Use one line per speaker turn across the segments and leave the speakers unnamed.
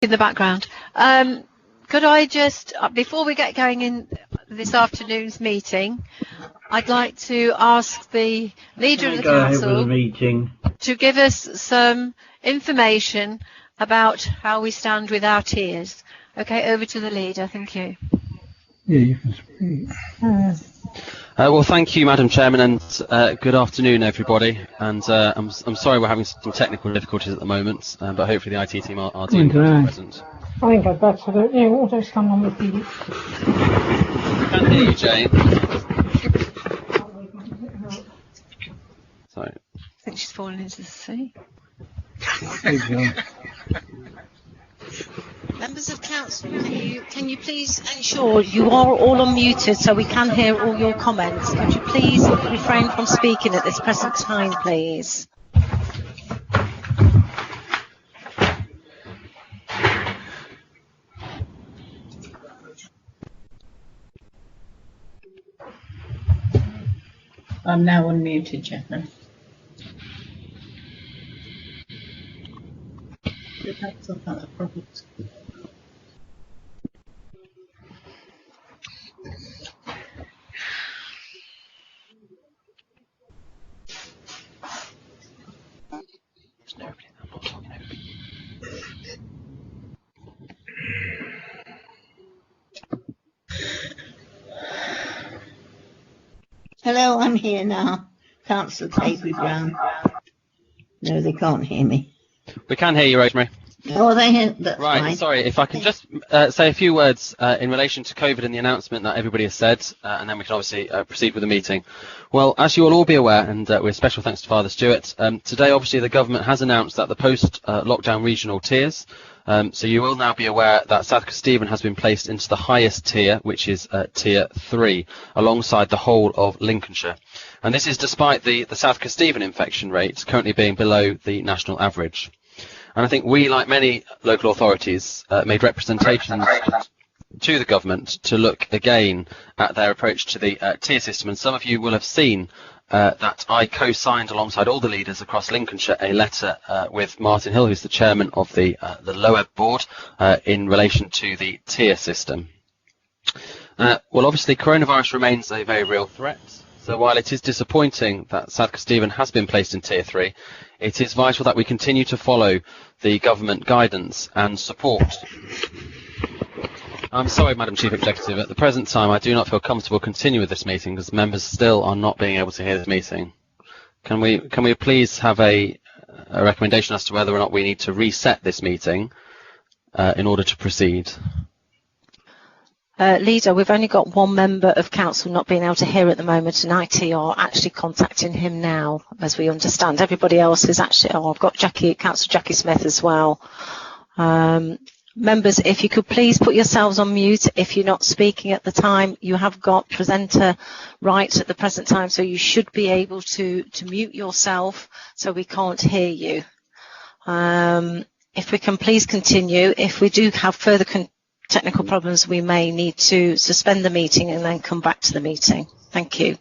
in the background. Could I just, before we get going in this afternoon's meeting, I'd like to ask the leader of the council to give us some information about how we stand with our tiers. Okay, over to the leader. Thank you.
Yeah, you can speak.
Well, thank you, Madam Chairman, and good afternoon, everybody. And I'm sorry we're having some technical difficulties at the moment, but hopefully the IT team are doing present.
I think I've got to yeah, what's going on with you?
Can't hear you, Jane. Sorry.
I think she's fallen into the sea.
Members of council, can you please ensure you are all unmuted so we can hear all your comments? Could you please refrain from speaking at this present time, please?
I'm now unmuted, Chairman. Hello, I'm here now. Councillor Capey Brown. No, they can't hear me.
We can hear you, Rosemary.
Oh, they hear. That's
right,
fine.
Sorry, if I can just say a few words in relation to COVID and the announcement that everybody has said, and then we can obviously proceed with the meeting. Well, as you will all be aware, and with special thanks to Father Stewart, today obviously the government has announced that the post-lockdown regional tiers, so you will now be aware that South Kesteven has been placed into the highest tier, which is tier 3, alongside the whole of Lincolnshire. And this is despite the South Kesteven infection rate currently being below the national average. And I think we, like many local authorities, made representations to the government to look again at their approach to the tier system. And some of you will have seen that I co-signed alongside all the leaders across Lincolnshire a letter with Martin Hill, who's the chairman of the lower board, in relation to the tier system. Well, obviously, coronavirus remains a very real threat. So while it is disappointing that South Kesteven has been placed in tier 3, it is vital that we continue to follow the government guidance and support. I'm sorry, Madam Chief Executive, at the present time I do not feel comfortable continuing with this meeting because members still are not being able to hear this meeting. Can we please have a recommendation as to whether or not we need to reset this meeting in order to proceed?
Leader, we've only got one member of council not being able to hear at the moment, and IT are actually contacting him now, as we understand. Everybody else is actually, I've got Councillor Jackie Smith as well. Members, if you could please put yourselves on mute if you're not speaking at the time. You have got presenter rights at the present time, so you should be able to mute yourself so we can't hear you. If we can please continue. If we do have further technical problems, we may need to suspend the meeting and then come back to the meeting. Thank you.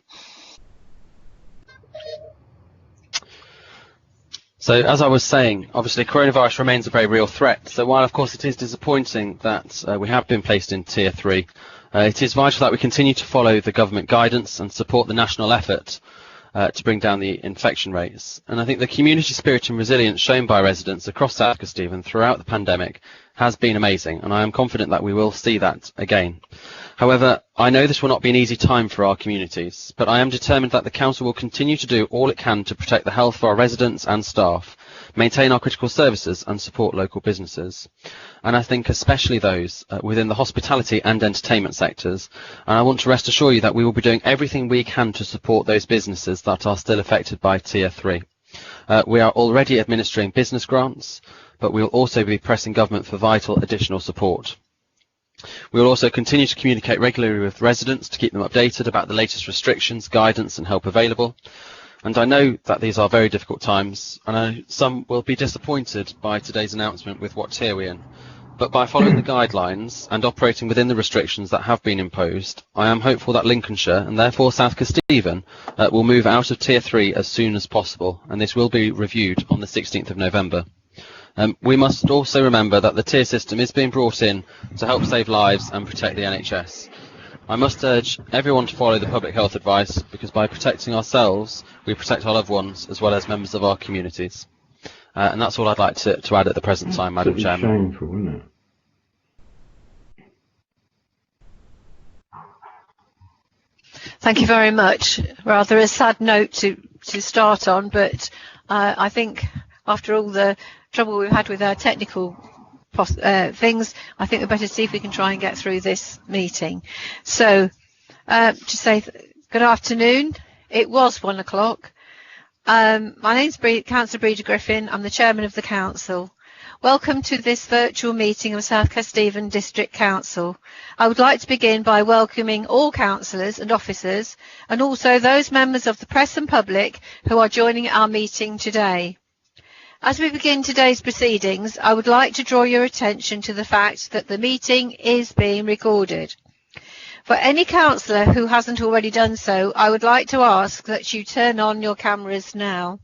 So as I was saying, obviously coronavirus remains a very real threat. So while of course it is disappointing that we have been placed in tier 3, it is vital that we continue to follow the government guidance and support the national effort to bring down the infection rates. And I think the community spirit and resilience shown by residents across South Kesteven throughout the pandemic has been amazing, and I am confident that we will see that again. However, I know this will not be an easy time for our communities, but I am determined that the council will continue to do all it can to protect the health of our residents and staff, maintain our critical services and support local businesses. And I think especially those within the hospitality and entertainment sectors. And I want to rest assure you that we will be doing everything we can to support those businesses that are still affected by tier 3. We are already administering business grants, but we will also be pressing government for vital additional support. We will also continue to communicate regularly with residents to keep them updated about the latest restrictions, guidance and help available. And I know that these are very difficult times, and I know some will be disappointed by today's announcement with what tier we're in. But by following the guidelines and operating within the restrictions that have been imposed, I am hopeful that Lincolnshire, and therefore South Kesteven, will move out of tier 3 as soon as possible, and this will be reviewed on the 16th of November. We must also remember that the tier system is being brought in to help save lives and protect the NHS. I must urge everyone to follow the public health advice, because by protecting ourselves, we protect our loved ones as well as members of our communities. And that's all I'd like to add at the present time, Madam Chairman.
Shameful, isn't it?
Thank you very much. Rather a sad note to start on, but I think after all the trouble we've had with our technical things, I think we better see if we can try and get through this meeting. So, to say good afternoon. It was 1 o'clock. My name's Councillor Breda Griffin. I'm the Chairman of the Council. Welcome to this virtual meeting of South Kesteven District Council. I would like to begin by welcoming all councillors and officers, and also those members of the press and public who are joining our meeting today. As we begin today's proceedings, I would like to draw your attention to the fact that the meeting is being recorded. For any councillor who hasn't already done so, I would like to ask that you turn on your cameras now.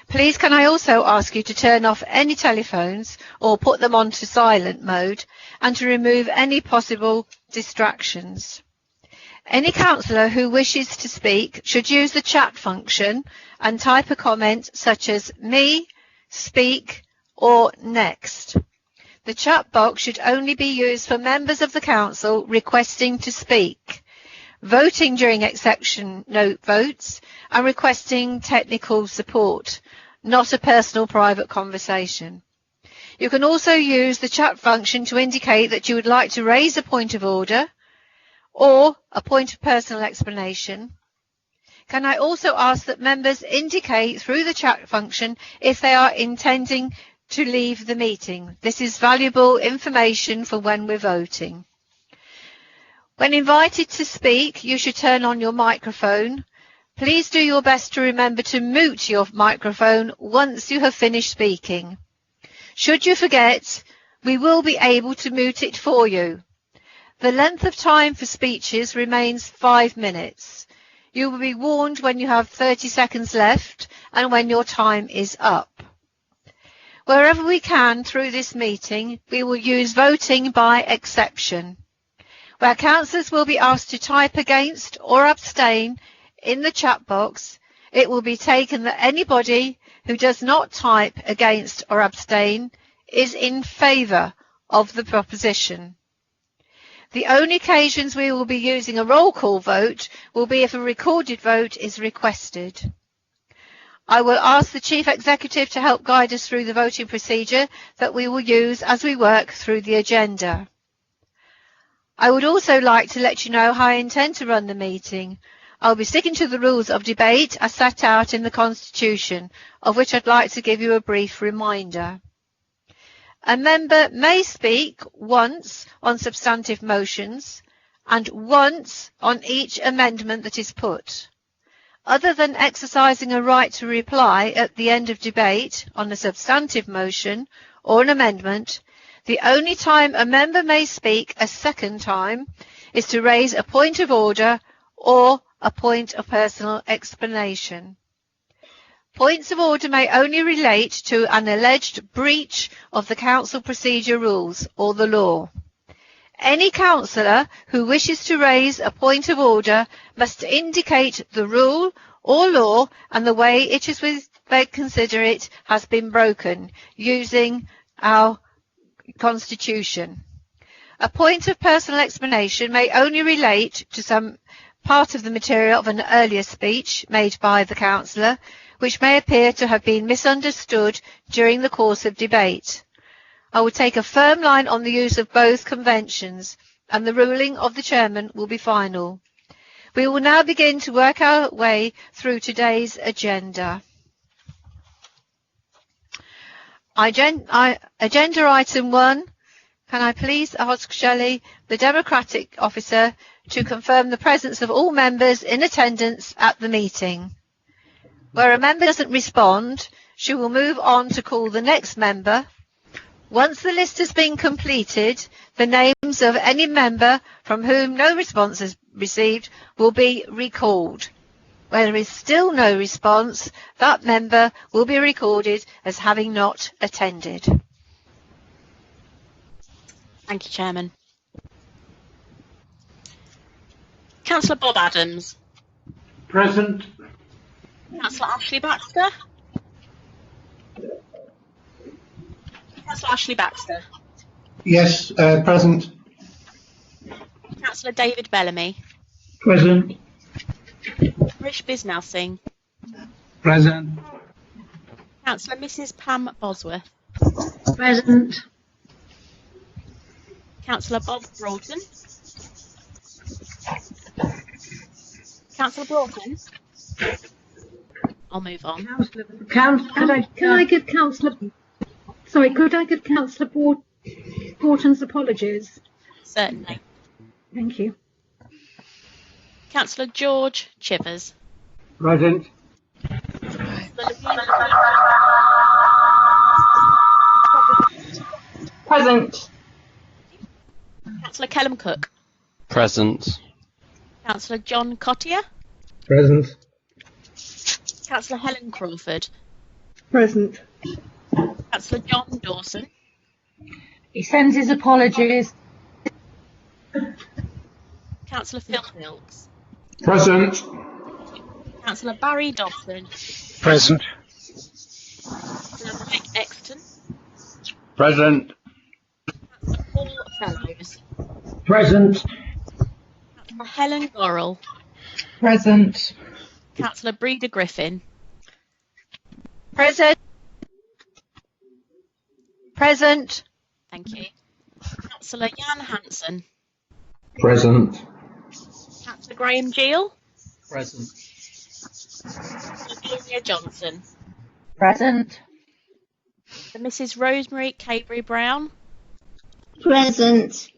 Please can I also ask you to turn off any telephones or put them onto silent mode, and to remove any possible distractions. Any councillor who wishes to speak should use the chat function and type a comment such as me, speak or next. The chat box should only be used for members of the council requesting to speak, voting during exception note votes and requesting technical support, not a personal private conversation. You can also use the chat function to indicate that you would like to raise a point of order or a point of personal explanation. Can I also ask that members indicate through the chat function if they are intending to leave the meeting? This is valuable information for when we're voting. When invited to speak, you should turn on your microphone. Please do your best to remember to mute your microphone once you have finished speaking. Should you forget, we will be able to mute it for you. The length of time for speeches remains 5 minutes. You will be warned when you have 30 seconds left and when your time is up. Wherever we can through this meeting, we will use voting by exception, where councillors will be asked to type against or abstain in the chat box. It will be taken that anybody who does not type against or abstain is in favour of the proposition. The only occasions we will be using a roll call vote will be if a recorded vote is requested. I will ask the Chief Executive to help guide us through the voting procedure that we will use as we work through the agenda. I would also like to let you know how I intend to run the meeting. I'll be sticking to the rules of debate as set out in the Constitution, of which I'd like to give you a brief reminder. A member may speak once on substantive motions and once on each amendment that is put. Other than exercising a right to reply at the end of debate on a substantive motion or an amendment, the only time a member may speak a second time is to raise a point of order or a point of personal explanation. Points of order may only relate to an alleged breach of the council procedure rules or the law. Any councillor who wishes to raise a point of order must indicate the rule or law and the way it is they consider it has been broken using our Constitution. A point of personal explanation may only relate to some part of the material of an earlier speech made by the councillor, which may appear to have been misunderstood during the course of debate. I will take a firm line on the use of both conventions, and the ruling of the chairman will be final. We will now begin to work our way through today's agenda. Agenda item 1. Can I please ask Shelley, the Democratic officer, to confirm the presence of all members in attendance at the meeting? Where a member doesn't respond, she will move on to call the next member. Once the list has been completed, the names of any member from whom no response is received will be recalled. Where there is still no response, that member will be recorded as having not attended.
Thank you, Chairman. Councillor Bob Adams.
Present.
Councillor Ashley Baxter. Councillor Ashley Baxter.
Yes, present.
Councillor David Bellamy.
Present.
Rish Bisnell Singh.
Present.
Councillor Mrs Pam Bosworth.
Present.
Councillor Bob Broughton. Councillor Broughton. I'll move on.
Could I give Councillor Broughton's apologies?
Certainly.
Thank you.
Councillor George Chivers.
Present.
Present.
Councillor Kellum Cook.
Present.
Councillor John Cottier.
Present.
Councillor Helen Crawford.
Present.
Councillor John Dawson.
He sends his apologies.
Councillor Phil Wilkes.
Present.
Councillor Barry Dobson.
Present.
Councillor Mike Exton.
Present.
Councillor Paul Fellows.
Present.
Councillor Helen Gorrell.
Present.
Councillor Breda Griffin.
Present. Present.
Thank you. Councillor Jan Hansen.
Present.
Councillor Graham Gill.
Present.
Councillor Gloria Johnson.
Present.
Mrs Rosemary Cabry Brown.
Present.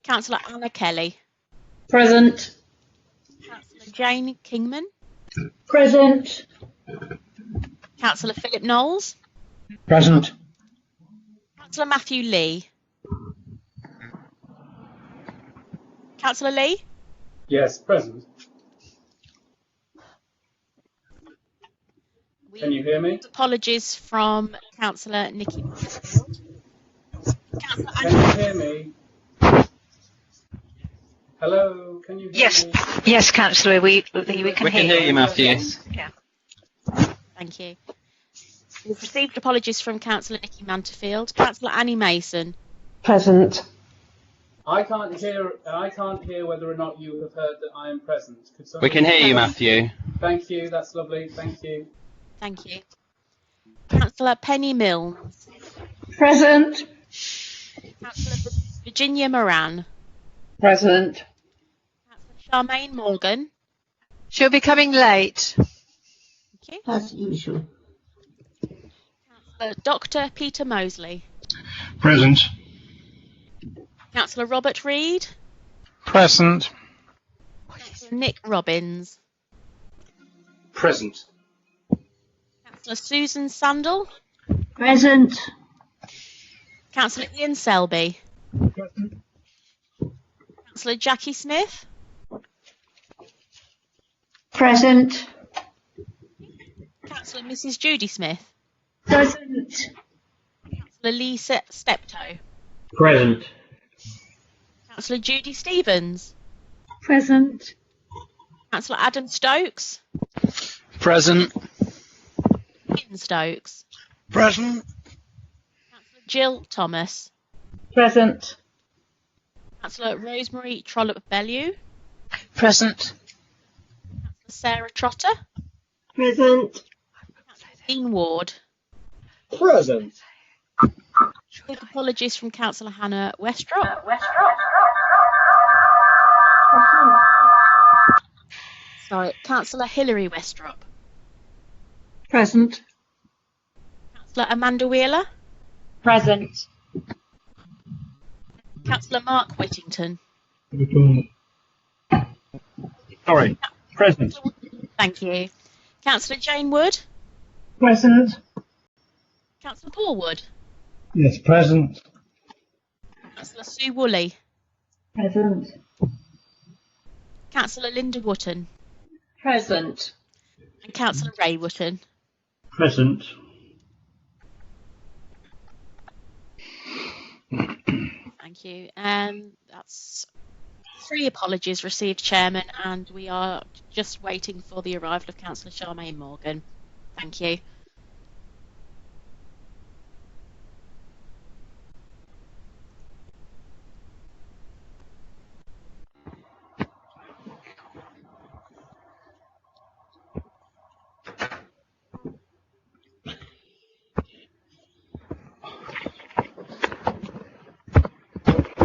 Councillor Anna Kelly.
Present.
Councillor Jane Kingman.
Present.
Councillor Philip Knowles.
Present.
Councillor Matthew Lee. Councillor Lee.
Yes, present. Can you hear me?
Apologies from Councillor Nikki. Councillor
Can you hear me? Hello, can you hear me?
Yes, Councillor, we can
hear you, Matthew.
Yeah.
Thank you. We've received apologies from Councillor Nikki Manterfield. Councillor Annie Mason.
Present.
I can't hear whether or not you have heard that I am present. Could
We
somebody
can hear you,
tell me?
Matthew.
Thank you, that's lovely, thank you.
Thank you. Councillor Penny Milnes.
Present.
Councillor Virginia Moran.
Present.
Councillor Charmaine Morgan.
She'll be coming late.
Thank you.
As usual.
Councillor Dr. Peter Mosley.
Present.
Councillor Robert Reid.
Present.
Councillor Nick Robbins.
Present.
Councillor Susan Sandal.
Present.
Councillor Ian Selby.
Present.
Councillor Jackie Smith.
Present.
Councillor Mrs Judy Smith.
Present.
Councillor Lisa Steptoe.
Present.
Councillor Judy Stevens.
Present.
Councillor Adam Stokes.
Present.
Ian Stokes.
Present.
Councillor Jill Thomas.
Present.
Councillor Rosemary Trollope-Bellew.
Present.
Councillor Sarah Trotter.
Present.
Dean Ward.
Present.
With apologies from Councillor Hannah Westrop. Sorry, Councillor Hilary Westrop.
Present.
Councillor Amanda Wheeler.
Present.
Councillor Mark Whittington.
Sorry. Present.
Thank you. Councillor Jane Wood.
Present.
Councillor Paul Wood.
Yes, present.
Councillor Sue Woolley.
Present.
Councillor Linda Wotton.
Present.
And Councillor Rayworton.
Present.
Thank you. And that's 3 apologies received, Chairman, and we are just waiting for the arrival of Councillor Charmaine Morgan. Thank you.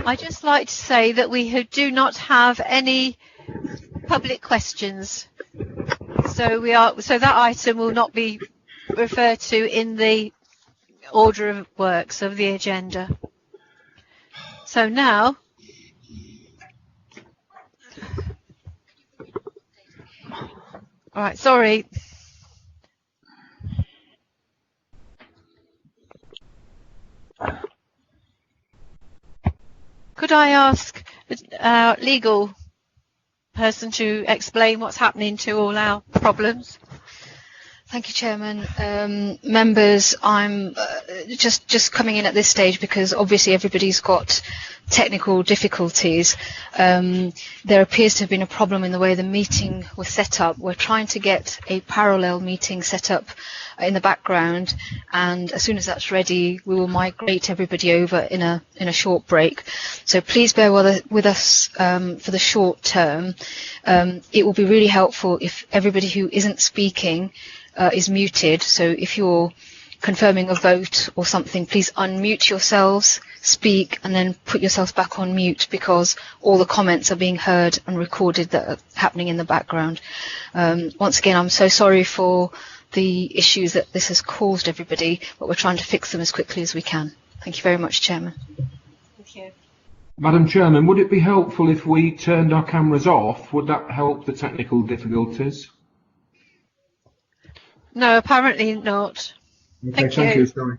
I'd just like to say that we do not have any public questions, so that item will not be referred to in the order of works of the agenda. So now, all right, sorry. Could I ask our legal person to explain what's happening to all our problems?
Thank you, Chairman. Members, I'm just coming in at this stage because obviously everybody's got technical difficulties. There appears to have been a problem in the way the meeting was set up. We're trying to get a parallel meeting set up in the background, and as soon as that's ready, we will migrate everybody over in a short break. So please bear with us for the short term. It will be really helpful if everybody who isn't speaking is muted. So if you're confirming a vote or something, please unmute yourselves, speak, and then put yourselves back on mute, because all the comments are being heard and recorded that are happening in the background. Once again, I'm so sorry for the issues that this has caused everybody, but we're trying to fix them as quickly as we can. Thank you very much, Chairman.
Thank you.
Madam Chairman, would it be helpful if we turned our cameras off? Would that help the technical difficulties?
No, apparently not.
Okay, thank you. Sorry.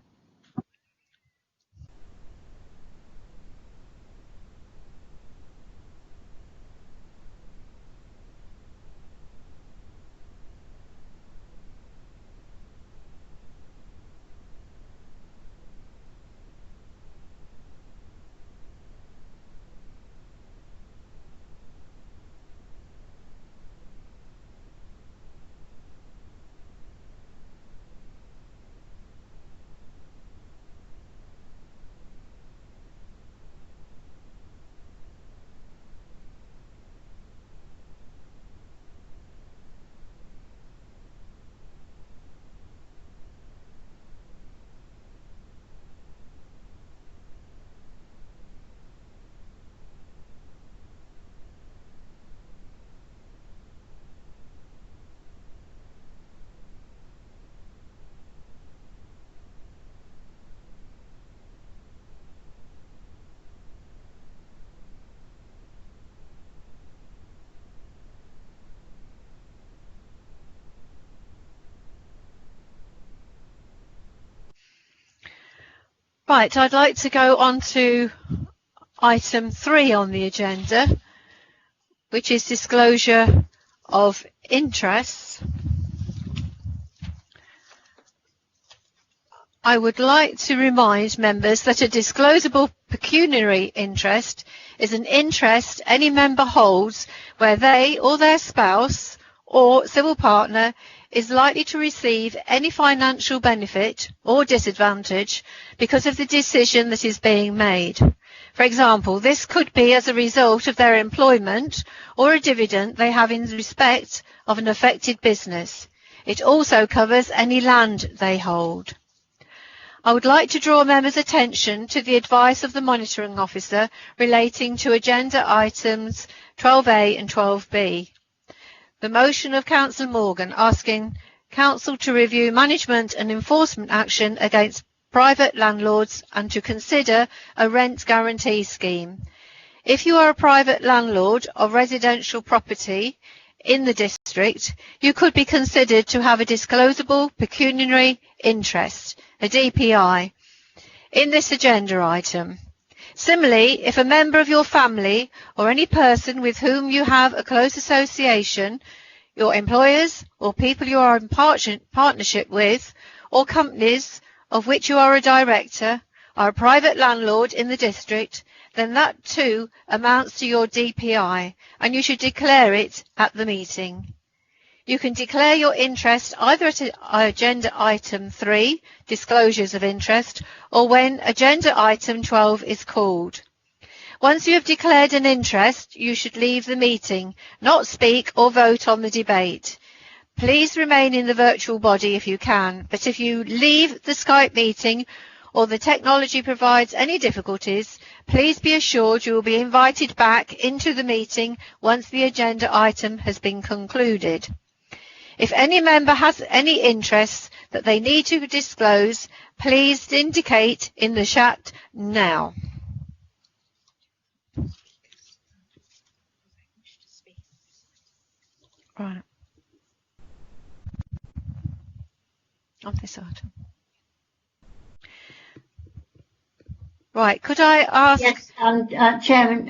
Right, I'd like to go on to item 3 on the agenda, which is disclosure of interests. I would like to remind members that a disclosable pecuniary interest is an interest any member holds where they or their spouse or civil partner is likely to receive any financial benefit or disadvantage because of the decision that is being made. For example, this could be as a result of their employment or a dividend they have in respect of an affected business. It also covers any land they hold. I would like to draw members' attention to the advice of the monitoring officer relating to agenda items 12A and 12B. The motion of Councillor Morgan asking Council to review management and enforcement action against private landlords and to consider a rent guarantee scheme. If you are a private landlord of residential property in the district, you could be considered to have a disclosable pecuniary interest, a DPI, in this agenda item. Similarly, if a member of your family or any person with whom you have a close association, your employers or people you are in partnership with, or companies of which you are a director, are a private landlord in the district, then that too amounts to your DPI, and you should declare it at the meeting. You can declare your interest either at agenda item 3, disclosures of interest, or when agenda item 12 is called. Once you have declared an interest, you should leave the meeting, not speak or vote on the debate. Please remain in the virtual body if you can, but if you leave the Skype meeting or the technology provides any difficulties, please be assured you will be invited back into the meeting once the agenda item has been concluded. If any member has any interests that they need to disclose, please indicate in the chat now. Right. On this item. Right, could I ask...
Yes, Chairman,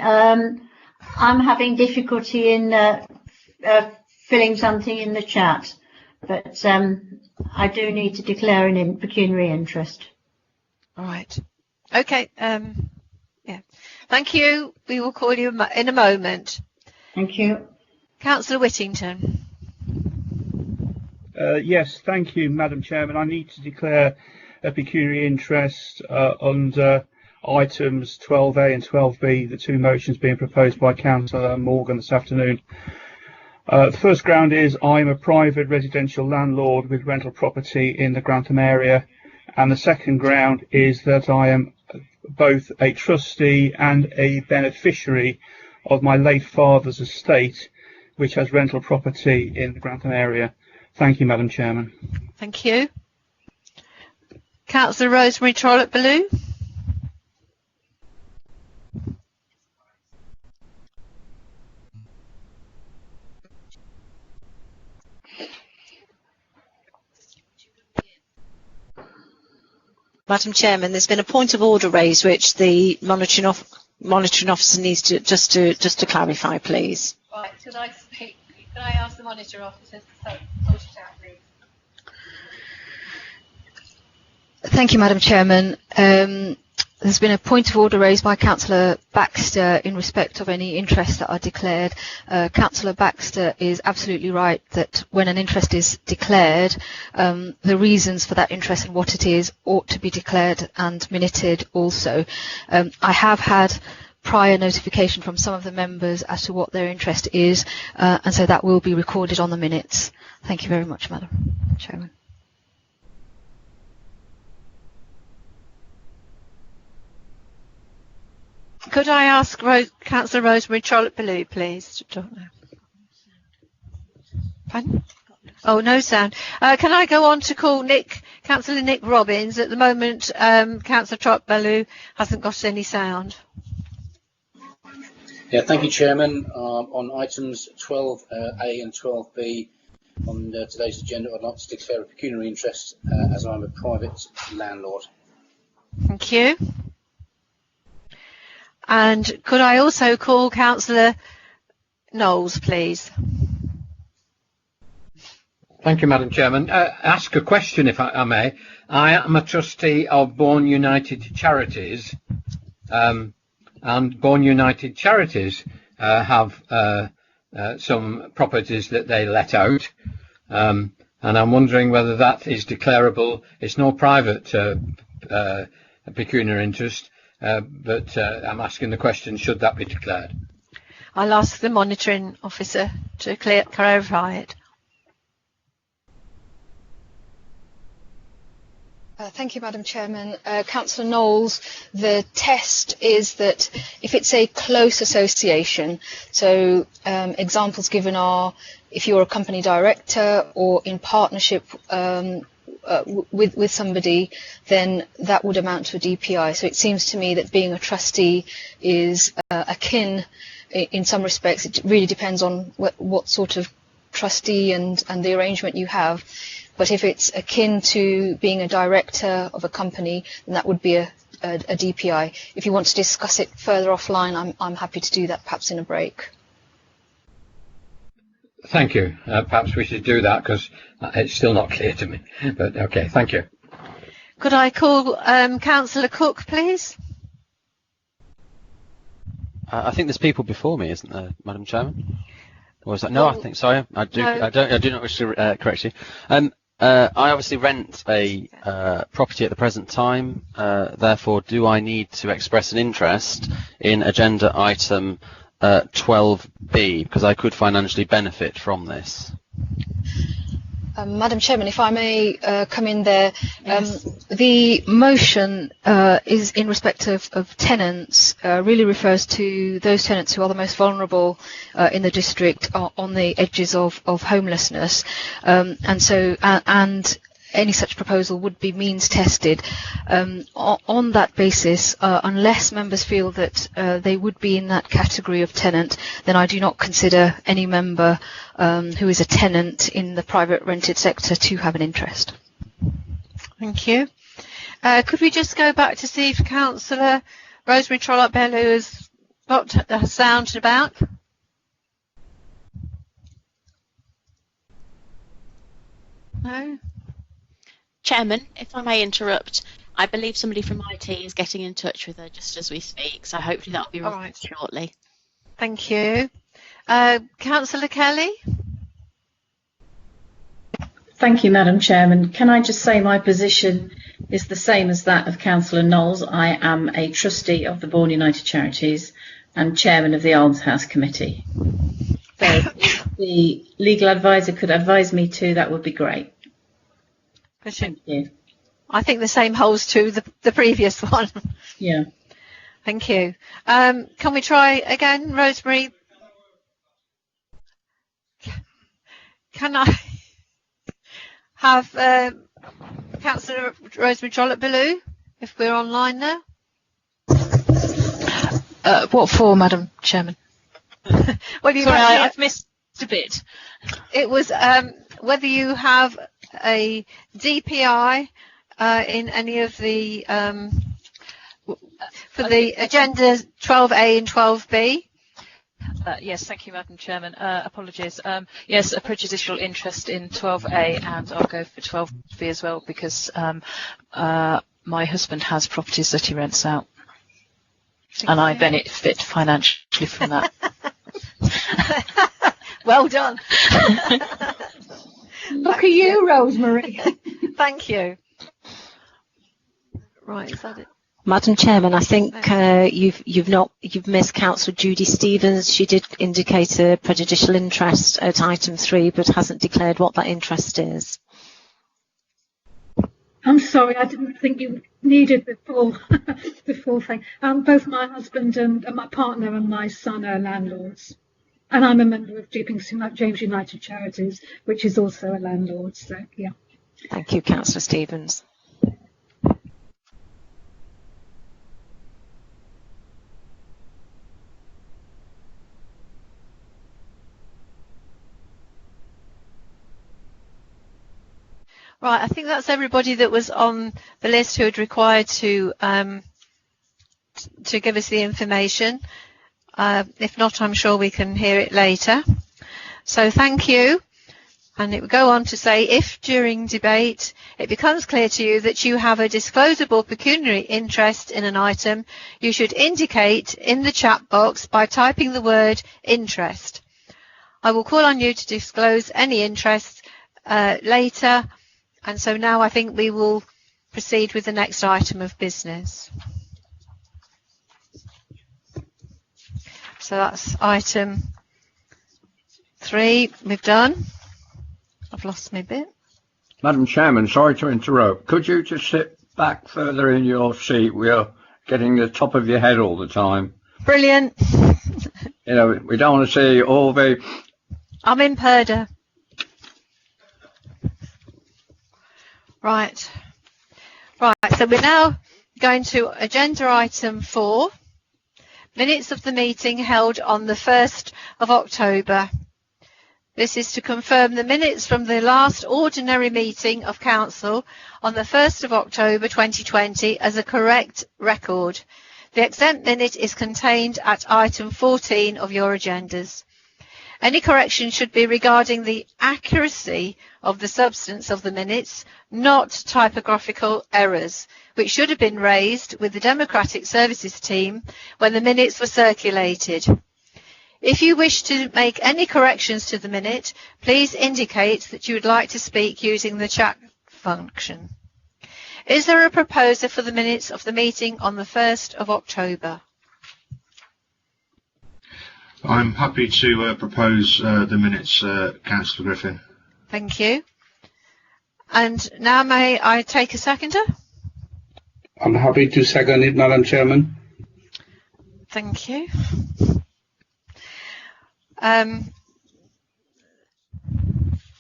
I'm having difficulty in filling something in the chat, but I do need to declare an pecuniary interest.
All right. Okay. Yeah. Thank you. We will call you in a moment.
Thank you.
Councillor Whittington.
Yes, thank you, Madam Chairman. I need to declare a pecuniary interest under items 12A and 12B, the two motions being proposed by Councillor Morgan this afternoon. The first ground is I'm a private residential landlord with rental property in the Grantham area, and the second ground is that I am both a trustee and a beneficiary of my late father's estate, which has rental property in the Grantham area. Thank you, Madam Chairman.
Thank you. Councillor Rosemary Trollope-Bellew.
Madam Chairman, there's been a point of order raised which the monitoring officer needs to just to clarify, please.
Right, could I speak? Could I ask the monitor officer to sort it out, please?
Thank you, Madam Chairman. There's been a point of order raised by Councillor Baxter in respect of any interest that are declared. Councillor Baxter is absolutely right that when an interest is declared, the reasons for that interest and what it is ought to be declared and minuted also. I have had prior notification from some of the members as to what their interest is, and so that will be recorded on the minutes. Thank you very much, Madam Chairman.
Could I ask Councillor Rosemary Trollope-Bellew, please? Pardon? Oh, no sound. Can I go on to call Councillor Nick Robbins? At the moment, Councillor Trollope-Bellew hasn't got any sound.
Yeah, thank you, Chairman. On items 12A and 12B on today's agenda, I'd like to declare a pecuniary interest as I'm a private landlord.
Thank you. And could I also call Councillor Knowles, please?
Thank you, Madam Chairman. Ask a question, if I may. I am a trustee of Bourne United Charities, and Bourne United Charities have some properties that they let out, and I'm wondering whether that is declarable. It's no private pecuniary interest, but I'm asking the question, should that be declared?
I'll ask the monitoring officer to clarify it.
Thank you, Madam Chairman. Councillor Knowles, the test is that if it's a close association, so examples given are if you're a company director or in partnership with somebody, then that would amount to a DPI. So it seems to me that being a trustee is akin in some respects. It really depends on what sort of trustee and the arrangement you have. But if it's akin to being a director of a company, then that would be a DPI. If you want to discuss it further offline, I'm happy to do that, perhaps in a break.
Thank you. Perhaps we should do that because it's still not clear to me. But okay, thank you.
Could I call Councillor Cook, please?
I think there's people before me, isn't there, Madam Chairman? Or is that? No, I think, sorry, I do not wish to correct you. I obviously rent a property at the present time, therefore do I need to express an interest in agenda item 12B, because I could financially benefit from this?
Madam Chairman, if I may come in there,
Yes.
The motion is in respect of tenants, really refers to those tenants who are the most vulnerable in the district, on the edges of homelessness, and any such proposal would be means tested. On that basis, unless members feel that they would be in that category of tenant, then I do not consider any member who is a tenant in the private rented sector to have an interest.
Thank you. Could we just go back to see if Councillor Rosemary Trollope-Bellew has got her sound about? No?
Chairman, if I may interrupt, I believe somebody from IT is getting in touch with her just as we speak, so hopefully that'll be resolved shortly.
Thank you. Councillor Kelly?
Thank you, Madam Chairman. Can I just say my position is the same as that of Councillor Knowles. I am a trustee of the Bourne United Charities and chairman of the Almshouse Committee. So if the legal advisor could advise me too, that would be great. Thank you.
I think the same holds to the previous one.
Yeah.
Thank you. Can we try again, Rosemary? Can I have Councillor Rosemary Trollope-Bellew, if we're online now?
What for, Madam Chairman?
Well,
Sorry, I've missed a bit.
It was whether you have a DPI in any of the for the agenda 12A and 12B.
Yes, thank you, Madam Chairman. Apologies. Yes, a prejudicial interest in 12A, and I'll go for 12B as well because my husband has properties that he rents out, and I benefit financially from that.
Well done.
Look at you, Rosemary.
Thank you. Right, is that it?
Madam Chairman, I think you've missed Councillor Judy Stevens. She did indicate a prejudicial interest at item 3, but hasn't declared what that interest is.
I'm sorry, I didn't think you needed the full thing. Both my husband and my partner and my son are landlords, and I'm a member of James United Charities, which is also a landlord. So yeah.
Thank you, Councillor Stevens.
Right, I think that's everybody that was on the list who had required to give us the information. If not, I'm sure we can hear it later. So thank you. And it would go on to say, if during debate it becomes clear to you that you have a disclosable pecuniary interest in an item, you should indicate in the chat box by typing the word interest. I will call on you to disclose any interest later. And so now I think we will proceed with the next item of business. So that's item 3 we've done. I've lost my bit.
Madam Chairman, sorry to interrupt. Could you just sit back further in your seat? We are getting the top of your head all the time.
Brilliant.
You know, we don't want to see all the...
I'm in Perda. Right, so we're now going to agenda item 4, minutes of the meeting held on the 1st of October. This is to confirm the minutes from the last ordinary meeting of Council on the 1st of October 2020 as a correct record. The exempt minute is contained at item 14 of your agendas. Any correction should be regarding the accuracy of the substance of the minutes, not typographical errors, which should have been raised with the Democratic Services team when the minutes were circulated. If you wish to make any corrections to the minute, please indicate that you would like to speak using the chat function. Is there a proposer for the minutes of the meeting on the 1st of October?
I'm happy to propose the minutes, Councillor Griffin.
Thank you. And now may I take a seconder?
I'm happy to second it, Madam Chairman.
Thank you.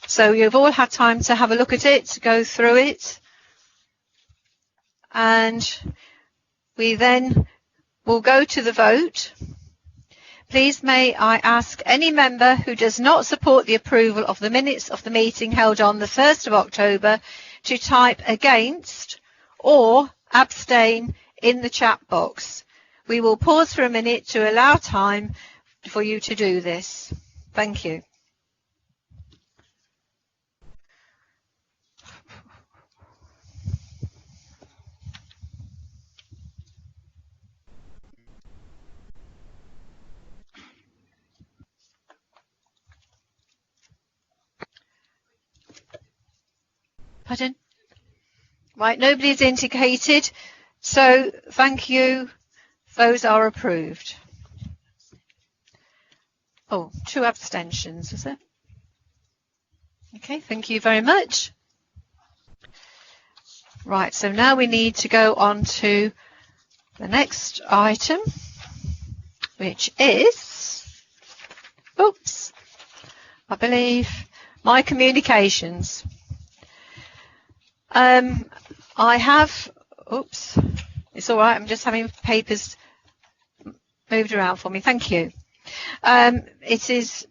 So you've all had time to have a look at it, go through it, and we then will go to the vote. Please may I ask any member who does not support the approval of the minutes of the meeting held on the 1st of October to type against or abstain in the chat box. We will pause for a minute to allow time for you to do this. Thank you. Pardon? Right, nobody's indicated, so thank you. Those are approved. Oh, 2 abstentions, is it? Okay, thank you very much. Right, so now we need to go on to the next item, which is, oops, I believe, my communications. I have, oops, it's all right, I'm just having papers moved around for me. Thank you. It is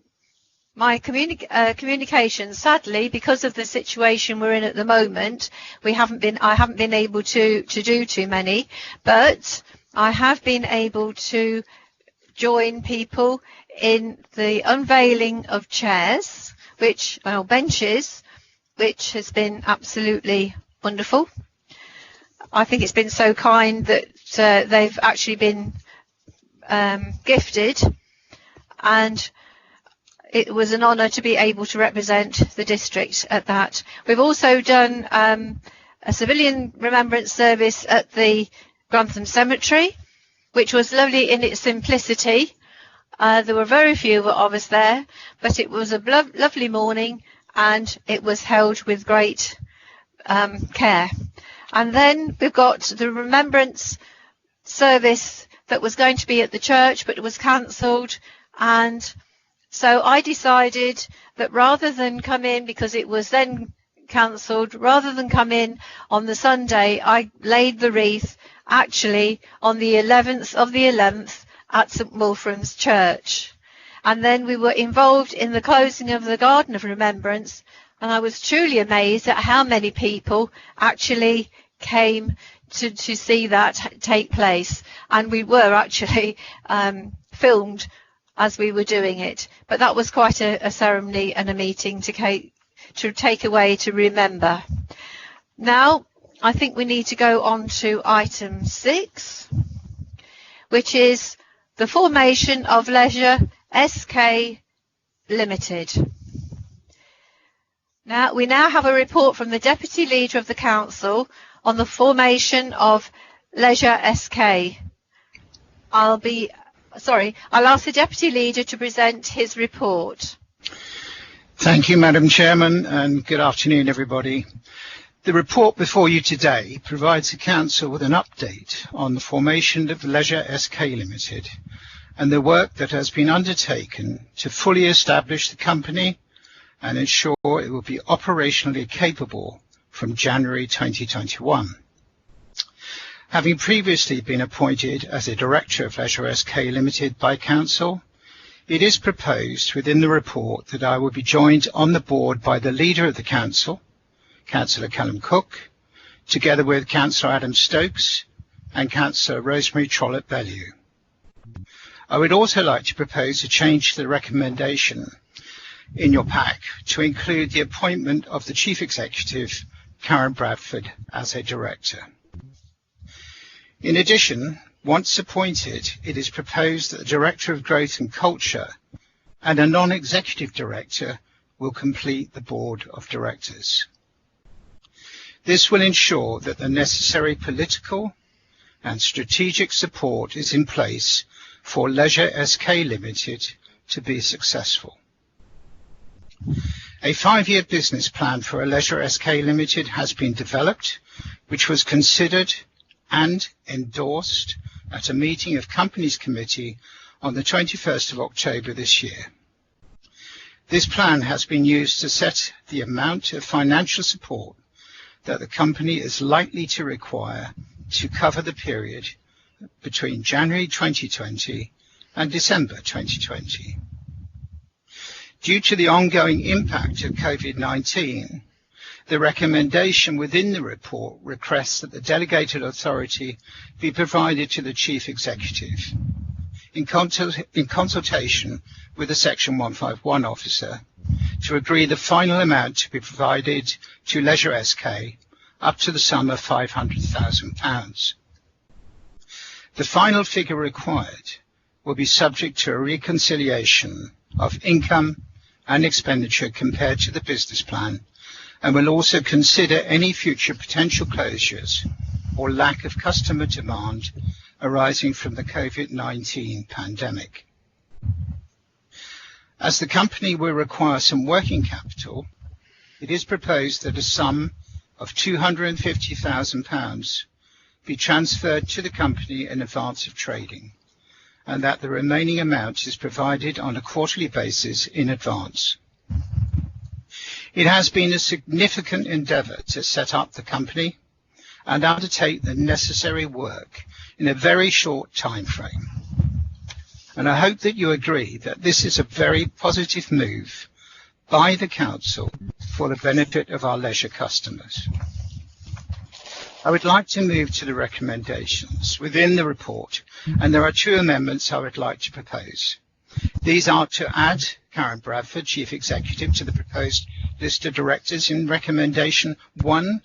my communications. Sadly, because of the situation we're in at the moment, I haven't been able to do too many, but I have been able to join people in the unveiling of chairs, benches, which has been absolutely wonderful. I think it's been so kind that they've actually been gifted, and it was an honour to be able to represent the district at that. We've also done a civilian remembrance service at the Grantham Cemetery, which was lovely in its simplicity. There were very few of us there, but it was a lovely morning, and it was held with great care. And then we've got the remembrance service that was going to be at the church, but it was cancelled. And so I decided that rather than come in, because it was then cancelled, rather than come in on the Sunday, I laid the wreath actually on the 11th of the 11th at St Wolfram's Church. And then we were involved in the closing of the Garden of Remembrance, and I was truly amazed at how many people actually came to see that take place. And we were actually filmed as we were doing it. But that was quite a ceremony and a meeting to take away to remember. Now, I think we need to go on to item 6, which is the formation of Leisure SK Limited. Now, we now have a report from the Deputy Leader of the Council on the formation of Leisure SK. I'll ask the Deputy Leader to present his report.
Thank you, Madam Chairman, and good afternoon, everybody. The report before you today provides the Council with an update on the formation of Leisure SK Limited and the work that has been undertaken to fully establish the company and ensure it will be operationally capable from January 2021. Having previously been appointed as a Director of Leisure SK Limited by Council, it is proposed within the report that I will be joined on the board by the Leader of the Council, Councillor Callum Cook, together with Councillor Adam Stokes and Councillor Rosemary Trollope-Bellew. I would also like to propose a change to the recommendation in your pack to include the appointment of the Chief Executive, Karen Bradford, as a director. In addition, once appointed, it is proposed that the Director of Growth and Culture and a non-executive director will complete the board of directors. This will ensure that the necessary political and strategic support is in place for Leisure SK Limited to be successful. A 5-year business plan for Leisure SK Limited has been developed, which was considered and endorsed at a meeting of Companies Committee on the 21st of October this year. This plan has been used to set the amount of financial support that the company is likely to require to cover the period between January 2020 and December 2020. Due to the ongoing impact of COVID-19, the recommendation within the report requests that the delegated authority be provided to the Chief Executive in consultation with the Section 151 officer to agree the final amount to be provided to Leisure SK up to the sum of £500,000. The final figure required will be subject to a reconciliation of income and expenditure compared to the business plan, and will also consider any future potential closures or lack of customer demand arising from the COVID-19 pandemic. As the company will require some working capital, it is proposed that a sum of £250,000 be transferred to the company in advance of trading, and that the remaining amount is provided on a quarterly basis in advance. It has been a significant endeavour to set up the company and undertake the necessary work in a very short time frame. And I hope that you agree that this is a very positive move by the Council for the benefit of our leisure customers. I would like to move to the recommendations within the report, and there are 2 amendments I would like to propose. These are to add Karen Bradford, Chief Executive, to the proposed list of directors in recommendation 1,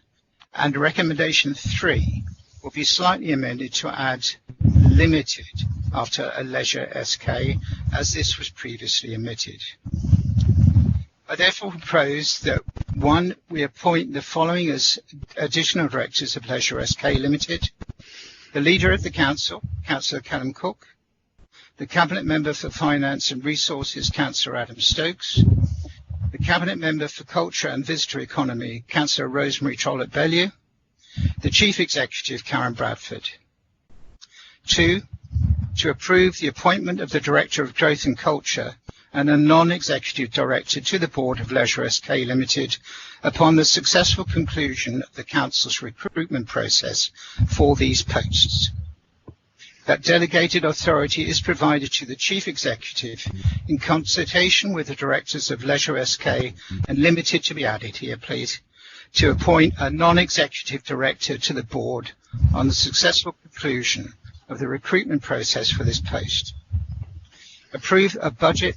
and recommendation 3 will be slightly amended to add limited after a Leisure SK, as this was previously omitted. I therefore propose that 1, we appoint the following as additional directors of Leisure SK Limited: the Leader of the Council, Councillor Callum Cook; the Cabinet Member for Finance and Resources, Councillor Adam Stokes; the Cabinet Member for Culture and Visitor Economy, Councillor Rosemary Trollope-Bellew; the Chief Executive, Karen Bradford. 2, to approve the appointment of the Director of Growth and Culture and a non-executive director to the board of Leisure SK Limited upon the successful conclusion of the Council's recruitment process for these posts. That delegated authority is provided to the Chief Executive in consultation with the directors of Leisure SK and Limited, to be added here, please, to appoint a non-executive director to the board on the successful conclusion of the recruitment process for this post. Approve a budget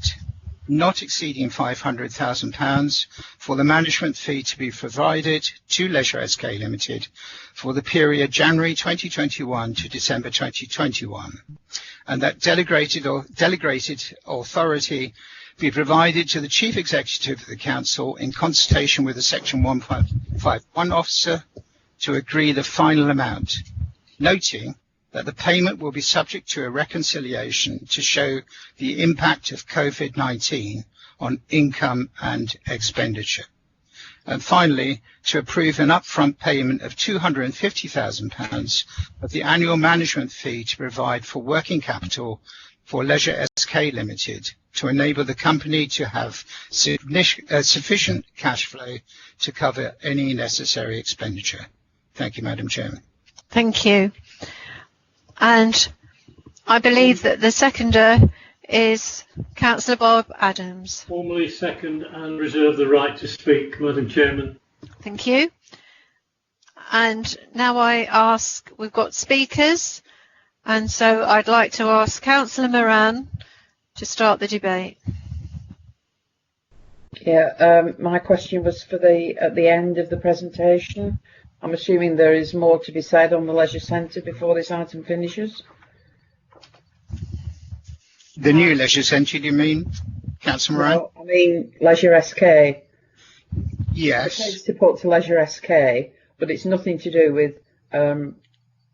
not exceeding £500,000 for the management fee to be provided to Leisure SK Limited for the period January 2021 to December 2021, and that delegated authority be provided to the Chief Executive of the Council in consultation with the Section 151 officer to agree the final amount, noting that the payment will be subject to a reconciliation to show the impact of COVID-19 on income and expenditure. And finally, to approve an upfront payment of £250,000 of the annual management fee to provide for working capital for Leisure SK Limited to enable the company to have sufficient cash flow to cover any necessary expenditure. Thank you, Madam Chairman.
Thank you. And I believe that the seconder is Councillor Bob Adams.
Formally second and reserve the right to speak, Madam Chairman.
Thank you. And now I ask, we've got speakers, and so I'd like to ask Councillor Moran to start the debate.
Yeah, my question was for at the end of the presentation. I'm assuming there is more to be said on the Leisure Centre before this item finishes.
The new Leisure Centre, you mean, Councillor Moran?
No, I mean Leisure SK.
Yes.
It's to put to Leisure SK, but it's nothing to do with who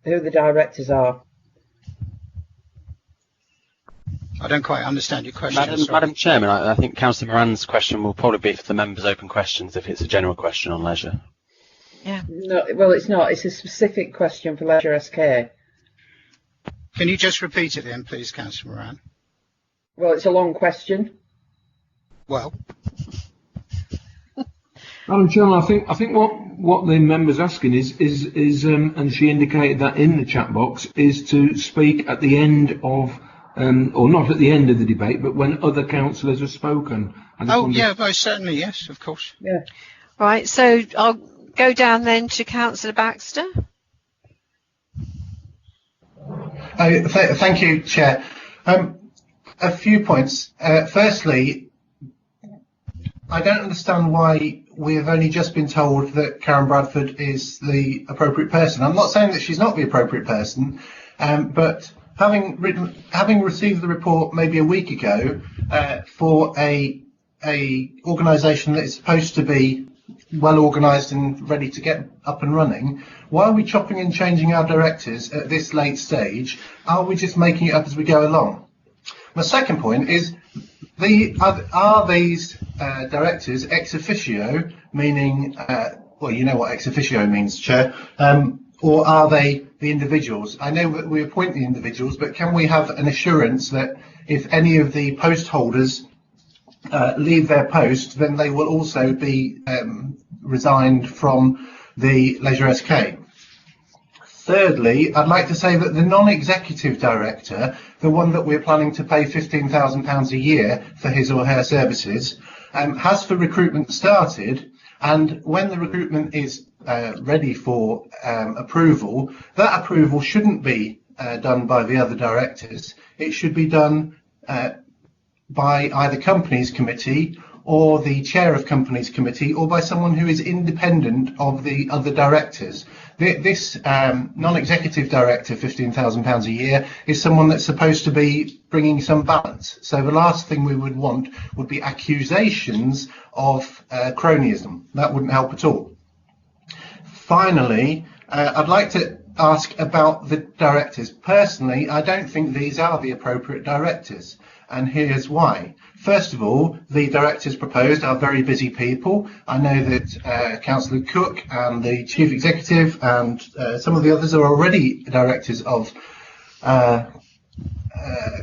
the directors are.
I don't quite understand your question.
Madam Chairman, I think Councillor Moran's question will probably be for the members' open questions if it's a general question on leisure.
Yeah. No, well, it's not. It's a specific question for Leisure SK.
Can you just repeat it then, please, Councillor Moran?
Well, it's a long question.
Well,
Madam Chairman, I think what the member's asking is and she indicated that in the chat box, is to speak at the end of, or not at the end of the debate, but when other councillors have spoken.
yeah, most certainly, yes, of course.
Yeah.
Right, so I'll go down then to Councillor Baxter.
Thank you, Chair. A few points. Firstly, I don't understand why we have only just been told that Karen Bradford is the appropriate person. I'm not saying that she's not the appropriate person, but having received the report maybe a week ago for a organisation that is supposed to be well organised and ready to get up and running, why are we chopping and changing our directors at this late stage? Are we just making it up as we go along? My second point is, are these directors ex officio, meaning, well, you know what ex officio means, Chair, or are they the individuals? I know that we appoint the individuals, but can we have an assurance that if any of the post holders leave their post, then they will also be resigned from the Leisure SK? Thirdly, I'd like to say that the non-executive director, the one that we're planning to pay £15,000 a year for his or her services, has for recruitment started, and when the recruitment is ready for approval, that approval shouldn't be done by the other directors. It should be done by either Companies Committee or the chair of Companies Committee, or by someone who is independent of the other directors. This non-executive director, £15,000 a year, is someone that's supposed to be bringing some balance. So the last thing we would want would be accusations of cronyism. That wouldn't help at all. Finally, I'd like to ask about the directors. Personally, I don't think these are the appropriate directors, and here's why. First of all, the directors proposed are very busy people. I know that Councillor Cook and the Chief Executive and some of the others are already directors of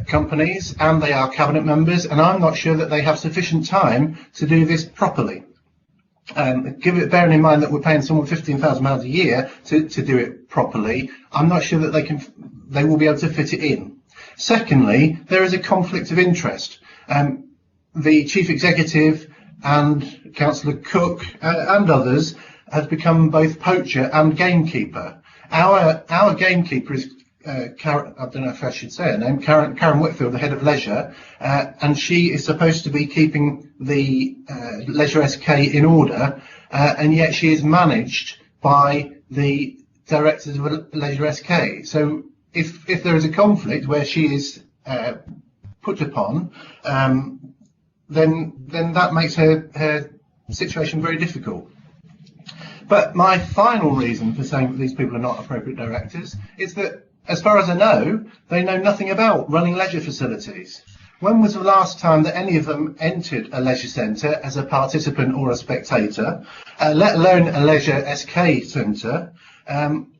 companies, and they are cabinet members, and I'm not sure that they have sufficient time to do this properly. Bearing in mind that we're paying someone £15,000 a year to do it properly, I'm not sure that they will be able to fit it in. Secondly, there is a conflict of interest. The Chief Executive and Councillor Cook and others have become both poacher and gamekeeper. Our gamekeeper is I don't know if I should say her name, Karen Whitfield, the head of Leisure, and she is supposed to be keeping the Leisure SK in order, and yet she is managed by the directors of Leisure SK. So if there is a conflict where she is put upon, then that makes her situation very difficult. But my final reason for saying that these people are not appropriate directors is that, as far as I know, they know nothing about running leisure facilities. When was the last time that any of them entered a leisure centre as a participant or a spectator, let alone a Leisure SK centre,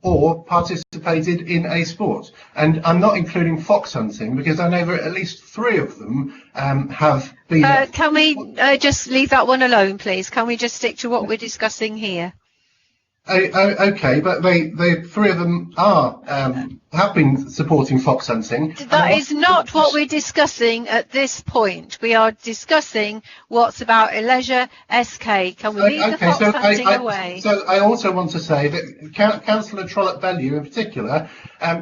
or participated in a sport? And I'm not including fox hunting, because I know that at least 3 of them have been...
Can we just leave that one alone, please? Can we just stick to what we're discussing here?
Okay, but they 3 of them are have been supporting fox hunting.
That is not what we're discussing at this point. We are discussing what's about a Leisure SK. Can we leave the fox hunting away?
So I also want to say that Councillor Trollope-Bellew in particular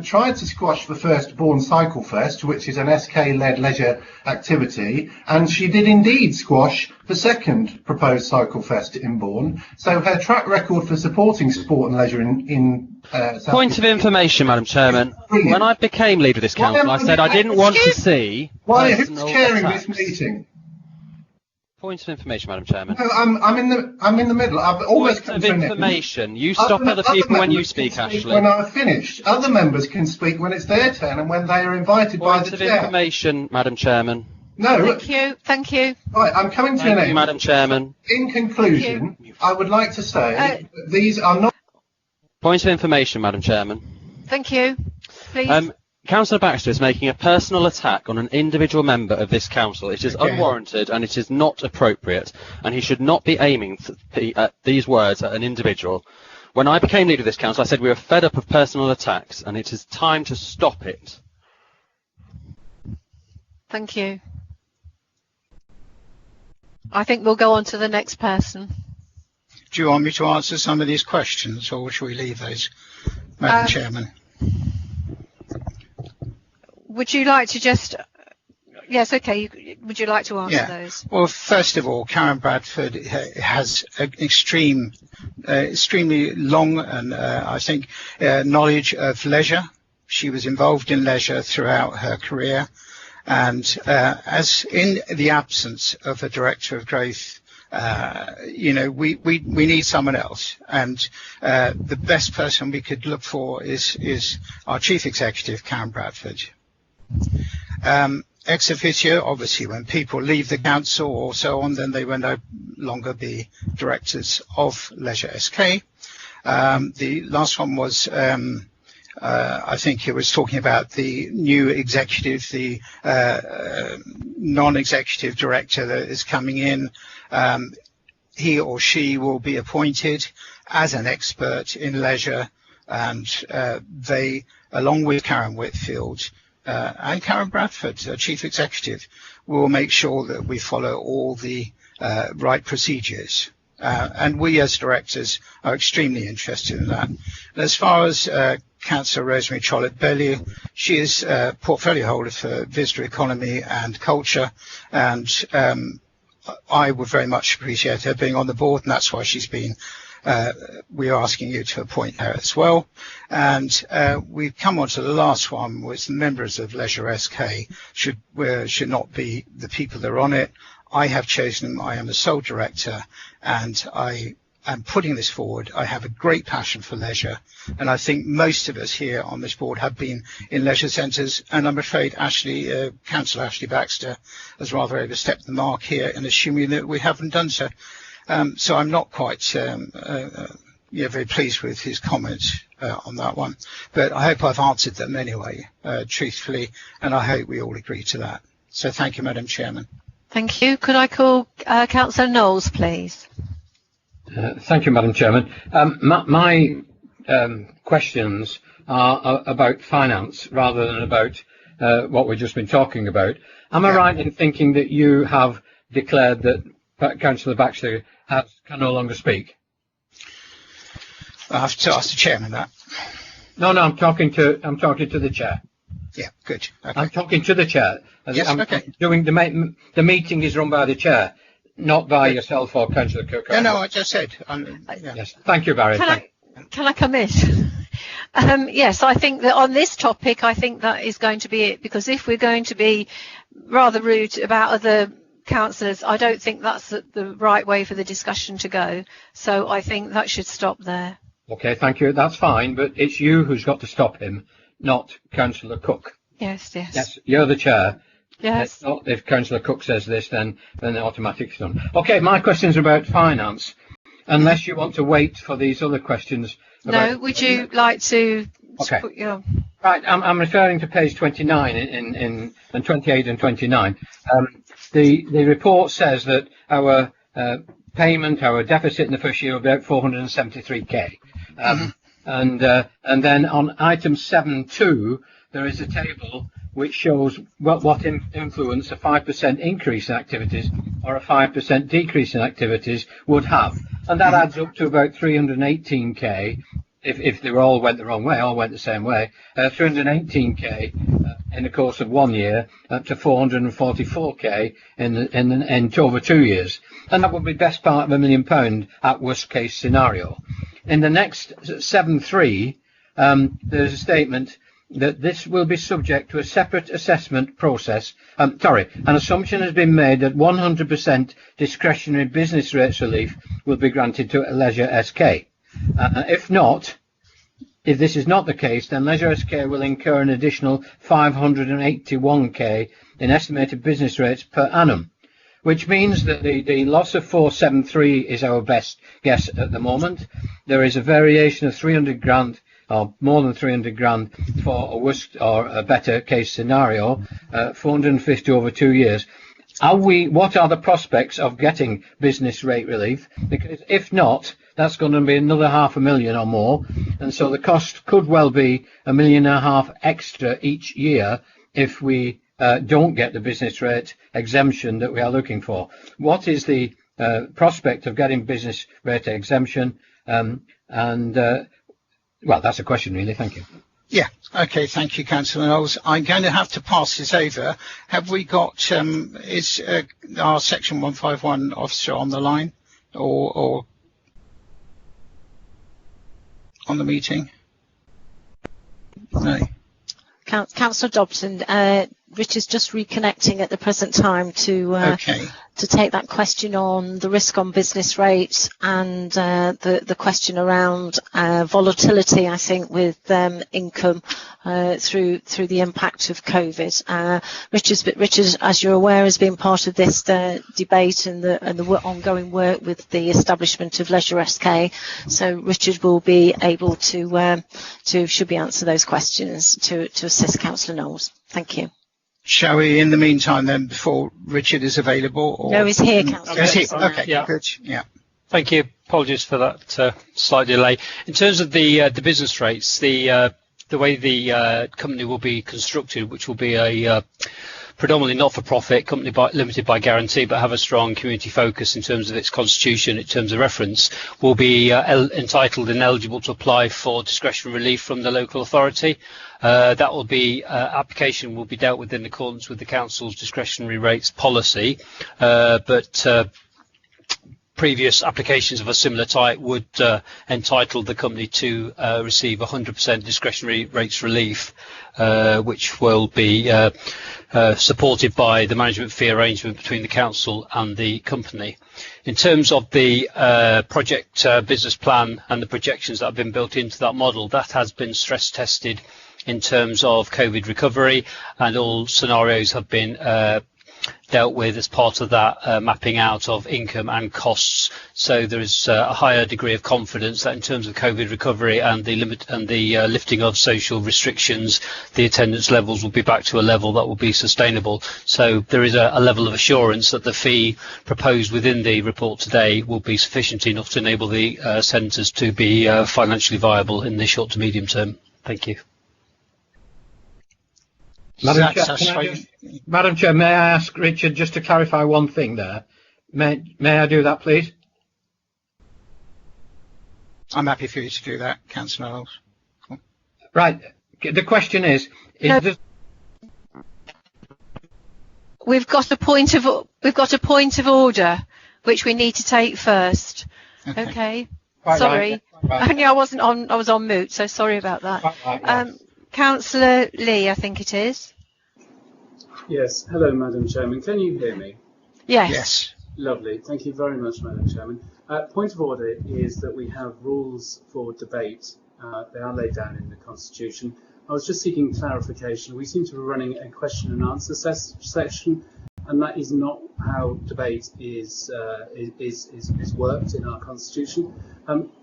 tried to squash the Firstborn Cycle Fest, which is an SK-led leisure activity, and she did indeed squash the second proposed Cycle Fest in Bourne. So her track record for supporting sport and leisure in
Point of information, Madam Chairman. When I became leader of this council, I said I didn't want to see.
Who's chairing this meeting?
Point of information, Madam Chairman.
No, I'm in the middle. I've almost come
Point
to
of
an end.
information. You stop other people when you speak, Ashley.
When I've finished, other members can speak when it's their turn and when they are invited by the chair.
Point of information, Madam Chairman.
No.
Thank you.
Right, I'm coming to an end.
Madam Chairman.
In conclusion, I would like to say that these are not.
Point of information, Madam Chairman.
Thank you. Please.
Councillor Baxter is making a personal attack on an individual member of this council. It is unwarranted and it is not appropriate, and he should not be aiming these words at an individual. When I became leader of this council, I said we were fed up of personal attacks, and it is time to stop it.
Thank you. I think we'll go on to the next person.
Do you want me to answer some of these questions, or should we leave those, Madam Chairman?
Would you like to just... Yes, okay. Would you like to answer those?
Well, first of all, Karen Bradford has an extremely long and, I think, knowledge of leisure. She was involved in leisure throughout her career. And as in the absence of a director of growth, we need someone else, and the best person we could look for is our chief executive, Karen Bradford. Ex officio, obviously, when people leave the council or so on, then they will no longer be directors of Leisure SK. The last one was, I think it was talking about the new executive, the non-executive director that is coming in. He or she will be appointed as an expert in leisure, and they, along with Karen Whitfield and Karen Bradford, chief executive, will make sure that we follow all the right procedures. And we as directors are extremely interested in that. As far as Councillor Rosemary Trollope-Bellew, she is portfolio holder for visitor economy and culture, and I would very much appreciate her being on the board, and that's why she's been we are asking you to appoint her as well. And we've come on to the last one, which the members of Leisure SK should not be the people that are on it. I have chosen them. I am the sole director, and I am putting this forward. I have a great passion for leisure, and I think most of us here on this board have been in leisure centres, and I'm afraid Councillor Ashley Baxter has rather overstepped the mark here in assuming that we haven't done so. So I'm not quite very pleased with his comments on that one, but I hope I've answered them anyway, truthfully, and I hope we all agree to that. So thank you, Madam Chairman.
Thank you. Could I call Councillor Knowles, please?
Thank you, Madam Chairman. My questions are about finance rather than about what we've just been talking about. Am I right in thinking that you have declared that Councillor Baxter can no longer speak?
I have to ask the chairman that.
No, I'm talking to the chair.
Yeah, good. Okay.
I'm talking to the chair.
Yes, okay.
Doing the meeting is run by the chair, not by yourself or Councillor Cook.
No, I just said.
Yes, thank you, Barry.
Can I come in? Yes, I think that on this topic, I think that is going to be it, because if we're going to be rather rude about other councillors, I don't think that's the right way for the discussion to go. So I think that should stop there.
Okay, thank you. That's fine, but it's you who's got to stop him, not Councillor Cook.
Yes.
Yes, you're the chair.
Yes.
Not if Councillor Cook says this, then the automatic's done. Okay, my question's about finance. Unless you want to wait for these other questions.
No, would you like to?
Okay. Right, I'm referring to page 29 and 28 and 29. The report says that our our deficit in the first year was about 473k. And then on item 7.2, there is a table which shows what influence a 5% increase in activities or a 5% decrease in activities would have. And that adds up to about 318k if they all went the wrong way, all went the same way, 318k in the course of 1 year, up to 444k in over 2 years, and that would be best part of £1 million at worst case scenario. In the next 7.3, there's a statement that this will be subject to a separate assessment process. An assumption has been made that 100% discretionary business rates relief will be granted to Leisure SK. If this is not the case, then Leisure SK will incur an additional 581k in estimated business rates per annum, which means that the loss of 473 is our best guess at the moment. There is a variation of 300 grand or more than 300 grand for a worst or a better case scenario, 450 over 2 years. What are the prospects of getting business rate relief? Because if not, that's going to be another $500,000 or more, and so the cost could well be $1.5 million extra each year if we don't get the business rate exemption that we are looking for. What is the prospect of getting business rate exemption? Well, that's a question, really. Thank you.
Yeah. Okay. Thank you, Councillor Knowles. I'm going to have to pass this over. Have we got is our Section 151 officer on the line or on the meeting? No.
Councillor Dobson, Richard's just reconnecting at the present time to take that question on the risk on business rates and the question around volatility, I think, with income through the impact of COVID. Richard, as you're aware, has been part of this debate and the ongoing work with the establishment of Leisure SK. So Richard will be able to should be answer those questions to assist Councillor Knowles. Thank you.
Shall we, in the meantime, then, before Richard is available? Or...
No, he's here, Councillor.
He's here. Okay,
yeah.
Good. Yeah.
Thank you. Apologies for that slight delay. In terms of the business rates, the way the company will be constructed, which will be a predominantly not-for-profit company limited by guarantee, but have a strong community focus in terms of its constitution, in terms of reference, will be entitled and eligible to apply for discretionary relief from the local authority. That will be application will be dealt with in accordance with the council's discretionary rates policy, but previous applications of a similar type would entitle the company to receive 100% discretionary rates relief, which will be supported by the management fee arrangement between the council and the company. In terms of the project business plan and the projections that have been built into that model, that has been stress tested in terms of COVID recovery, and all scenarios have been dealt with as part of that mapping out of income and costs. So there is a higher degree of confidence that in terms of COVID recovery and the lifting of social restrictions, the attendance levels will be back to a level that will be sustainable. So there is a level of assurance that the fee proposed within the report today will be sufficient enough to enable the centres to be financially viable in the short to medium term. Thank you.
Madam Chair, may I ask Richard just to clarify one thing there? May I do that, please?
I'm happy for you to do that, Councillor Knowles. Cool.
Right. The question is
we've got a point of order which we need to take first. Okay. Sorry.
Right.
Only I was on mute, so sorry about that. Councillor Lee, I think it is.
Yes. Hello, Madam Chairman. Can you hear me?
Yes.
Lovely. Thank you very much, Madam Chairman. Point of order is that we have rules for debate. They are laid down in the Constitution. I was just seeking clarification. We seem to be running a question and answer section, and that is not how debate is worked in our Constitution.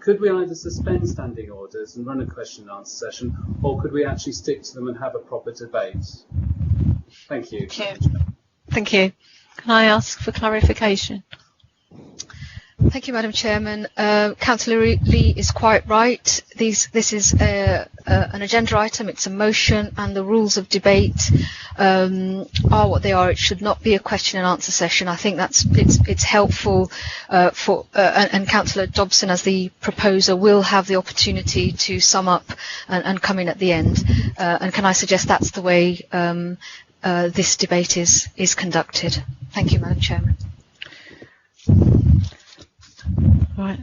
Could we either suspend standing orders and run a question and answer session, or could we actually stick to them and have a proper debate? Thank you.
Thank you. Can I ask for clarification?
Thank you, Madam Chairman. Councillor Lee is quite right. This is a an agenda item, it's a motion, and the rules of debate are what they are. It should not be a question and answer session. I think it's helpful and Councillor Dobson, as the proposer, will have the opportunity to sum up and come in at the end. And can I suggest that's the way this debate is conducted? Thank you, Madam Chairman.
Right.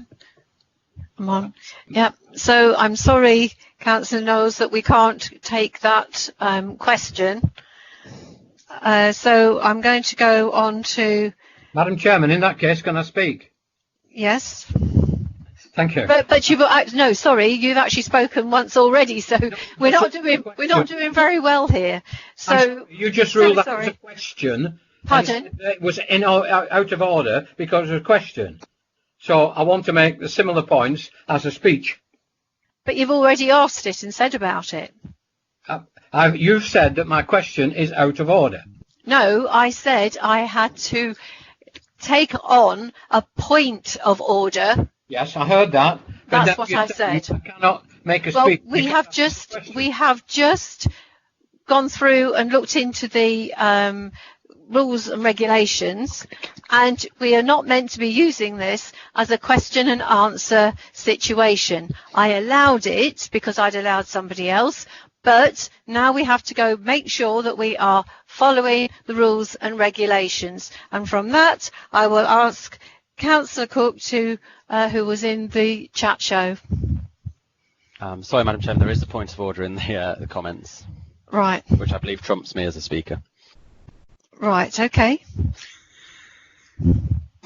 I'm on. Yeah. So I'm sorry, Councillor Knowles, that we can't take that question. So I'm going to go on to...
Madam Chairman, in that case, can I speak?
Yes.
Thank you.
But you've no, sorry, you've actually spoken once already, so we're not doing very well here. So
you just ruled that as a question.
Pardon?
It was out of order because it was a question. So I want to make the similar points as a speech.
But you've already asked it and said about it.
You've said that my question is out of order.
No, I said I had to take on a point of order.
Yes, I heard that.
That's what I said.
I cannot make a speech.
We have just gone through and looked into the rules and regulations, and we are not meant to be using this as a question and answer situation. I allowed it because I'd allowed somebody else, but now we have to go make sure that we are following the rules and regulations. And from that, I will ask Councillor Cook to who was in the chat show.
Sorry, Madam Chairman, there is a point of order in the comments.
Right.
Which I believe trumps me as a speaker.
Right, okay.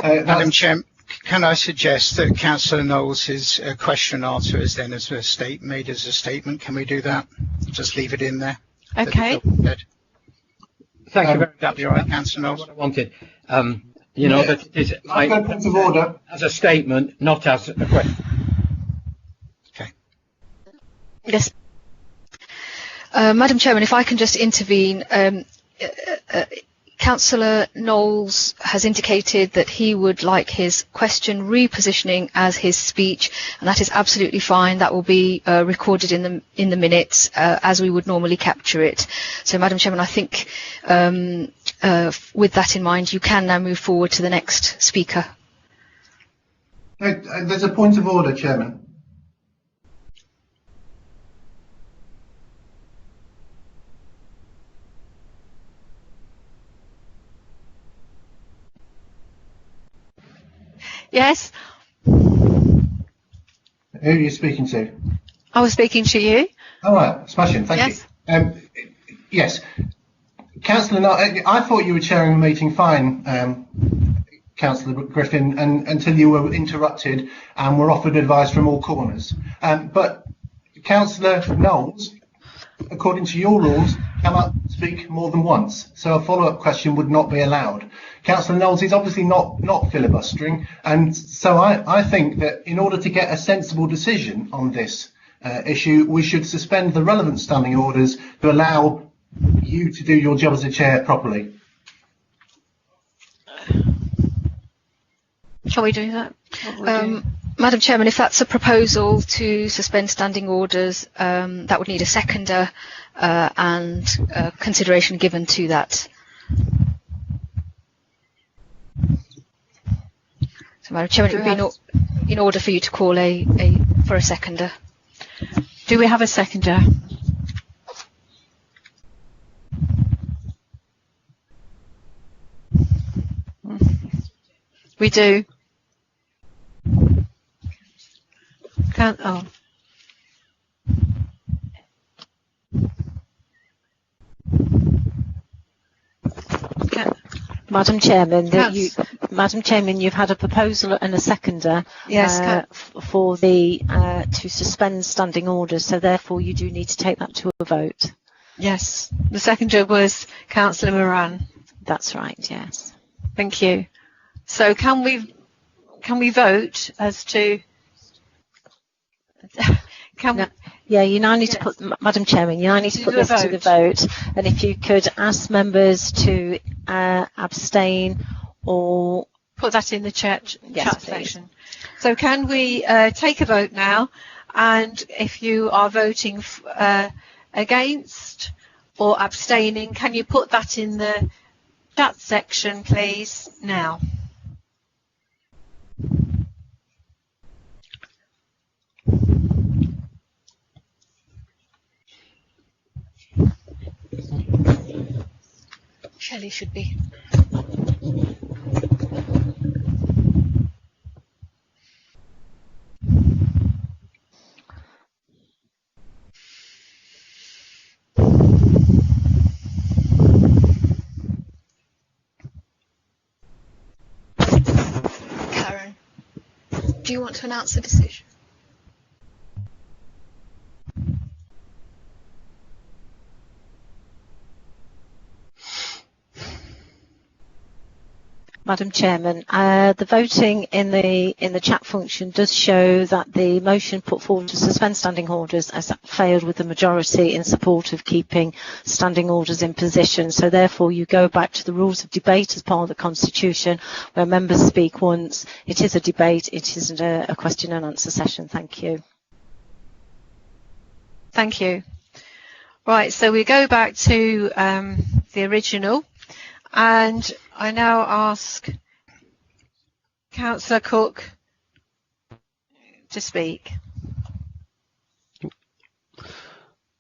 Madam Chair, can I suggest that Councillor Knowles' question and answer is then made as a statement? Can we do that? Just leave it in there.
Okay.
Thank you very much.
That'd be all right, Councillor Knowles.
What I wanted. That it is
point of order
as a statement, not as a question.
Okay.
Yes.
Madam Chairman, if I can just intervene. Councillor Knowles has indicated that he would like his question repositioning as his speech, and that is absolutely fine. That will be recorded in the minutes as we would normally capture it. So, Madam Chairman, I think with that in mind, you can now move forward to the next speaker.
There's a point of order, Chairman.
Yes.
Who are you speaking to?
I was speaking to you.
All right, smashing. Thank you. Yes, Councillor, I thought you were chairing the meeting fine, Councillor Griffin, until you were interrupted and were offered advice from all corners. But Councillor Knowles, according to your rules, cannot speak more than once, so a follow-up question would not be allowed. Councillor Knowles is obviously not filibustering, and so I think that in order to get a sensible decision on this issue, we should suspend the relevant standing orders to allow you to do your job as a chair properly.
Shall we do that?
Madam Chairman, if that's a proposal to suspend standing orders, that would need a seconder and consideration given to that. So, Madam Chairman, it would be in order for you to call for a seconder.
Do we have a seconder? We do.
Madam Chairman, Madam Chairman, you've had a proposal and a seconder for the to suspend standing orders, so therefore you do need to take that to a vote.
Yes, the seconder was Councillor Moran.
That's right. Yes.
Thank you. So can we vote as to?
Yeah, you now need to put, Madam Chairman, you now need to put this to the vote, and if you could ask members to abstain or
put that in the chat
yes,
section. So can we take a vote now And if you are voting against or abstaining, can you put that in the chat section, please, now?
Shelley should be. Karen, do you want to announce the decision?
Madam Chairman, the voting in the chat function does show that the motion put forward to suspend standing orders has failed with the majority in support of keeping standing orders in position. So therefore you go back to the rules of debate as part of the Constitution, where members speak once. It is a debate, it isn't a question and answer session. Thank you.
Thank you. Right, so we go back to the original, and I now ask Councillor Cook to speak.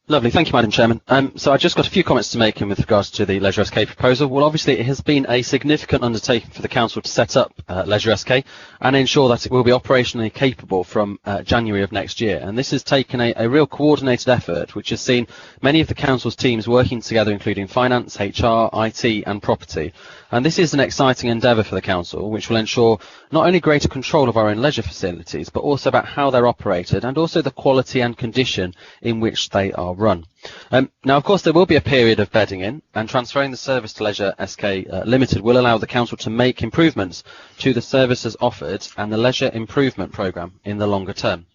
Lovely, thank you, Madam Chairman. So I've just got a few comments to make in with regards to the Leisure SK proposal. Well, obviously it has been a significant undertaking for the Council to set up Leisure SK and ensure that it will be operationally capable from January of next year. And this has taken a real coordinated effort, which has seen many of the Council's teams working together, including finance, HR, IT and property. And this is an exciting endeavour for the Council, which will ensure not only greater control of our own leisure facilities, but also about how they're operated and also the quality and condition in which they are run. Now, of course, there will be a period of bedding in, and transferring the service to Leisure SK Limited will allow the Council to make improvements to the services offered and the Leisure Improvement Programme in the longer term.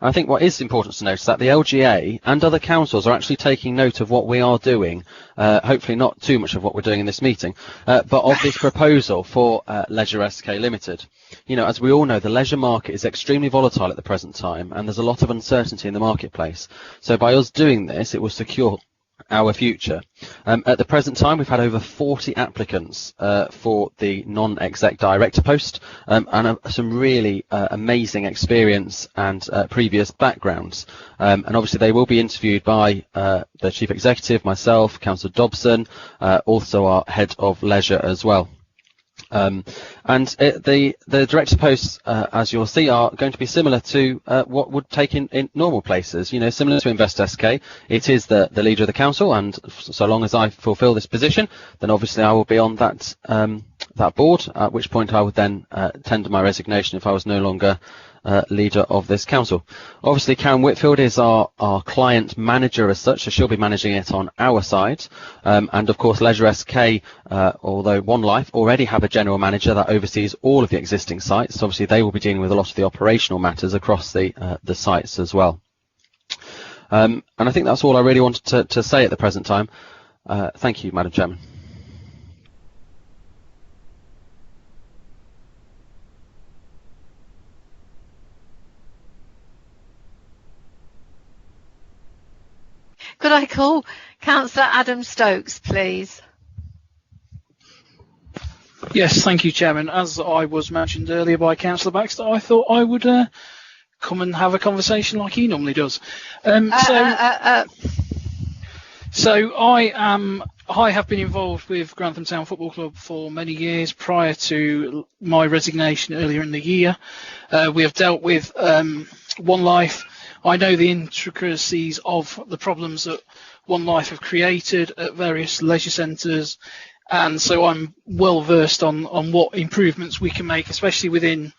I think what is important to note is that the LGA and other councils are actually taking note of what we are doing, hopefully not too much of what we're doing in this meeting, but of this proposal for Leisure SK Limited. You know, as we all know, the leisure market is extremely volatile at the present time, and there's a lot of uncertainty in the marketplace. So by us doing this, it will secure our future. At the present time, we've had over 40 applicants for the non-exec director post, and some really amazing experience and previous backgrounds. And obviously they will be interviewed by the Chief Executive, myself, Councillor Dobson, also our Head of Leisure as well. The director posts, as you'll see, are going to be similar to what would take in normal places. You know, similar to Invest SK, it is the leader of the council, and so long as I fulfil this position, then obviously I will be on that that board. At which point I would then tender my resignation if I was no longer leader of this council. Obviously, Karen Whitfield is our client manager as such, so she'll be managing it on our side. And of course, Leisure SK, although One Life already have a general manager that oversees all of the existing sites, so obviously they will be dealing with a lot of the operational matters across the sites as well. And I think that's all I really wanted to say at the present time. Thank you, Madam Chairman.
Could I call Councillor Adam Stokes, please?
Yes, thank you, Chairman. As I was mentioned earlier by Councillor Baxter, I thought I would come and have a conversation like he normally does. So I have been involved with Grantham Town Football Club for many years prior to my resignation earlier in the year. We have dealt with One Life. I know the intricacies of the problems that One Life have created at various leisure centres, and so I'm well versed on what improvements we can make, especially within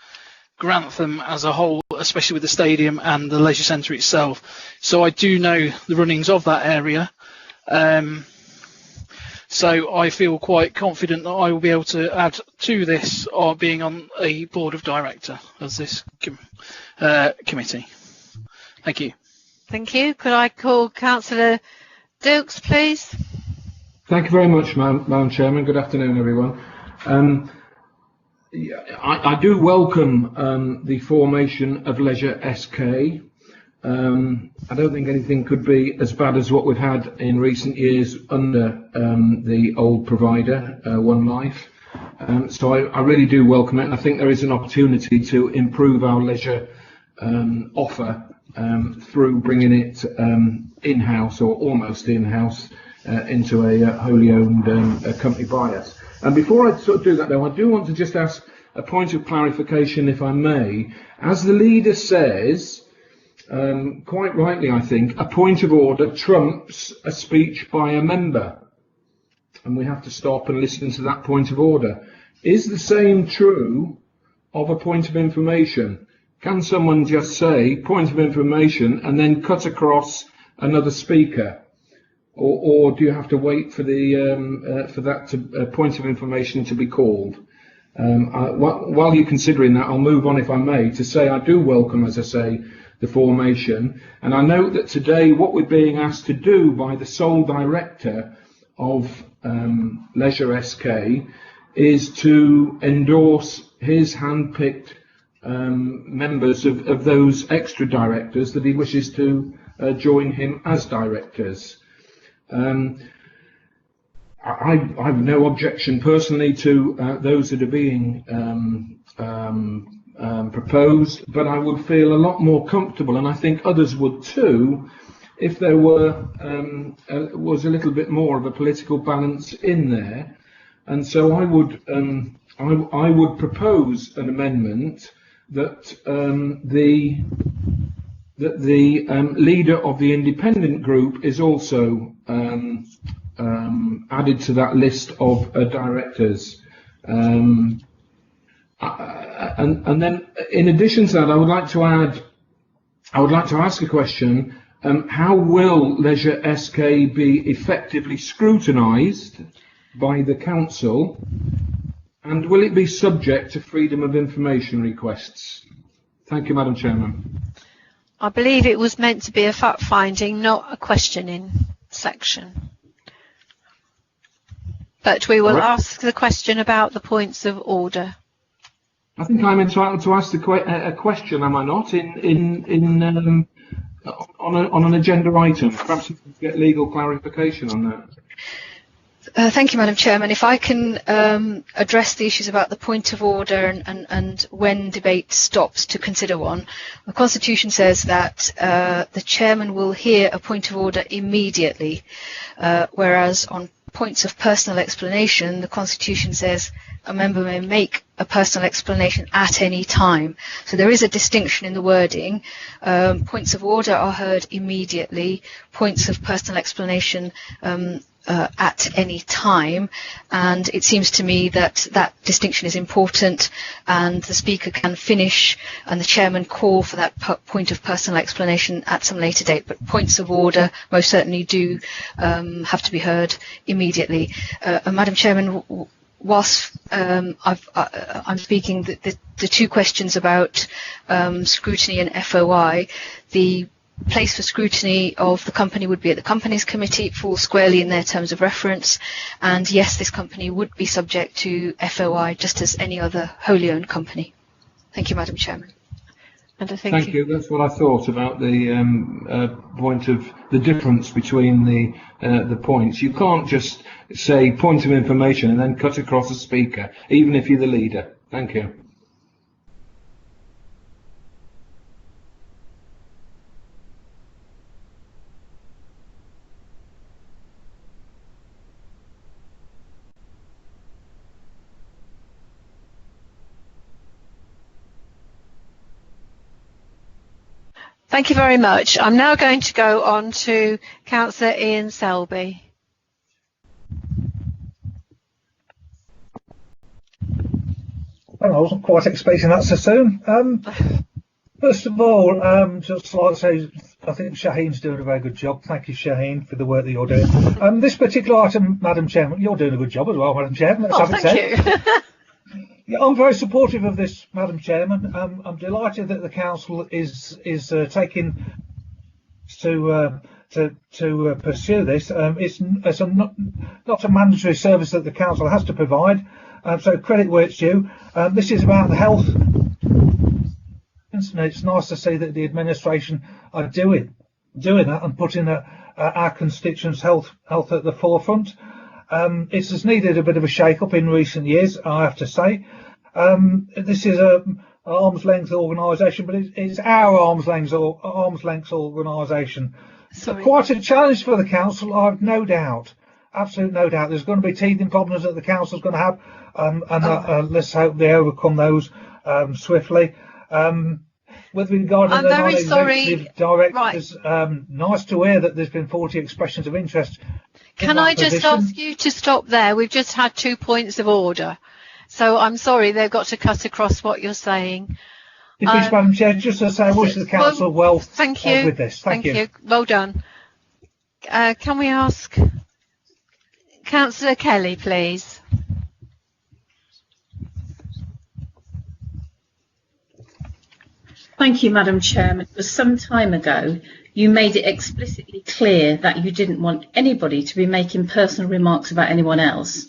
Grantham as a whole, especially with the stadium and the leisure centre itself. So I do know the runnings of that area. So I feel quite confident that I will be able to add to this, or being on a board of director as this committee. Thank you.
Thank you. Could I call Councillor Stokes, please?
Thank you very much, Madam Chairman. Good afternoon, everyone. I do welcome the formation of Leisure SK. I don't think anything could be as bad as what we've had in recent years under the old provider, One Life. So I really do welcome it, and I think there is an opportunity to improve our leisure offer through bringing it in-house, or almost in-house, into a wholly owned company by us. And before I sort of do that, though, I do want to just ask a point of clarification, if I may. As the leader says, quite rightly, I think, a point of order trumps a speech by a member, and we have to stop and listen to that point of order. Is the same true of a point of information? Can someone just say point of information and then cut across another speaker, or do you have to wait for the for that point of information to be called? While you're considering that, I'll move on, if I may, to say I do welcome, as I say, the formation, and I note that today what we're being asked to do by the sole director of Leisure SK is to endorse his hand-picked members of those extra directors that he wishes to join him as directors. I have no objection personally to those that are being proposed, but I would feel a lot more comfortable, and I think others would too, if there was a little bit more of a political balance in there. And so I would propose an amendment that the leader of the independent group is also added to that list of directors. And then, in addition to that, I would like to ask a question. How will Leisure SK be effectively scrutinised by the council, and will it be subject to freedom of information requests? Thank you, Madam Chairman.
I believe it was meant to be a fact-finding, not a questioning section. But we will ask the question about the points of order.
I think I'm entitled to ask a question, am I not, on an agenda item? Perhaps we can get legal clarification on that.
Thank you, Madam Chairman. If I can address the issues about the point of order and when debate stops to consider one. The Constitution says that the Chairman will hear a point of order immediately, whereas on points of personal explanation, the Constitution says a member may make a personal explanation at any time. So there is a distinction in the wording. Points of order are heard immediately. Points of personal explanation at any time, and it seems to me that that distinction is important, and the Speaker can finish and the Chairman call for that point of personal explanation at some later date, but points of order most certainly do have to be heard immediately. Madam Chairman, whilst I'm speaking, the two questions about scrutiny and FOI, the place for scrutiny of the company would be at the Companies Committee. It falls squarely in their terms of reference, and yes, this company would be subject to FOI just as any other wholly owned company. Thank you, Madam Chairman.
And
Thank you. That's what I thought about the point of the difference between the points. You can't just say point of information and then cut across a speaker, even if you're the leader. Thank you.
Thank you very much. I'm now going to go on to Councillor Ian Selby.
Well, I wasn't quite expecting that so soon. First of all, just like to say, I think Shaheen's doing a very good job. Thank you, Shaheen, for the work that you're doing. This particular item, Madam Chairman, you're doing a good job as well, Madam Chairman. Let's have it said.
Thank you.
Yeah, I'm very supportive of this, Madam Chairman. I'm delighted that the council is taking to pursue this. It's not a mandatory service that the council has to provide, so credit where it's due. This is about the health. And it's nice to see that the administration are doing that and putting our constituents' health at the forefront. It's has needed a bit of a shake-up in recent years, I have to say. This is an arm's length organisation, but it's our arm's length organisation. Quite a challenge for the council, I've no doubt. Absolute no doubt. There's going to be teething problems that the council's going to have, and let's hope they overcome those swiftly. With regard to the non-executive directors, nice to hear that there's been 40 expressions of interest.
Can I just ask you to stop there? We've just had 2 points of order. So I'm sorry, they've got to cut across what you're saying.
Madam Chair, just to say I wish the council well
thank you.
With this. Thank you.
Well done. Can we ask Councillor Kelly, please?
Thank you, Madam Chairman. It was some time ago you made it explicitly clear that you didn't want anybody to be making personal remarks about anyone else.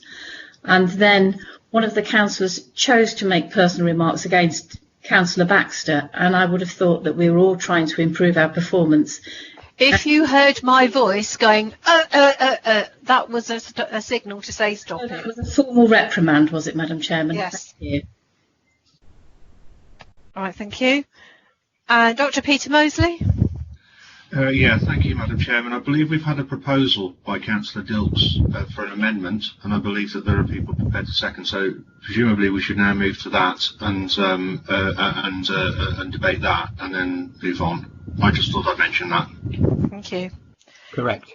And then one of the councillors chose to make personal remarks against Councillor Baxter, and I would have thought that we were all trying to improve our performance.
If you heard my voice going, that was a signal to say stop it.
That was a formal reprimand, was it, Madam Chairman?
Yes.
Thank you.
All right, thank you. Dr. Peter Mosley?
Yeah, thank you, Madam Chairman. I believe we've had a proposal by Councillor Dilks for an amendment, and I believe that there are people prepared to second. So presumably we should now move to that and debate that, and then move on. I just thought I'd mention that.
Thank you.
Correct.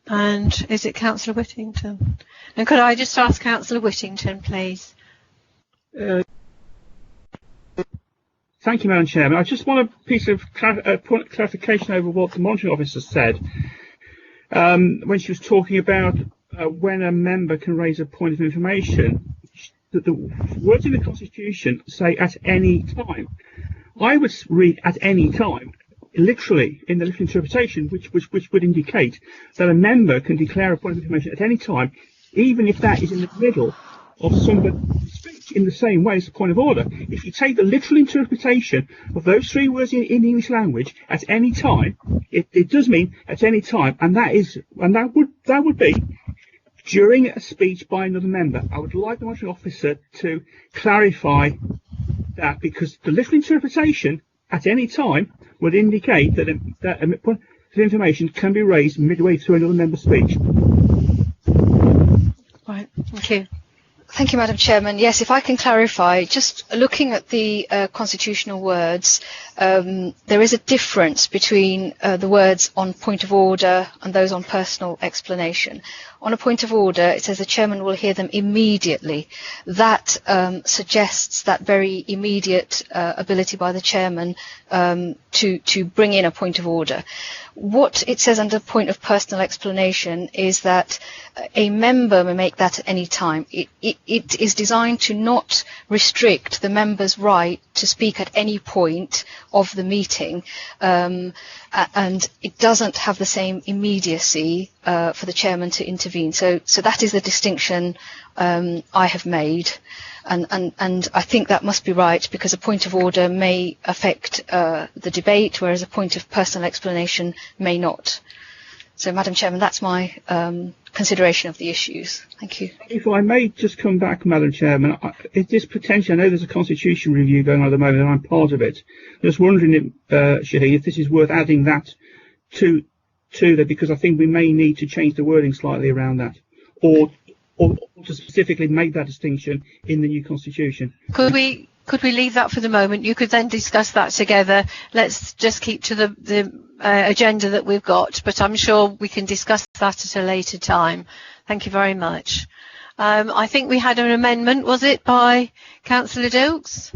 And is it Councillor Whittington? And could I just ask Councillor Whittington, please?
Thank you, Madam Chairman. I just want a piece of clarification over what the monitoring officer said when she was talking about when a member can raise a point of information. That the words in the Constitution say at any time. I would read at any time, literally in the literal interpretation, which would indicate that a member can declare a point of information at any time, even if that is in the middle of somebody's speech, in the same way as the point of order. If you take the literal interpretation of those 3 words in English language, at any time, it does mean at any time, and that would be during a speech by another member. I would like the monitoring officer to clarify that, because the literal interpretation at any time would indicate that a point of information can be raised midway through another member's speech.
Right, thank you.
Thank you, Madam Chairman. Yes, if I can clarify, just looking at the constitutional words, there is a difference between the words on point of order and those on personal explanation. On a point of order, it says the chairman will hear them immediately. That suggests that very immediate ability by the chairman to bring in a point of order. What it says under point of personal explanation is that a member may make that at any time. It is designed to not restrict the member's right to speak at any point of the meeting, and it doesn't have the same immediacy for the chairman to intervene. So that is the distinction I have made. And I think that must be right, because a point of order may affect the debate, whereas a point of personal explanation may not. So, Madam Chairman, that's my consideration of the issues. Thank you.
If I may just come back, Madam Chairman, is this potentially, I know there's a constitution review going on at the moment and I'm part of it. Just wondering, Shaheen, if this is worth adding that to that, because I think we may need to change the wording slightly around that, or to specifically make that distinction in the new constitution.
Could we leave that for the moment? You could then discuss that together. Let's just keep to the agenda that we've got, but I'm sure we can discuss that at a later time. Thank you very much. I think we had an amendment, was it, by Councillor Dilks?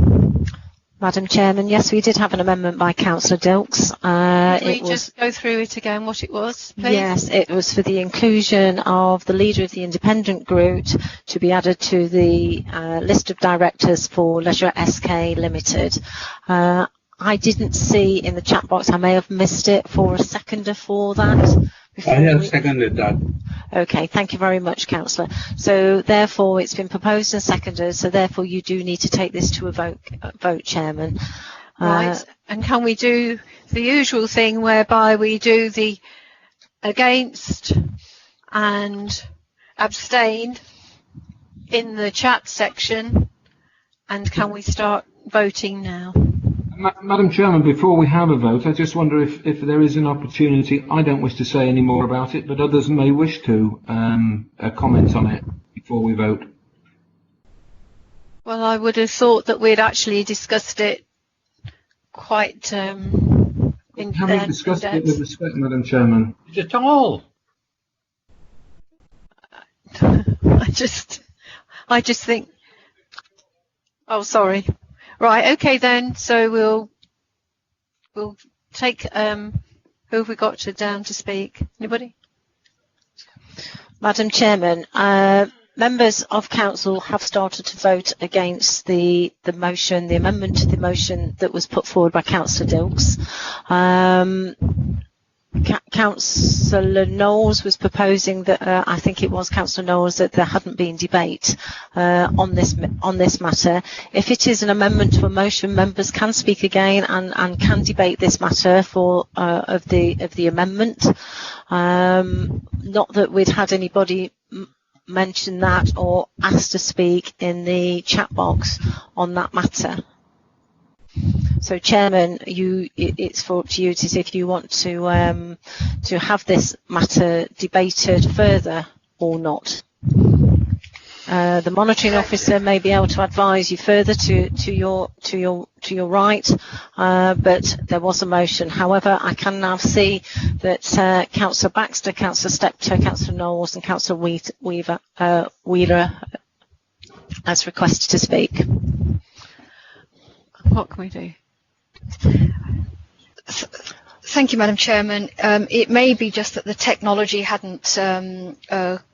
Madam Chairman, yes, we did have an amendment by Councillor Dilks.
Can we just go through it again, what it was, please?
Yes, it was for the inclusion of the leader of the independent group to be added to the list of directors for Leisure SK Limited. I didn't see in the chat box, I may have missed it, for a seconder for that.
I have seconded that.
Okay, thank you very much, Councillor. So therefore it's been proposed and seconded, so therefore you do need to take this to a vote, Chairman.
Right, and can we do the usual thing whereby we do the against and abstain in the chat section, and can we start voting now?
Madam Chairman, before we have a vote, I just wonder if there is an opportunity. I don't wish to say any more about it, but others may wish to comment on it before we vote.
Well, I would have thought that we'd actually discussed it quite
Haven't discussed it with respect, Madam Chairman.
Just all.
I just think. Oh, sorry. Right. Okay then. So we'll take. Who have we got down to speak? Anybody?
Madam Chairman, members of council have started to vote against the motion, the amendment to the motion that was put forward by Councillor Dilks. Councillor Knowles was proposing that I think it was Councillor Knowles that there hadn't been debate on this matter. If it is an amendment to a motion, members can speak again and can debate this matter of the amendment. Not that we'd had anybody mention that or ask to speak in the chat box on that matter. So, Chairman, it's up to you to see if you want to have this matter debated further or not. The monitoring officer may be able to advise you further to your right, but there was a motion. However, I can now see that Councillor Baxter, Councillor Steptoe, Councillor Knowles, and Councillor Wheeler has requested to speak.
What can we do?
Thank you, Madam Chairman. It may be just that the technology hadn't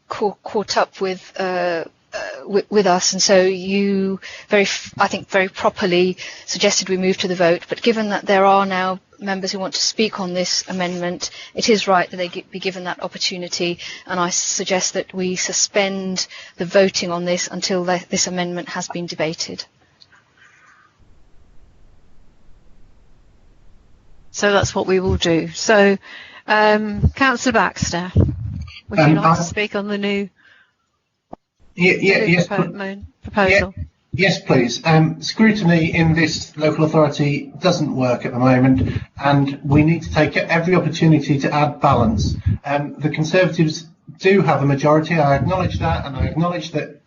caught up with us, and so you I think very properly suggested we move to the vote. But given that there are now members who want to speak on this amendment, it is right that they be given that opportunity, and I suggest that we suspend the voting on this until this amendment has been debated.
So that's what we will do. So, Councillor Baxter, would you like to speak on the new proposal?
Yes, please. Scrutiny in this local authority doesn't work at the moment, and we need to take every opportunity to add balance. The Conservatives do have a majority. I acknowledge that, and I acknowledge that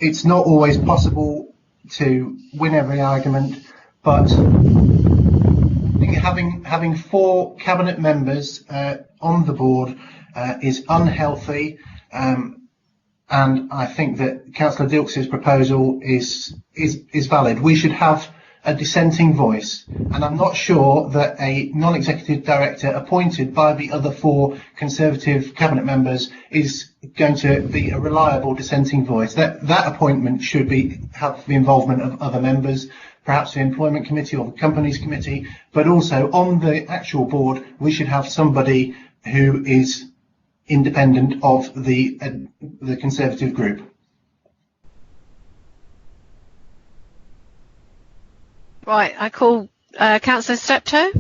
it's not always possible to win every argument. But I think having 4 cabinet members on the board is unhealthy, and I think that Councillor Dilks' proposal is valid. We should have a dissenting voice, and I'm not sure that a non-executive director appointed by the other 4 Conservative cabinet members is going to be a reliable dissenting voice. That appointment should have the involvement of other members, perhaps the Employment Committee or the Companies Committee, but also on the actual board we should have somebody who is independent of the Conservative group.
Right, I call Councillor Steptoe.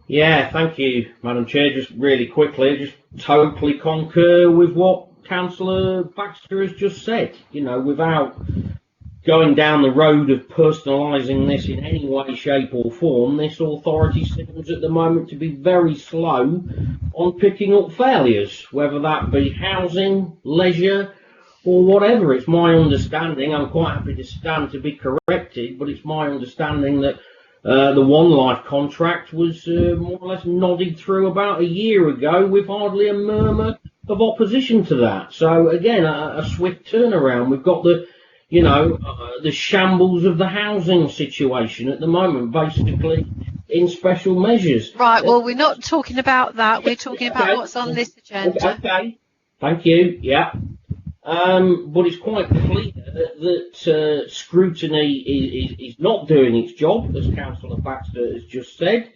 Yeah, thank you, Madam Chair. Just really quickly, just totally concur with what Councillor Baxter has just said. You know, without going down the road of personalising this in any way, shape or form, this authority seems at the moment to be very slow on picking up failures, whether that be housing, leisure or whatever. It's my understanding, I'm quite happy to stand to be corrected, but it's my understanding that the One Life contract was more or less nodded through about a year ago with hardly a murmur of opposition to that. So again, a swift turnaround. We've got the the shambles of the housing situation at the moment, basically in special measures.
Right, well, we're not talking about that. We're talking about what's on this agenda.
Okay, thank you. Yeah. But it's quite clear that scrutiny is not doing its job, as Councillor Baxter has just said.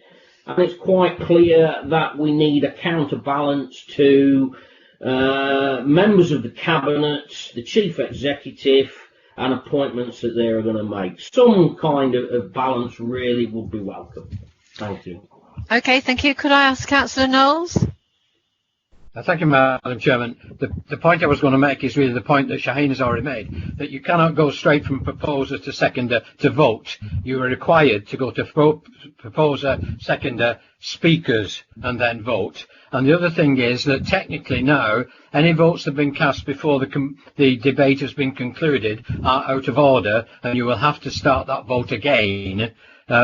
And it's quite clear that we need a counterbalance to members of the Cabinet, the Chief Executive, and appointments that they're going to make. Some kind of balance really would be welcome. Thank you.
Okay, thank you. Could I ask Councillor Knowles?
Thank you, Madam Chairman. The point I was going to make is really the point that Shaheen has already made, that you cannot go straight from proposer to seconder to vote. You are required to go to proposer, seconder, speakers, and then vote. And the other thing is that technically now, any votes that have been cast before the debate has been concluded are out of order, and you will have to start that vote again,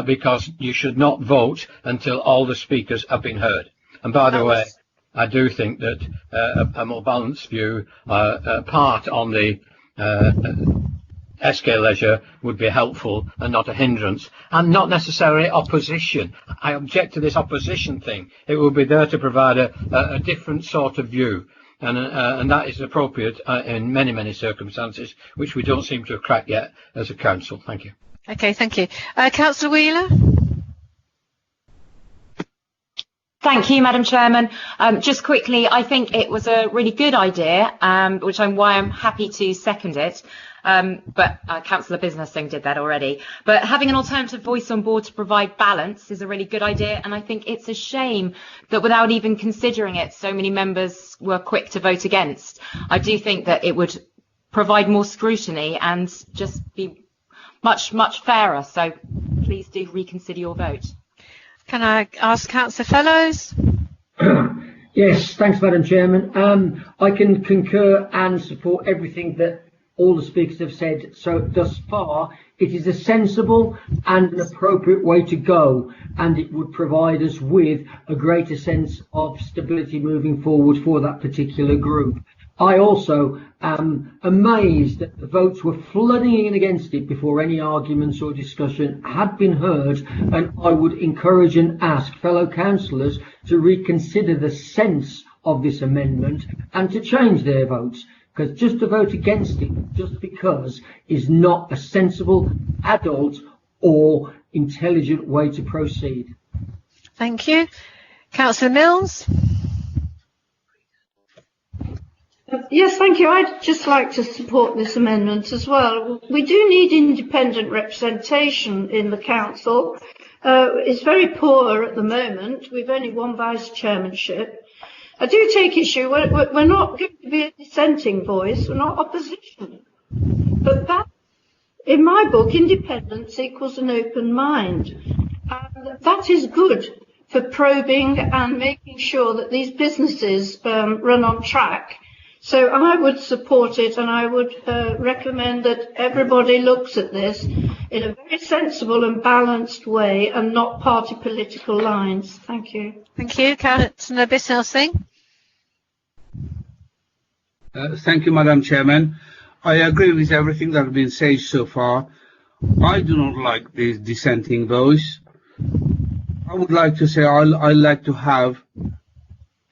because you should not vote until all the speakers have been heard. And by the way, I do think that a more balanced view, part on the SK Leisure would be helpful and not a hindrance, and not necessarily opposition. I object to this opposition thing. It will be there to provide a different sort of view, and that is appropriate in many, many circumstances, which we don't seem to have cracked yet as a council. Thank you.
Okay, thank you. Councillor Wheeler?
Thank you, Madam Chairman. Just quickly, I think it was a really good idea, which why I'm happy to second it. But Councillor Businessing did that already. But having an alternative voice on board to provide balance is a really good idea, and I think it's a shame that without even considering it, so many members were quick to vote against. I do think that it would provide more scrutiny and just be much, much fairer. So please do reconsider your vote.
Can I ask Councillor Fellows?
Yes, thanks, Madam Chairman. I can concur and support everything that all the speakers have said so thus far. It is a sensible and an appropriate way to go, and it would provide us with a greater sense of stability moving forward for that particular group. I also am amazed that the votes were flooding in against it before any arguments or discussion had been heard, and I would encourage and ask fellow councillors to reconsider the sense of this amendment and to change their votes, because just to vote against it just because is not a sensible, adult or intelligent way to proceed.
Thank you. Councillor Mills?
Yes, thank you. I'd just like to support this amendment as well. We do need independent representation in the council. It's very poor at the moment. We've only one vice chairmanship. I do take issue. We're not going to be a dissenting voice. We're not opposition. But that, in my book, independence equals an open mind. And that is good for probing and making sure that these businesses run on track. So I would support it, and I would recommend that everybody looks at this in a very sensible and balanced way and not party political lines. Thank you.
Thank you. Councillor Bisnell-Singh.
Thank you, Madam Chairman. I agree with everything that has been said so far. I do not like this dissenting voice. I would like to say I like to have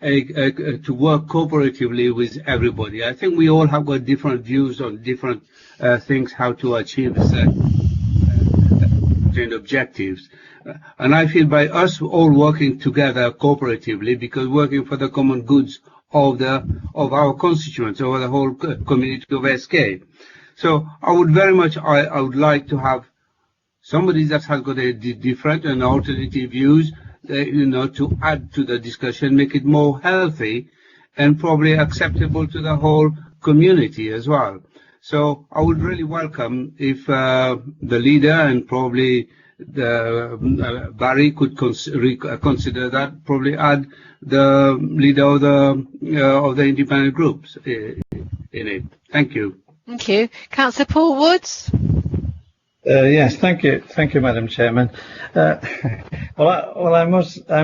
to work cooperatively with everybody. I think we all have got different views on different things, how to achieve certain objectives. And I feel by us all working together cooperatively, because working for the common goods of our constituents, over the whole community of SK. So I would very much, I would like to have somebody that has got a different and alternative views, to add to the discussion, make it more healthy and probably acceptable to the whole community as well. So I would really welcome if the leader and probably the Barry could consider that, probably add the leader of the independent groups in it. Thank you.
Thank you. Councillor Paul Woods.
Yes, thank you, Madam Chairman. I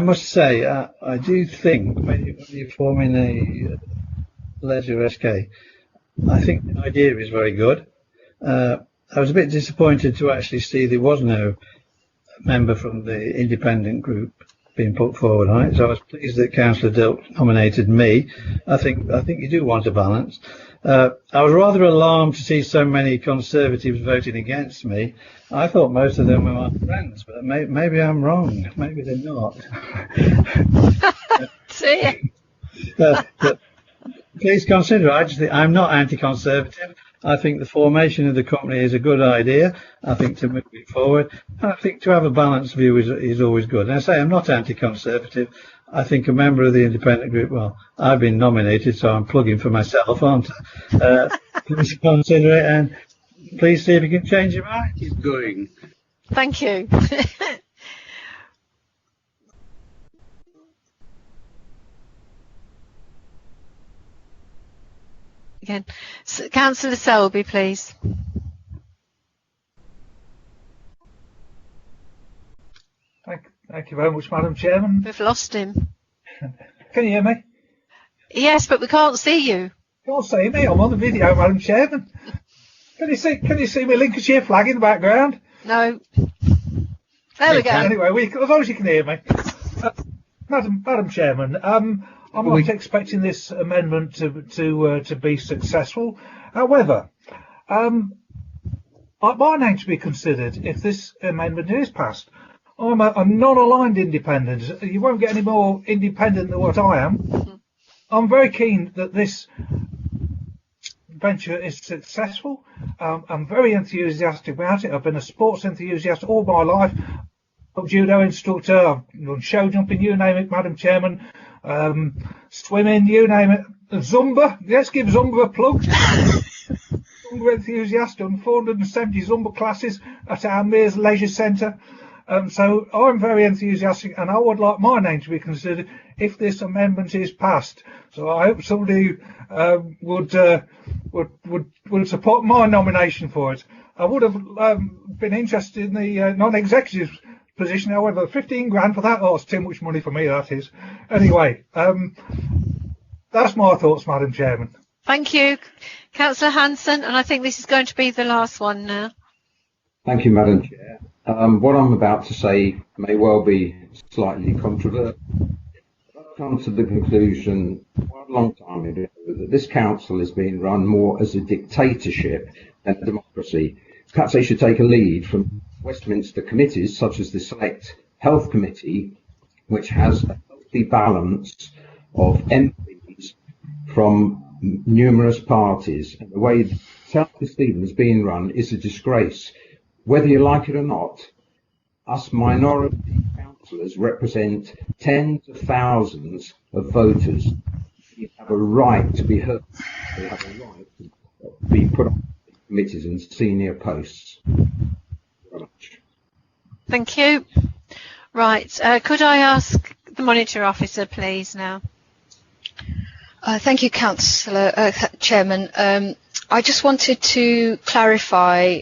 must say, I do think when you're forming a Leisure SK, I think the idea is very good. I was a bit disappointed to actually see there was no member from the independent group being put forward on it. So I was pleased that Councillor Dilk nominated me. I think you do want a balance. I was rather alarmed to see so many Conservatives voting against me. I thought most of them were my friends, but maybe I'm wrong. Maybe they're not. But please consider, I'm not anti-Conservative. I think the formation of the company is a good idea. I think to move it forward. I think to have a balanced view is always good. And I say I'm not anti-conservative. I think a member of the independent group, well, I've been nominated, so I'm plugging for myself, aren't I? Please consider it and please see if you can change your mind.
Keep going.
Thank you. Again, Councillor Selby, please.
Thank you very much, Madam Chairman.
We've lost him.
Can you hear me?
Yes, but we can't see you.
Can't see me. I'm on the video, Madam Chairman. Can you see my Lincolnshire flag in the background?
No. There we go.
Anyway, as long as you can hear me. Madam Chairman, I'm not expecting this amendment to be successful. However, my name to be considered if this amendment is passed. I'm a non-aligned independent. You won't get any more independent than what I am. I'm very keen that this venture is successful. I'm very enthusiastic about it. I've been a sports enthusiast all my life. I'm a judo instructor. I've done show jumping, you name it, Madam Chairman. Swimming, you name it. Zumba. Let's give Zumba a plug. Zumba enthusiast. Done 470 Zumba classes at our Mears Leisure Centre. So I'm very enthusiastic, and I would like my name to be considered if this amendment is passed. So I hope somebody would support my nomination for it. I would have been interested in the non-executive position, however, 15 grand for that, oh, it's too much money for me, that is. Anyway, that's my thoughts, Madam Chairman.
Thank you, Councillor Hanson, and I think this is going to be the last one now.
Thank you, Madam Chair. What I'm about to say may well be slightly controversial. I've come to the conclusion quite a long time ago that this council is being run more as a dictatorship than a democracy. Perhaps they should take a lead from Westminster committees such as the Select Health Committee, which has a healthy balance of MPs from numerous parties. And the way South Stephen is being run is a disgrace. Whether you like it or not, us minority councillors represent tens of thousands of voters. You have a right to be heard. You have a right to be put on committees and senior posts. Thank you very much.
Thank you. Right, could I ask the Monitor Officer, please, now?
Thank you, Councillor Chairman. I just wanted to clarify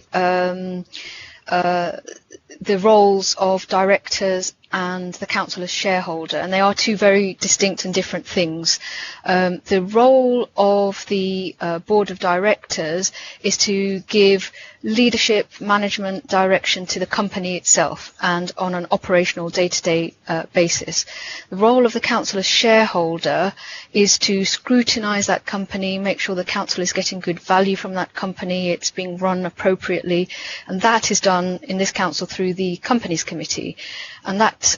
the roles of directors and the council as shareholder, and they are two very distinct and different things. The role of the board of directors is to give leadership, management, direction to the company itself and on an operational day-to-day basis. The role of the council as shareholder is to scrutinise that company, make sure the council is getting good value from that company, it's being run appropriately, and that is done in this council through the Companies Committee. And that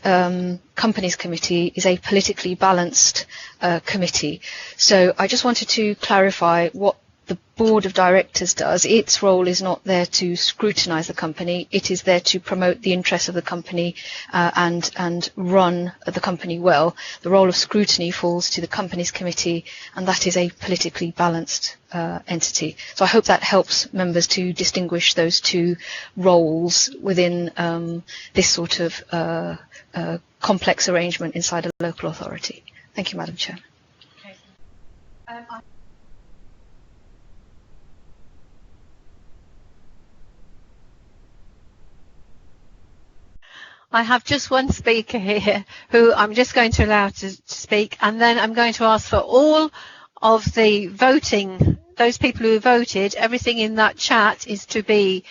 Companies Committee is a politically balanced committee. So I just wanted to clarify what the board of directors does. Its role is not there to scrutinise the company, it is there to promote the interests of the company and run the company well. The role of scrutiny falls to the Companies Committee, and that is a politically balanced entity. So I hope that helps members to distinguish those two roles within this sort of complex arrangement inside a local authority. Thank you, Madam Chair.
Okay. I have just one speaker here who I'm just going to allow to speak, and then I'm going to ask for all of the voting, those people who voted, everything in that chat is to be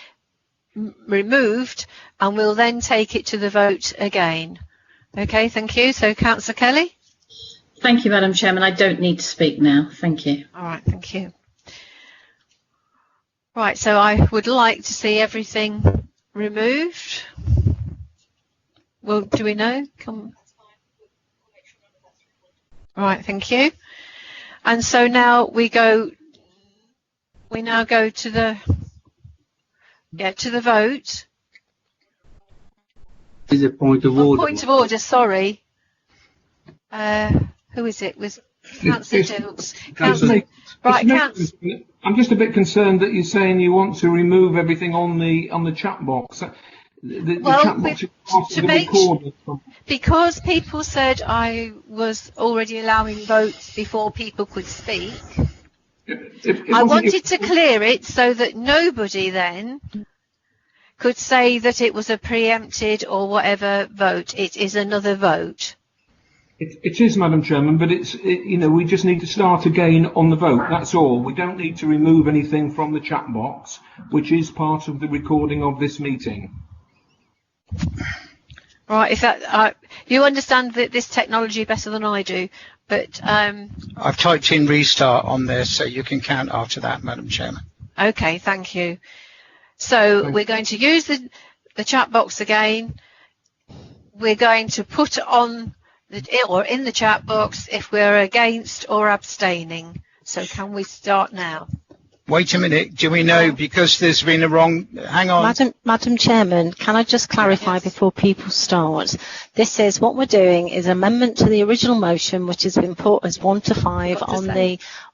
removed, and we'll then take it to the vote again. Okay, thank you. So, Councillor Kelly?
Thank you, Madam Chairman. I don't need to speak now. Thank you.
All right, thank you. Right, so I would like to see everything removed. Well, do we know? Come. All right, thank you. And so now we go we now go to the vote.
Is a point of order.
Point of order, sorry. Who is it? Was Councillor Stokes?
I'm just a bit concerned that you're saying you want to remove everything on the chat box. The chat box is part of the recorder.
Because people said I was already allowing votes before people could speak, I wanted to clear it so that nobody then could say that it was a preempted or whatever vote. It is another vote.
It is, Madam Chairman, but we just need to start again on the vote. That's all. We don't need to remove anything from the chat box, which is part of the recording of this meeting.
Right. If that you understand this technology better than I do, but
I've typed in restart on there, so you can count after that, Madam Chairman.
Okay. Thank you. So we're going to use the chat box again. We're going to put on in the chat box if we're against or abstaining. So can we start now?
Wait a minute. Do we know, because there's been a wrong... Hang on.
Madam Chairman, can I just clarify before people start? This is what we're doing is amendment to the original motion, which has been put as 1 to 5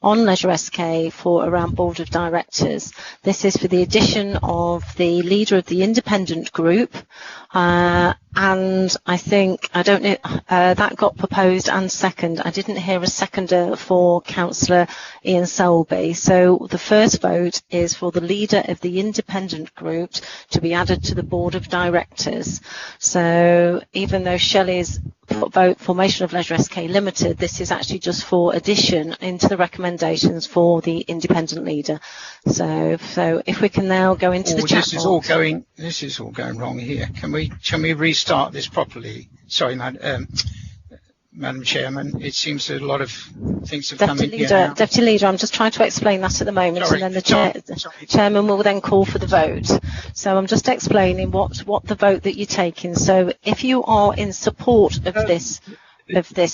on Leisure SK for around Board of Directors. This is for the addition of the leader of the independent group. And I think, I don't know, that got proposed and second. I didn't hear a seconder for Councillor Ian Selby. So the first vote is for the leader of the independent group to be added to the Board of Directors. So even though Shelley's vote formation of Leisure SK Limited, this is actually just for addition into the recommendations for the independent leader. So if we can now go into the chat box.
This is all going wrong here. Can we restart this properly? Sorry, Madam Chairman. It seems that a lot of things have come in here now.
Deputy Leader, I'm just trying to explain that at the moment, and then the Chairman will then call for the vote. So I'm just explaining what the vote that you're taking. So if you are in support of this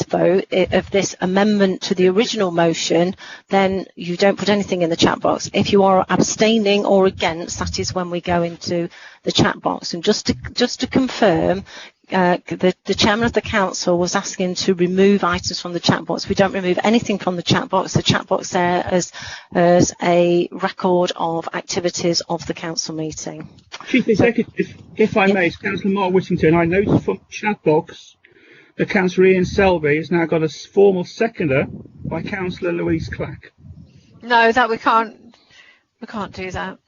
vote, of this amendment to the original motion, then you don't put anything in the chat box. If you are abstaining or against, that is when we go into the chat box. And just to confirm, the Chairman of the Council was asking to remove items from the chat box. We don't remove anything from the chat box. The chat box there as a record of activities of the Council meeting.
Chief Executive, if I may, Councillor Mark Whittington, I noticed from the chat box that Councillor Ian Selby has now got a formal seconder by Councillor Louise Clack.
No, that we can't do that.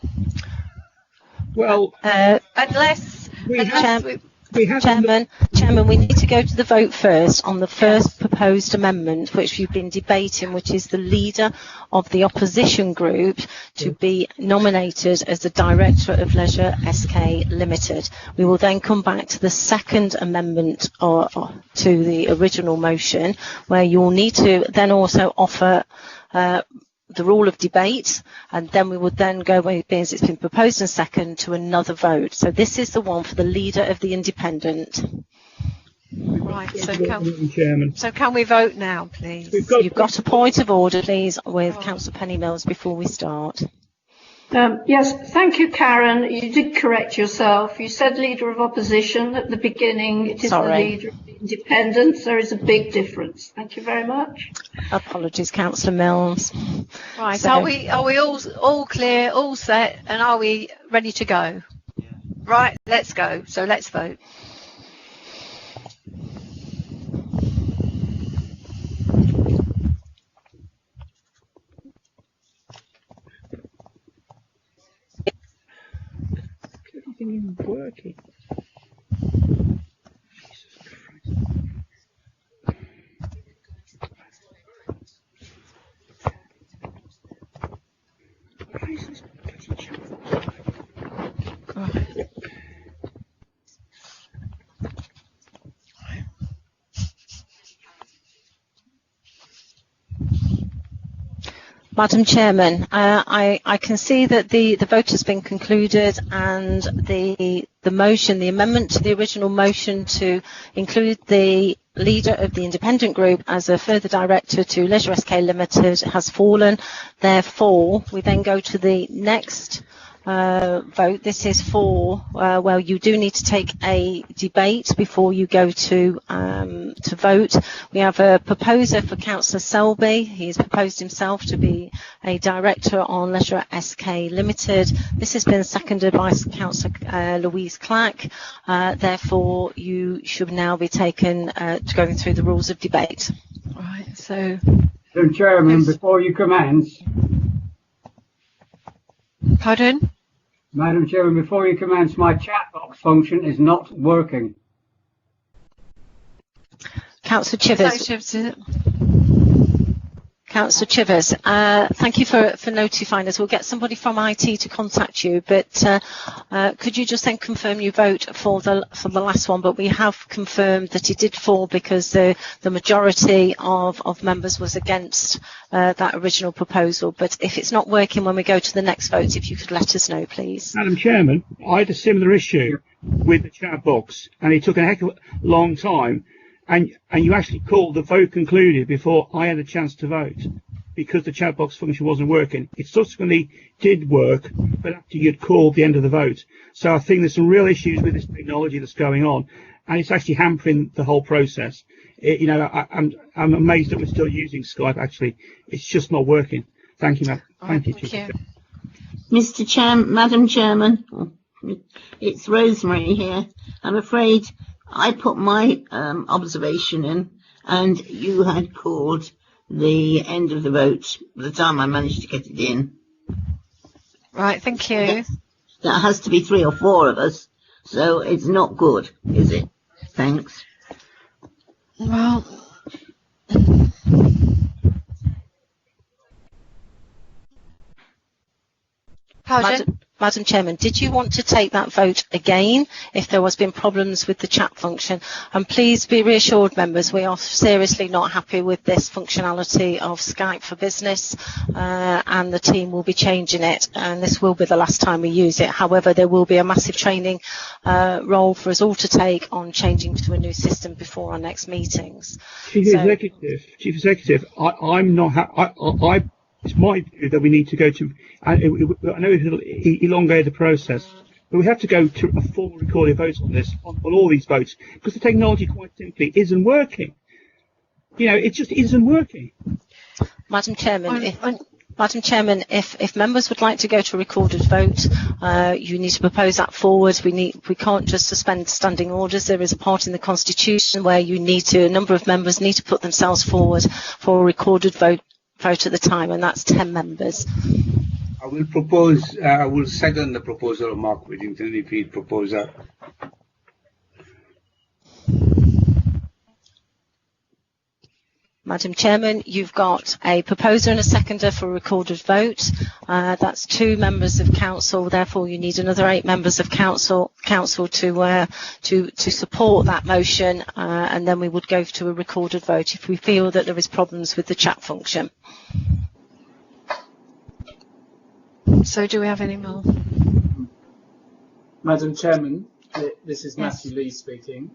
Well,
unless
Chairman, we need to go to the vote first on the first proposed amendment, which we've been debating, which is the leader of the opposition group to be nominated as the Director of Leisure SK Limited. We will then come back to the second amendment to the original motion, where you'll need to then also offer the rule of debate, and then we would then go, because it's been proposed and second, to another vote. So this is the one for the leader of the independent.
Right, so can we vote now, please?
You've got a point of order, please, with Councillor Penny Mills before we start.
Yes, thank you, Karen. You did correct yourself. You said leader of opposition at the beginning. It is the leader of the independents. There is a big difference. Thank you very much.
Apologies, Councillor Mills.
Right, so, are we all clear, all set, and are we ready to go? Right, let's go. So let's vote.
Even working.
Madam Chairman, I can see that the vote has been concluded, and the motion, the amendment to the original motion to include the leader of the independent group as a further director to Leisure SK Limited has fallen. Therefore, we then go to the next vote. This is for well, you do need to take a debate before you go to vote. We have a proposer for Councillor Selby. He's proposed himself to be a director on Leisure SK Limited. This has been seconded by Councillor Louise Clack. Therefore, you should now be taken to going through the rules of debate.
Right. So,
Madam Chairman, before you commence.
Pardon?
Madam Chairman, before you commence, my chat box function is not working.
Councillor Chivers. Councillor Chivers, thank you for notifying us. We'll get somebody from IT to contact you, but could you just then confirm your vote for the last one? But we have confirmed that it did fall because the majority of members was against that original proposal. But if it's not working when we go to the next vote, if you could let us know, please.
Madam Chairman, I had a similar issue with the chat box, and it took a heck of a long time. And you actually called the vote concluded before I had a chance to vote because the chat box function wasn't working. It subsequently did work, but after you'd called the end of the vote. So I think there's some real issues with this technology that's going on, and it's actually hampering the whole process. I'm amazed that we're still using Skype. Actually, it's just not working. Thank you, Thank you.
Mr. Madam Chairman, it's Rosemary here. I'm afraid I put my observation in, and you had called the end of the vote by the time I managed to get it in.
Right, thank you.
That has to be 3 or 4 of us, so it's not good, is it? Thanks.
Well, pardon?
Madam Chairman, did you want to take that vote again if there has been problems with the chat function? And please be reassured, members, we are seriously not happy with this functionality of Skype for Business, and the team will be changing it, and this will be the last time we use it. However, there will be a massive training role for us all to take on changing to a new system before our next meetings.
Chief Executive, I'm not. It's my view that we need to go to, I know it'll elongate the process, but we have to go to a full recorded vote on this, on all these votes, because the technology quite simply isn't working. It just isn't working.
Madam Chairman, if members would like to go to a recorded vote, you need to propose that forward. We can't just suspend standing orders. There is a part in the Constitution where a number of members need to put themselves forward for a recorded vote at the time, and that's 10 members.
I will second the proposal of Mark Whittington if he proposes that.
Madam Chairman, you've got a proposer and a seconder for a recorded vote. That's 2 members of council. Therefore, you need another 8 members of council to support that motion, and then we would go to a recorded vote if we feel that there is problems with the chat function.
So, do we have any more?
Madam Chairman, this is Matthew Lee speaking.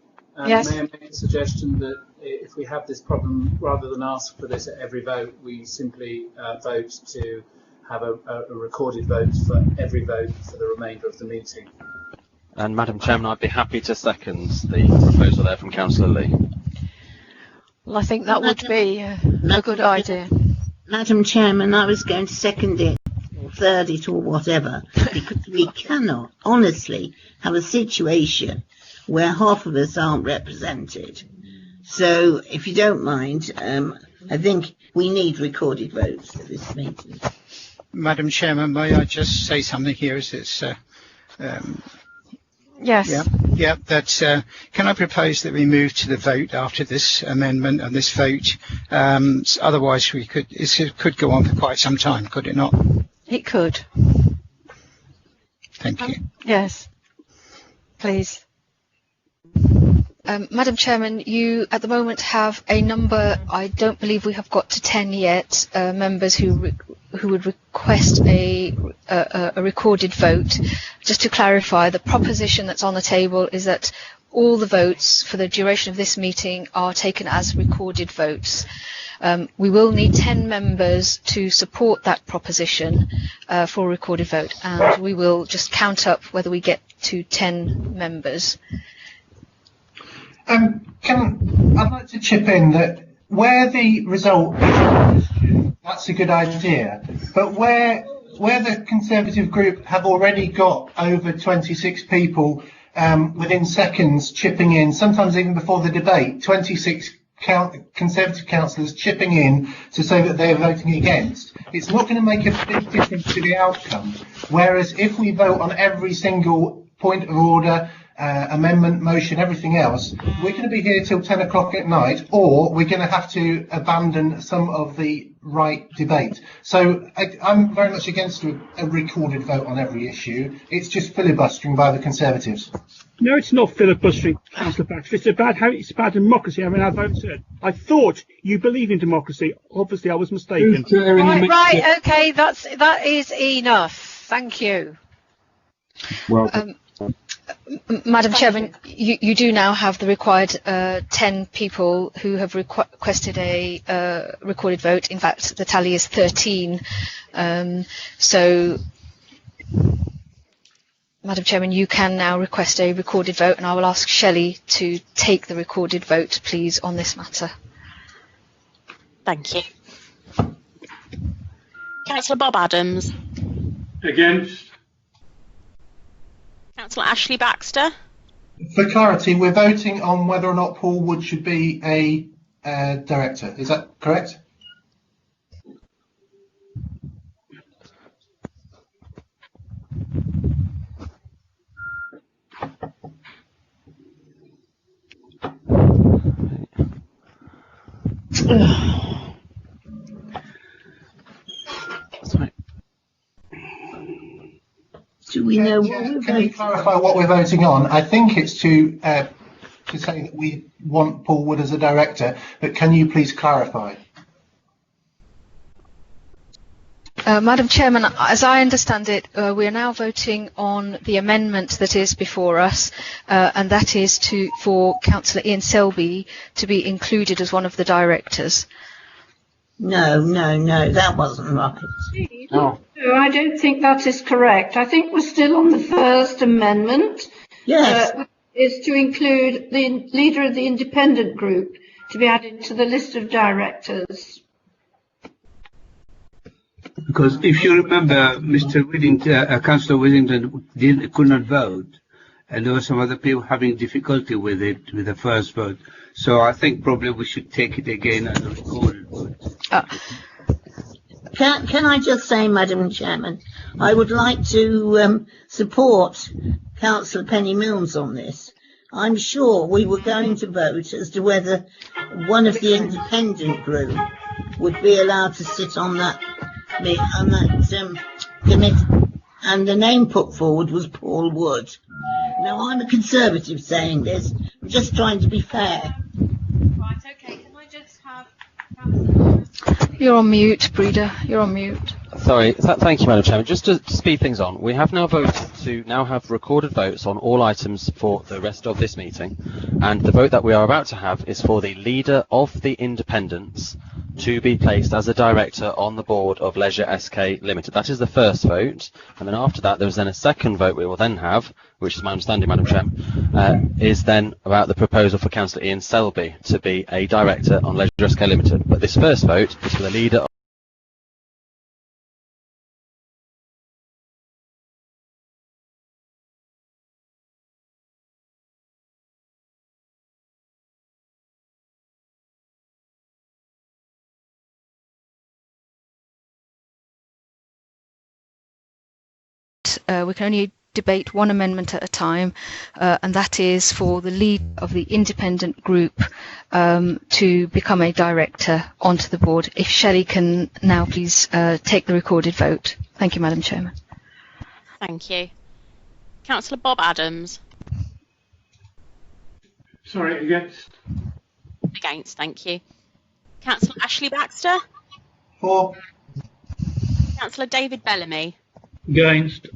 Yes.
May I make a suggestion that if we have this problem, rather than ask for this at every vote, we simply vote to have a recorded vote for every vote for the remainder of the meeting.
And Madam Chairman, I'd be happy to second the proposal there from Councillor Lee.
Well, I think that would be a good idea.
Madam Chairman, I was going to second it, or third it, or whatever, because we cannot honestly have a situation where half of us aren't represented. So, if you don't mind, I think we need recorded votes for this meeting.
Madam Chairman, may I just say something here? Yes. Yeah. Can I propose that we move to the vote after this amendment and this vote? Otherwise, it could go on for quite some time, could it not?
It could.
Thank you.
Yes. Please.
Madam Chairman, you at the moment have a number, I don't believe we have got to 10 yet, members who would request a recorded vote. Just to clarify, the proposition that's on the table is that all the votes for the duration of this meeting are taken as recorded votes. We will need 10 members to support that proposition for a recorded vote, and we will just count up whether we get to 10 members.
I'd like to chip in that where the result is, that's a good idea, but where the Conservative group have already got over 26 people within seconds chipping in, sometimes even before the debate, 26 Conservative councillors chipping in to say that they're voting against, it's not going to make a big difference to the outcome. Whereas if we vote on every single point of order, amendment, motion, everything else, we're going to be here till 10 o'clock at night, or we're going to have to abandon some of the right debate. So I'm very much against a recorded vote on every issue. It's just filibustering by the Conservatives.
No, it's not filibustering, Councillor Baxter. It's about democracy. I mean, our votes heard. I thought you believe in democracy. Obviously, I was mistaken.
Right, okay, that is enough. Thank you.
Well,
Madam Chairman, you do now have the required 10 people who have requested a recorded vote. In fact, the tally is 13. So, Madam Chairman, you can now request a recorded vote, and I will ask Shelley to take the recorded vote, please, on this matter.
Thank you. Councillor Bob Adams.
Against.
Councillor Ashley Baxter.
For clarity, we're voting on whether or not Paul Wood should be a director. Is that correct?
Do we know what we're
Can you clarify what we're voting on? I think it's to say that we want Paul Wood as a director, but can you please clarify?
Madam Chairman, as I understand it, we are now voting on the amendment that is before us, and that is for Councillor Ian Selby to be included as one of the directors.
No, that wasn't right.
No, I don't think that is correct. I think we're still on the first amendment.
Yes.
Is to include the leader of the independent group to be added to the list of directors.
Because if you remember, Mr. Whittington, Councillor Whittington could not vote, and there were some other people having difficulty with it, with the first vote. So I think probably we should take it again as a recorded vote.
Can I just say, Madam Chairman, I would like to support Councillor Penny Milnes on this. I'm sure we were going to vote as to whether one of the independent group would be allowed to sit on that committee, and the name put forward was Paul Wood. Now, I'm a Conservative saying this. I'm just trying to be fair.
Right, okay. Can I just have...
You're on mute, Breeder. You're on mute.
Sorry, thank you, Madam Chairman. Just to speed things on, we have now voted to now have recorded votes on all items for the rest of this meeting, and the vote that we are about to have is for the leader of the independents to be placed as a director on the board of Leisure SK Limited. That is the first vote, and then after that there is then a second vote we will then have, which is my understanding, Madam Chairman, is then about the proposal for Councillor Ian Selby to be a director on Leisure SK Limited. But this first vote is for the leader of
we can only debate one amendment at a time, and that is for the lead of the independent group to become a director onto the board. If Shelley can now please take the recorded vote. Thank you, Madam Chairman.
Thank you. Councillor Bob Adams.
Sorry, against.
Against, thank you. Councillor Ashley Baxter.
For.
Councillor David Bellamy.
Against.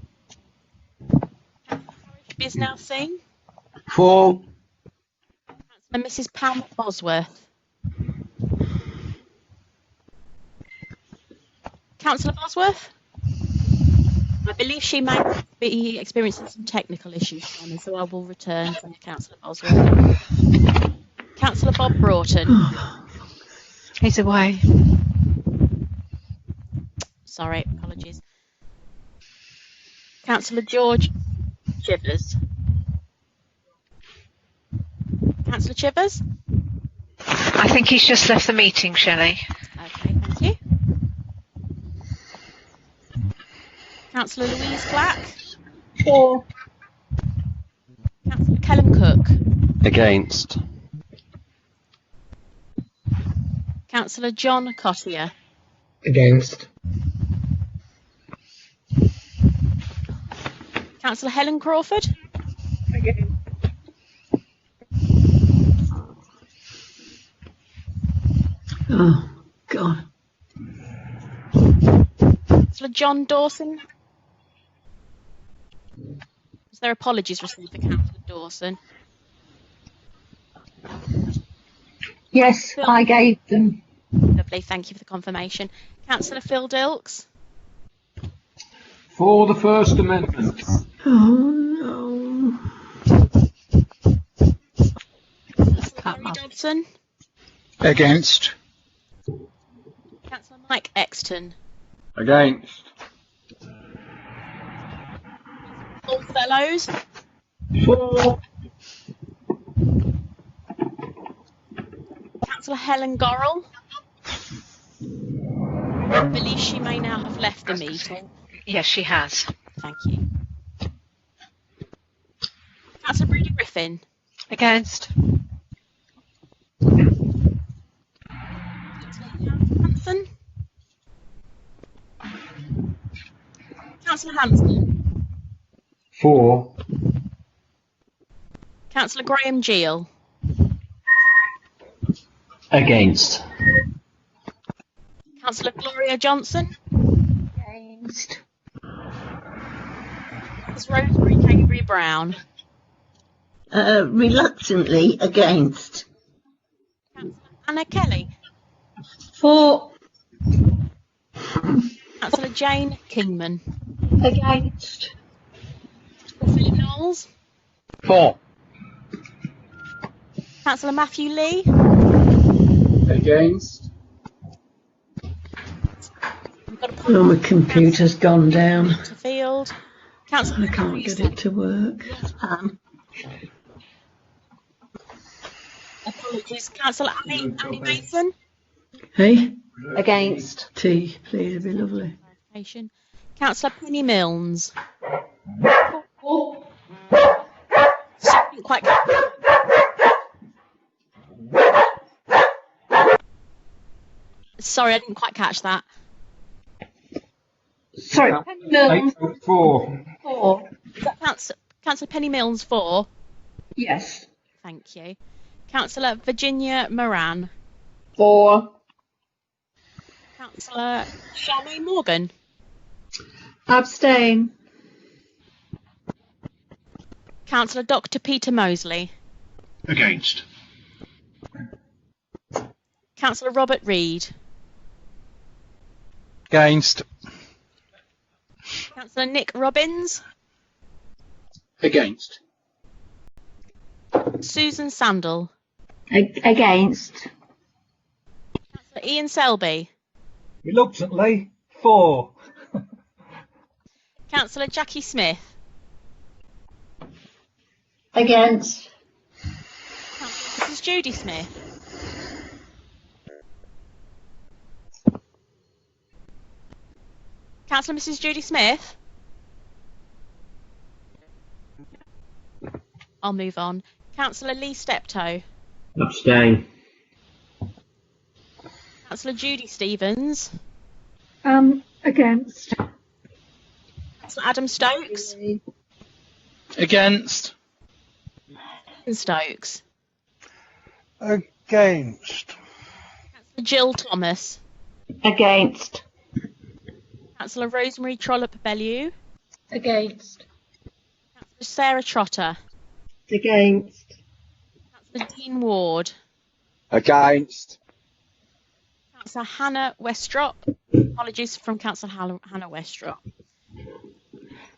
Bisnell Singh.
For.
And Mrs. Pam Bosworth. Councillor Bosworth? I believe she may be experiencing some technical issues, Chairman, so I will return to Councillor Bosworth. Councillor Bob Broughton.
He's away.
Sorry, apologies. Councillor George Chivers. Councillor Chivers?
I think he's just left the meeting, Shelley.
Okay, thank you. Councillor Louise Black?
For.
Councillor Callum Cook?
Against.
Councillor John Cottier?
Against.
Councillor Helen Crawford?
Against.
Oh, God.
Councillor John Dawson? Is there apologies received for Councillor Dawson?
Yes, I gave them.
Lovely, thank you for the confirmation. Councillor Phil Dilks?
For the First Amendment.
Oh,
Councillor Mary Dobson?
Against.
Councillor Mike Exton?
Against.
Paul Fellows?
For.
Councillor Helen Gorrell? I believe she may now have left the meeting.
Yes, she has.
Thank you. Councillor Brodie Griffin?
Against.
Hanson? Councillor Hanson?
For.
Councillor Graham Gill?
Against.
Councillor Gloria Johnson?
Against.
Ms. Rosemary Cambry Brown?
Reluctantly against.
Councillor Anna Kelly?
For.
Councillor Jane Kingman?
Against.
Philip Knowles?
For.
Councillor Matthew Lee?
Against.
oh, my computer's gone down.
To Field. Councillor
I can't get it to work.
Apologies. Councillor Annie Mason?
Hey?
Against.
Tea, please, it'd be lovely.
Councillor Penny Milnes? Didn't quite Sorry, I didn't quite catch that.
Sorry, Penny Milnes.
4.
For.
Is that Councillor Penny Milnes for?
Yes.
Thank you. Councillor Virginia Moran?
For.
Councillor Charmaine Morgan?
Abstain.
Councillor Dr. Peter Mosley?
Against.
Councillor Robert Reid?
Against.
Councillor Nick Robbins?
Against.
Susan Sandal?
Against.
Councillor Ian Selby?
Reluctantly, for.
Councillor Jackie Smith?
Against.
Councillor Mrs. Judy Smith? Councillor Mrs. Judy Smith? I'll move on. Councillor Lee Steptoe?
Abstain.
Councillor Judy Stevens?
Against.
Councillor Adam Stokes?
Against.
Stokes?
Against.
Councillor Jill Thomas?
Against.
Councillor Rosemary Trollope-Bellew?
Against.
Councillor Sarah Trotter?
Against.
Councillor Dean Ward.
Against.
Councillor Hannah Westrop. Apologies from Councillor Hannah Westrop.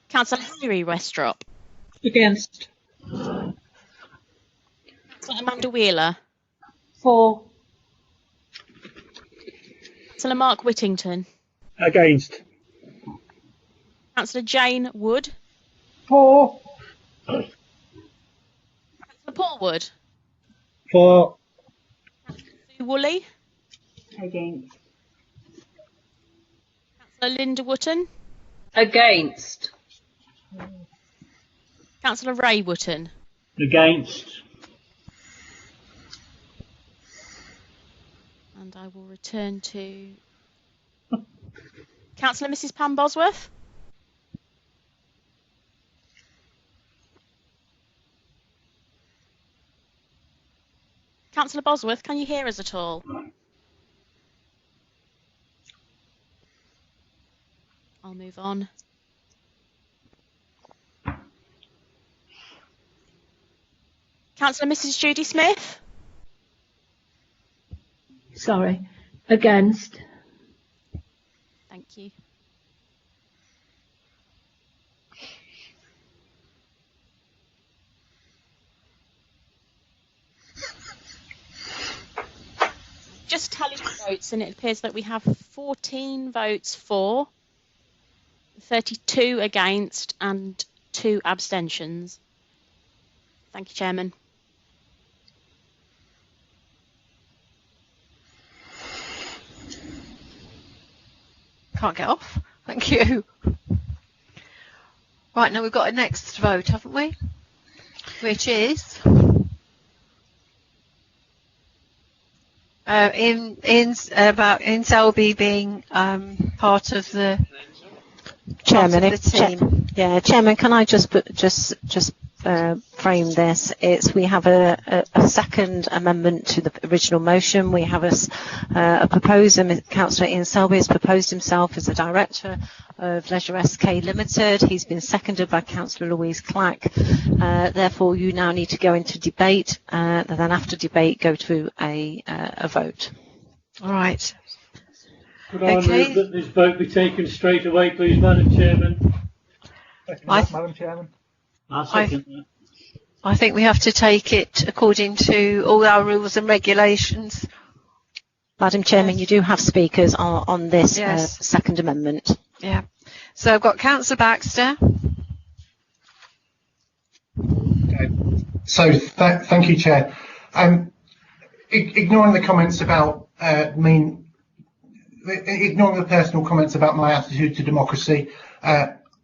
Councillor Harry Westrop.
Against.
Councillor Amanda Wheeler.
For.
Councillor Mark Whittington.
Against.
Councillor Jane Wood.
For.
Councillor Paul Wood.
For.
Sue Woolley.
Against.
Councillor Linda Wotton.
Against.
Councillor Ray Wotton.
Against.
And I will return to Councillor Mrs. Pam Bosworth. Councillor Bosworth, can you hear us at all? I'll move on. Councillor Mrs. Judy Smith.
Sorry. Against.
Thank you. Just tally the votes, and it appears that we have 14 votes for, 32 against, and 2 abstentions. Thank you, Chairman.
Can't get off. Thank you. Right, now we've got a next vote, haven't we? Which is in Selby being part of the
Chairman.
team.
Chairman, can I just frame this? We have a second amendment to the original motion. We have a proposer. Councillor Ian Selby has proposed himself as the director of Leisure SK Limited. He's been seconded by Councillor Louise Clack. Therefore, you now need to go into debate, and then after debate, go to a vote.
All right.
Could I move that this vote be taken straight away, please, Madam Chairman?
Madam Chairman.
I think we have to take it according to all our rules and regulations.
Madam Chairman, you do have speakers on this
Yes.
second amendment.
Yeah. So I've got Councillor Baxter.
Okay. So thank you, Chair. Ignoring the comments about ignoring the personal comments about my attitude to democracy,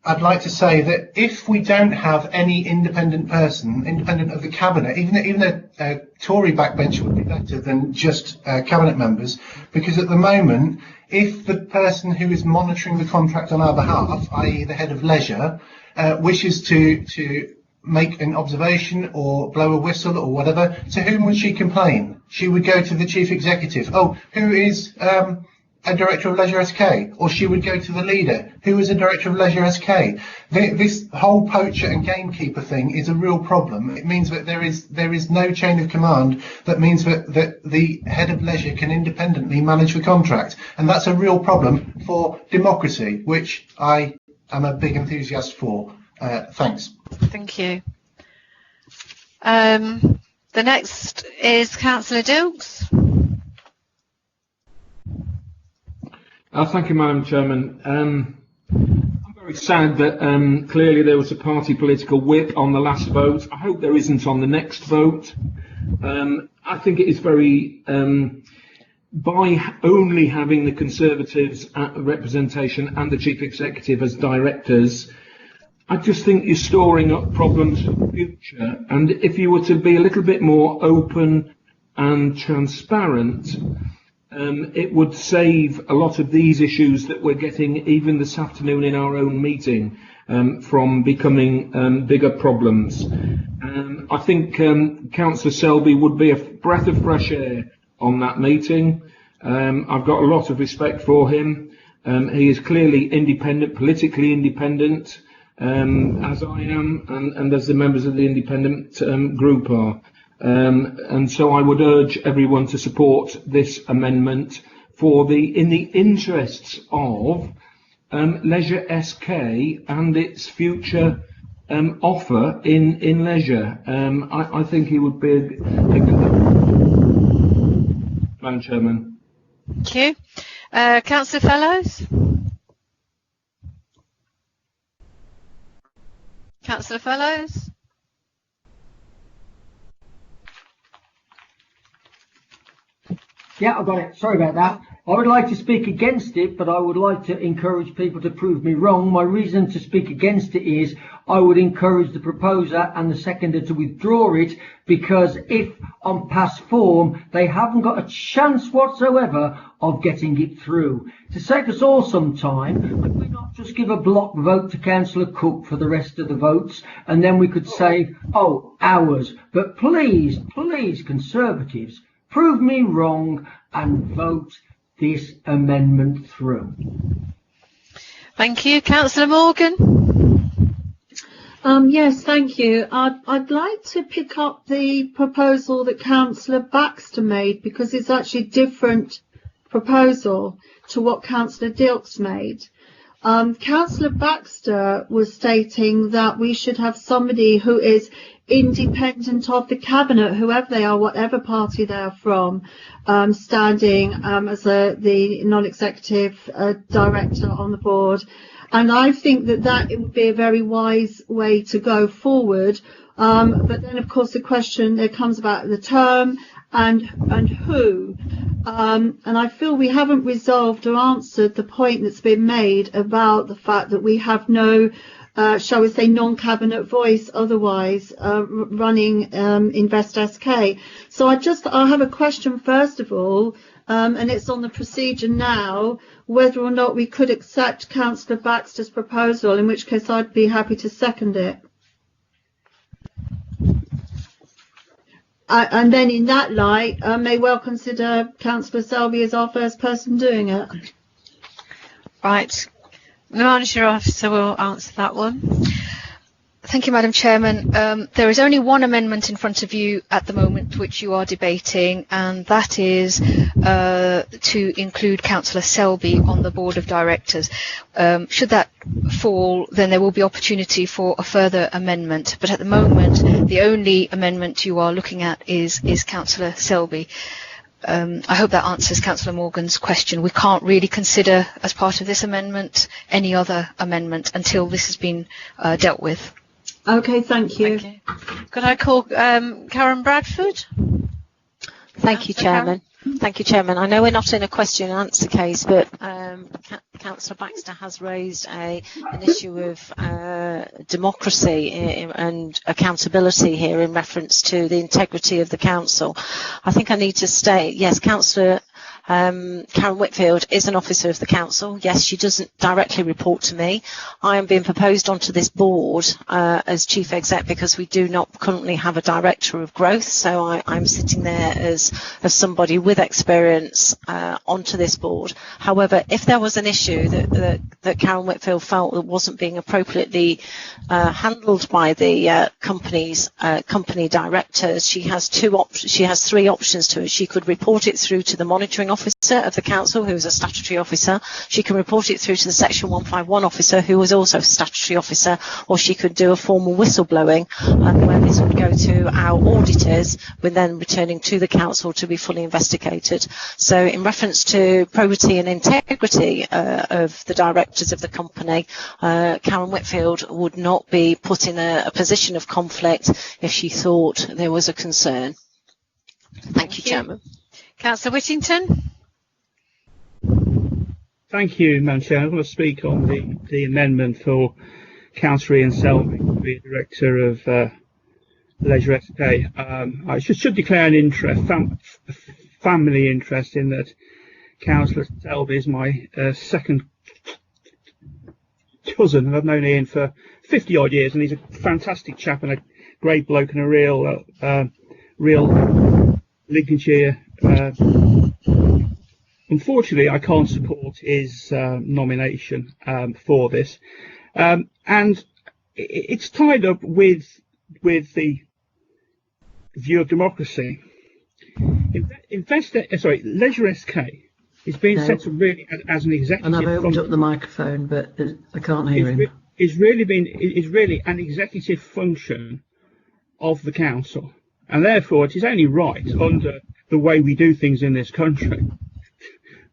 I'd like to say that if we don't have any independent person, independent of the cabinet, even a Tory backbencher would be better than just cabinet members, because at the moment, if the person who is monitoring the contract on our behalf, i.e. the head of leisure, wishes to make an observation or blow a whistle or whatever, to whom would she complain? She would go to the chief executive. Oh, who is a director of Leisure SK? Or she would go to the leader, who is a director of Leisure SK. This whole poacher and gamekeeper thing is a real problem. It means that there is no chain of command. That means that the head of leisure can independently manage the contract, and that's a real problem for democracy, which I am a big enthusiast for. Thanks.
Thank you. The next is Councillor Stokes.
Thank you, Madam Chairman. I'm very sad that clearly there was a party political whip on the last vote. I hope there isn't on the next vote. I think it is very, by only having the Conservatives representation and the Chief Executive as directors, I just think you're storing up problems for the future. And if you were to be a little bit more open and transparent, it would save a lot of these issues that we're getting even this afternoon in our own meeting from becoming bigger problems. I think Councillor Selby would be a breath of fresh air on that meeting. I've got a lot of respect for him. He is clearly independent, politically independent, as I am, and as the members of the independent group are. And so I would urge everyone to support this amendment in the interests of Leisure SK and its future offer in leisure. I think it would be a good, Madam Chairman.
Thank you. Councillor Fellows? Councillor Fellows?
Yeah, I've got it. Sorry about that. I would like to speak against it, but I would like to encourage people to prove me wrong. My reason to speak against it is I would encourage the proposer and the seconder to withdraw it, because if on past form they haven't got a chance whatsoever of getting it through. To save us all some time, could we not just give a block vote to Councillor Cook for the rest of the votes, and then we could save, hours. But please, Conservatives, prove me wrong and vote this amendment through.
Thank you. Councillor Morgan?
Yes, thank you. I'd like to pick up the proposal that Councillor Baxter made, because it's actually a different proposal to what Councillor Dilks made. Councillor Baxter was stating that we should have somebody who is independent of the cabinet, whoever they are, whatever party they are from, standing as the non-executive director on the board. And I think that it would be a very wise way to go forward. But then, of course, the question there comes about the term and who. And I feel we haven't resolved or answered the point that's been made about the fact that we have no shall we say, non-cabinet voice otherwise running Invest SK. So I have a question first of all, and it's on the procedure now, whether or not we could accept Councillor Baxter's proposal, in which case I'd be happy to second it. And then in that light, I may well consider Councillor Selby as our first person doing it.
Right. The Manager Officer will answer that one.
Thank you, Madam Chairman. There is only one amendment in front of you at the moment which you are debating, and that is to include Councillor Selby on the Board of Directors. Should that fall, then there will be opportunity for a further amendment. But at the moment, the only amendment you are looking at is Councillor Selby. I hope that answers Councillor Morgan's question. We can't really consider, as part of this amendment, any other amendment until this has been dealt with.
Okay, thank you.
Could I call Karen Bradford?
Thank you, Chairman. Thank you, Chairman. I know we're not in a question and answer case, but Councillor Baxter has raised an issue of democracy and accountability here in reference to the integrity of the council. I think I need to state, yes, Councillor Karen Whitfield is an officer of the council. Yes, she doesn't directly report to me. I am being proposed onto this board as chief exec because we do not currently have a director of growth. So I'm sitting there as somebody with experience onto this board. However, if there was an issue that Karen Whitfield felt that wasn't being appropriately handled by the company directors, she has three options to it. She could report it through to the monitoring officer of the council, who is a statutory officer. She can report it through to the Section 151 officer, who was also a statutory officer, or she could do a formal whistleblowing, where this would go to our auditors, with then returning to the council to be fully investigated. So in reference to probity and integrity of the directors of the company, Karen Whitfield would not be put in a position of conflict if she thought there was a concern. Thank you, Chairman.
Councillor Whittington.
Thank you, Madam Chair. I want to speak on the amendment for Councillor Ian Selby to be Director of Leisure SK. I should declare an interest, family interest, in that Councillor Selby is my second cousin, and I've known Ian for 50 odd years, and he's a fantastic chap and a great bloke and a real Lincolnshire. Unfortunately, I can't support his nomination for this, and it's tied up with the view of democracy. Leisure SK is being set up really as an executive.
And I've opened up the microphone, but I can't hear him.
Is really an executive function of the council, and therefore it is only right under the way we do things in this country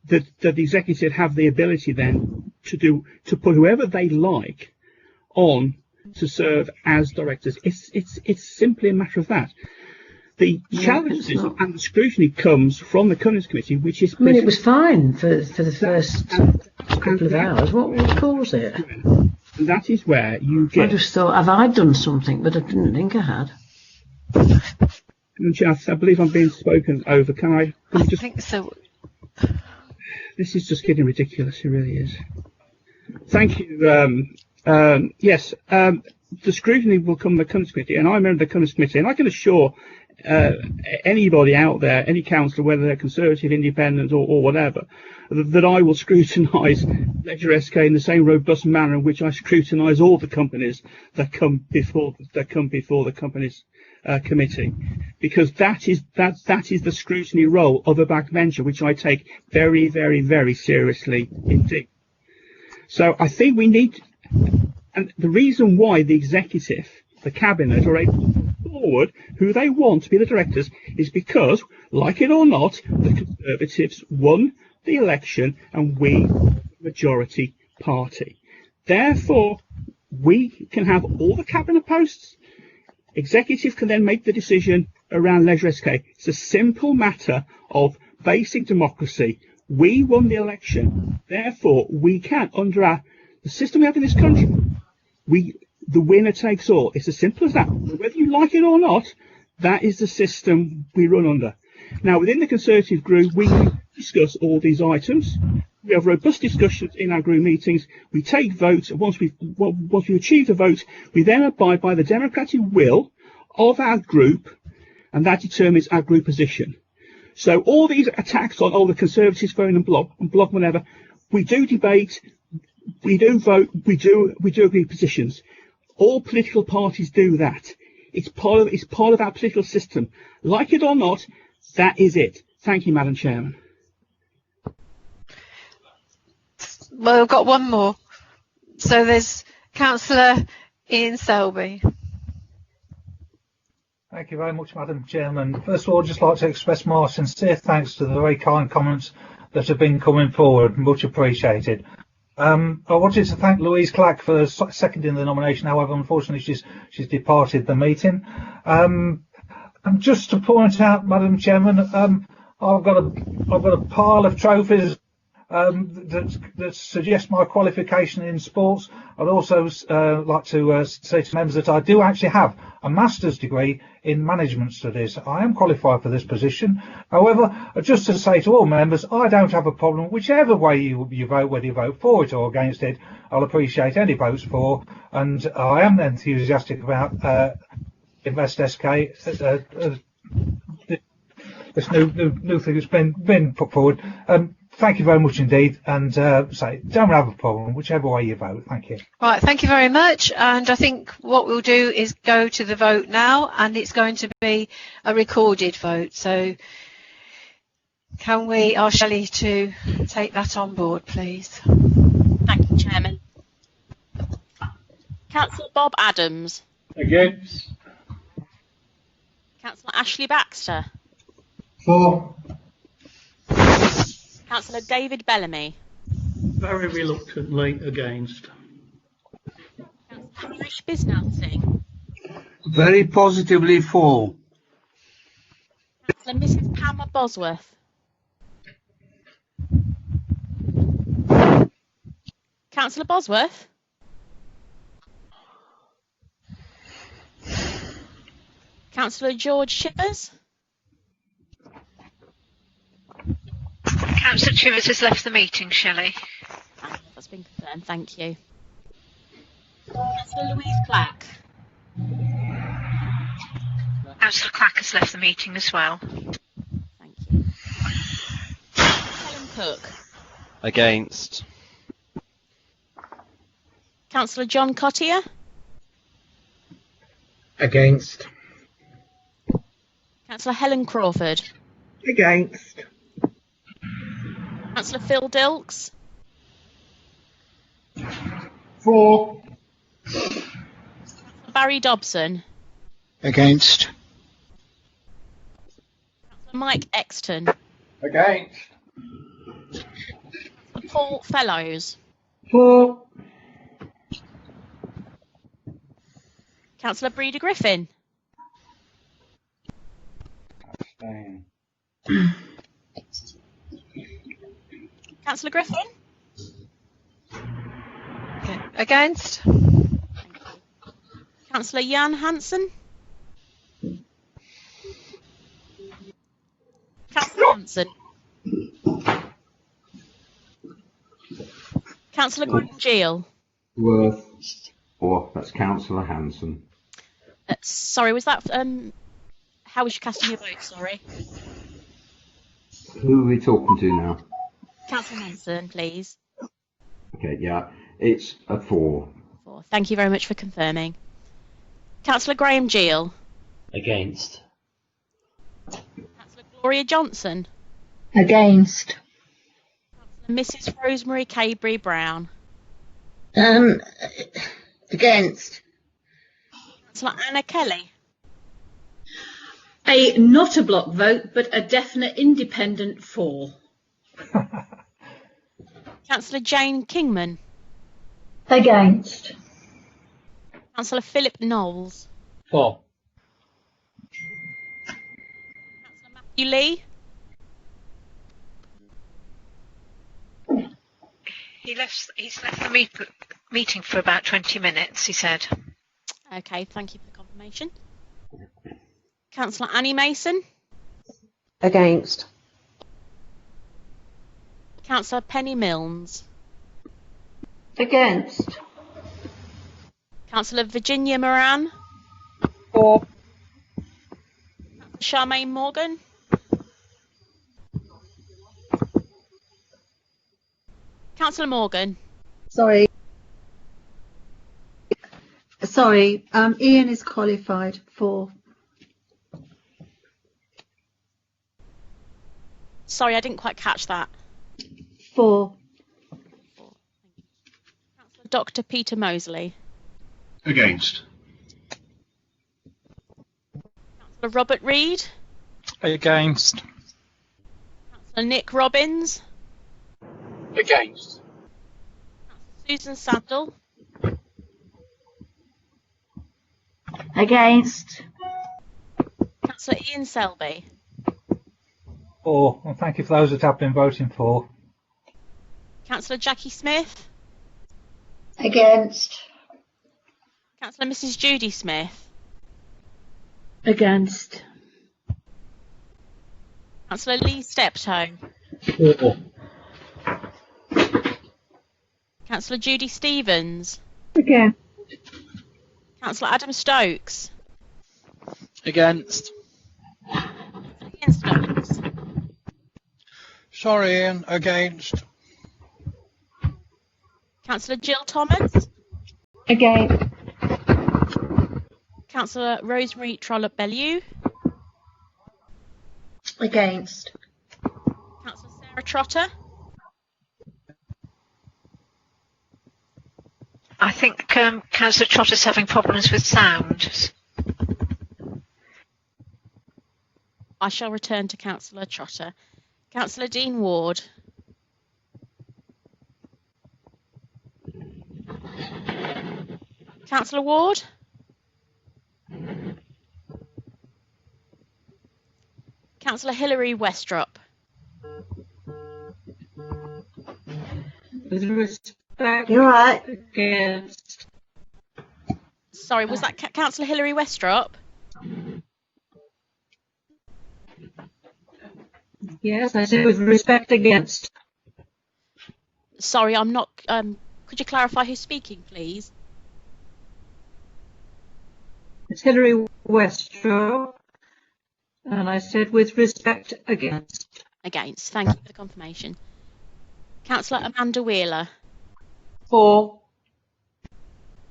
that the executive have the ability then to put whoever they like on to serve as directors. It's simply a matter of that. The challenges and the scrutiny comes from the Governance Committee, which is...
I mean, it was fine for the first couple of hours. What would cause it?
That is where you get...
I just thought, have I done something? But I didn't think I had.
I believe I'm being spoken over. Can I
think so.
This is just getting ridiculous. It really is. Thank you. Yes, the scrutiny will come from the Governance Committee, and I remember the Governance Committee, and I can assure anybody out there, any councillor, whether they're Conservative, Independent or whatever, that I will scrutinise Leisure SK in the same robust manner in which I scrutinise all the companies that come before the Companies Committee, because that is the scrutiny role of a backbencher, which I take very, very, very seriously indeed. So I think we need, and the reason why the executive, the cabinet, are able to put forward who they want to be the directors is because, like it or not, the Conservatives won the election and we are the majority party. Therefore, we can have all the cabinet posts. Executive can then make the decision around Leisure SK. It's a simple matter of basic democracy. We won the election. Therefore, we can, under the system we have in this country, the winner takes all. It's as simple as that. Whether you like it or not, that is the system we run under. Now, within the Conservative group, we discuss all these items. We have robust discussions in our group meetings. We take votes. Once we achieve the vote, we then abide by the democratic will of our group, and that determines our group position. So all these attacks on the Conservatives phone and blog whatever, we do debate, we do vote, we do agree positions. All political parties do that. It's part of our political system. Like it or not, that is it. Thank you, Madam Chairman.
Well, we've got one more. So there's Councillor Ian Selby.
Thank you very much, Madam Chairman. First of all, I'd just like to express my sincere thanks to the very kind comments that have been coming forward. Much appreciated. I wanted to thank Louise Clack for seconding the nomination. However, unfortunately, she's departed the meeting. And just to point out, Madam Chairman, I've got a pile of trophies that suggest my qualification in sports. I'd also like to say to members that I do actually have a master's degree in management studies. I am qualified for this position. However, just to say to all members, I don't have a problem whichever way you vote, whether you vote for it or against it. I'll appreciate any votes for, and I am enthusiastic about Invest SK. This new thing that's been put forward. Thank you very much indeed, and don't have a problem whichever way you vote. Thank you.
Right, thank you very much, and I think what we'll do is go to the vote now, and it's going to be a recorded vote. So can we ask Shelley to take that on board, please?
Thank you, Chairman. Councillor Bob Adams.
Against.
Councillor Ashley Baxter.
For.
Councillor David Bellamy.
Very reluctantly against.
Councillor Hamish Bisnalsing.
Very positively for.
Councillor Mrs. Pamela Bosworth. Councillor Bosworth. Councillor George Shippers.
Councillor Chivers has left the meeting, Shelley.
That's been confirmed, thank you. Councillor Louise Clack.
Councillor Clack has left the meeting as well.
Thank you. Helen Cook.
Against.
Councillor John Cottier.
Against.
Councillor Helen Crawford.
Against.
Councillor Phil Dilks.
For.
Barry Dobson.
Against.
Mike Exton.
Against.
Paul Fellows.
For.
Councillor Breda Griffin.
Abstain.
Councillor Griffin.
Okay. Against?
Councillor Jan Hansen. Councillor Hansen. Councillor Graham Gill.
Worth. Or that's Councillor Hanson.
Sorry, was that how was you casting your vote? Sorry.
Who are we talking to now?
Councillor Hansen, please.
Okay, yeah, it's a 4.
4. Thank you very much for confirming. Councillor Graham Gill.
Against.
Councillor Gloria Johnson.
Against.
Mrs. Rosemary Cadbury Brown.
Against.
Councillor Anna Kelly.
Not a block vote, but a definite independent for.
Councillor Jane Kingman.
Against.
Councillor Philip Knowles.
For.
Councillor Matthew Lee.
He's left the meeting for about 20 minutes, he said.
Okay, thank you for the confirmation. Councillor Annie Mason.
Against.
Councillor Penny Milnes.
Against.
Councillor Virginia Moran.
For.
Charmaine Morgan. Councillor Morgan.
Sorry, Ian is qualified for.
Sorry, I didn't quite catch that.
For.
Dr. Peter Mosley.
Against.
Councillor Robert Reid.
Against.
Councillor Nick Robbins.
Against.
Susan Saddle.
Against.
Councillor Ian Selby.
For, and thank you for those that have been voting for.
Councillor Jackie Smith.
Against.
Councillor Mrs. Judy Smith.
Against.
Councillor Lee Steptoe.
For.
Councillor Judy Stevens.
Against.
Councillor Adam Stokes.
Against.
Ian Stokes.
Sorry, Ian. Against.
Councillor Jill Thomas.
Against.
Councillor Rosemary Trollope Bellew.
Against.
Councillor Sarah Trotter.
I think Councillor Trotter's having problems with sound.
I shall return to Councillor Trotter. Councillor Dean Ward. Councillor Ward. Councillor Hilary Westrop.
With respect.
You're right.
Against.
Sorry, was that Councillor Hilary Westrop?
Yes, I said with respect against.
Sorry, I'm not. Could you clarify who's speaking, please?
It's Hilary Westrop, and I said with respect against.
Against. Thank you for the confirmation. Councillor Amanda Wheeler.
For.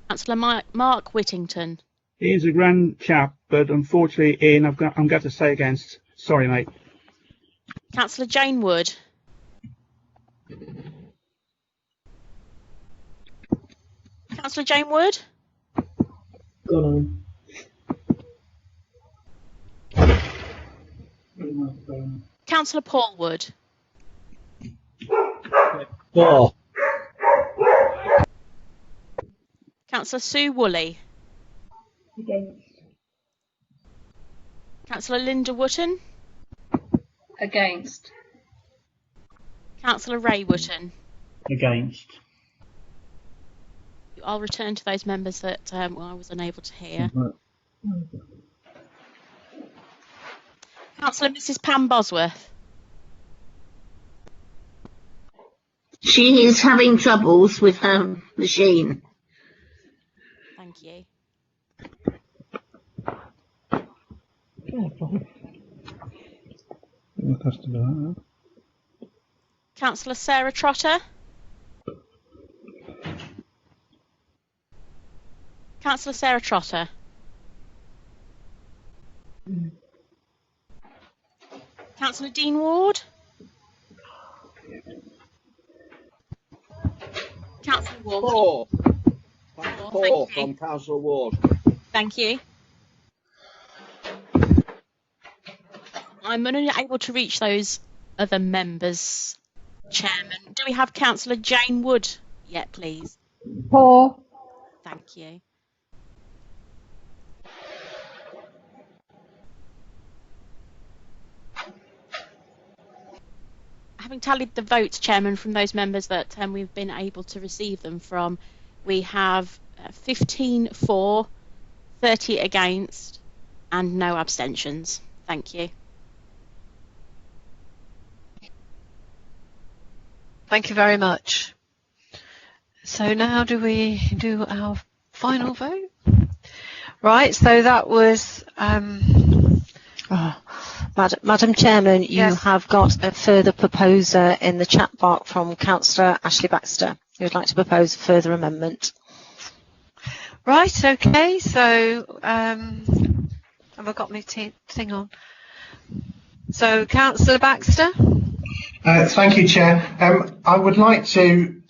Councillor Mark Whittington.
Ian's a grand chap, but unfortunately, Ian, I'm going to say against. Sorry, mate.
Councillor Jane Wood. Councillor Jane Wood.
Go on.
Councillor Paul Wood.
For.
Councillor Sue Woolley.
Against.
Councillor Linda Wotton.
Against.
Councillor Ray Wotton.
Against.
I'll return to those members that I was unable to hear. Councillor Mrs. Pam Bosworth.
She is having troubles with her machine.
Thank you. Councillor Sarah Trotter. Councillor Sarah Trotter. Councillor Dean Ward. Councillor Ward.
Four from Councillor Ward.
Thank you. I'm unable to reach those other members, Chairman. Do we have Councillor Jane Wood yet, please?
4.
Thank you. Having tallied the votes, Chairman, from those members that we've been able to receive them from, we have 15 for, 30 against, and no abstentions. Thank you.
Thank you very much. So now do we do our final vote? Right, so that was...
Madam Chairman, you
Yes.
have got a further proposer in the chat box from Councillor Ashley Baxter, who would like to propose a further amendment.
Right, okay, so have I got my thing on? So, Councillor Baxter?
Thank you, Chair. I would like to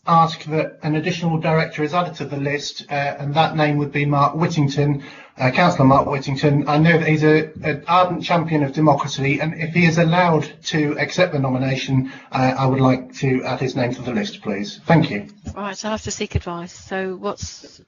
ask that an additional director is added to the list, and that name would be Mark Whittington, Councillor Mark Whittington. I know that he's an ardent champion of democracy, and if he is allowed to accept the nomination, I would like to add his name to the list, please. Thank you.
Right, I'll have to seek advice. So what's...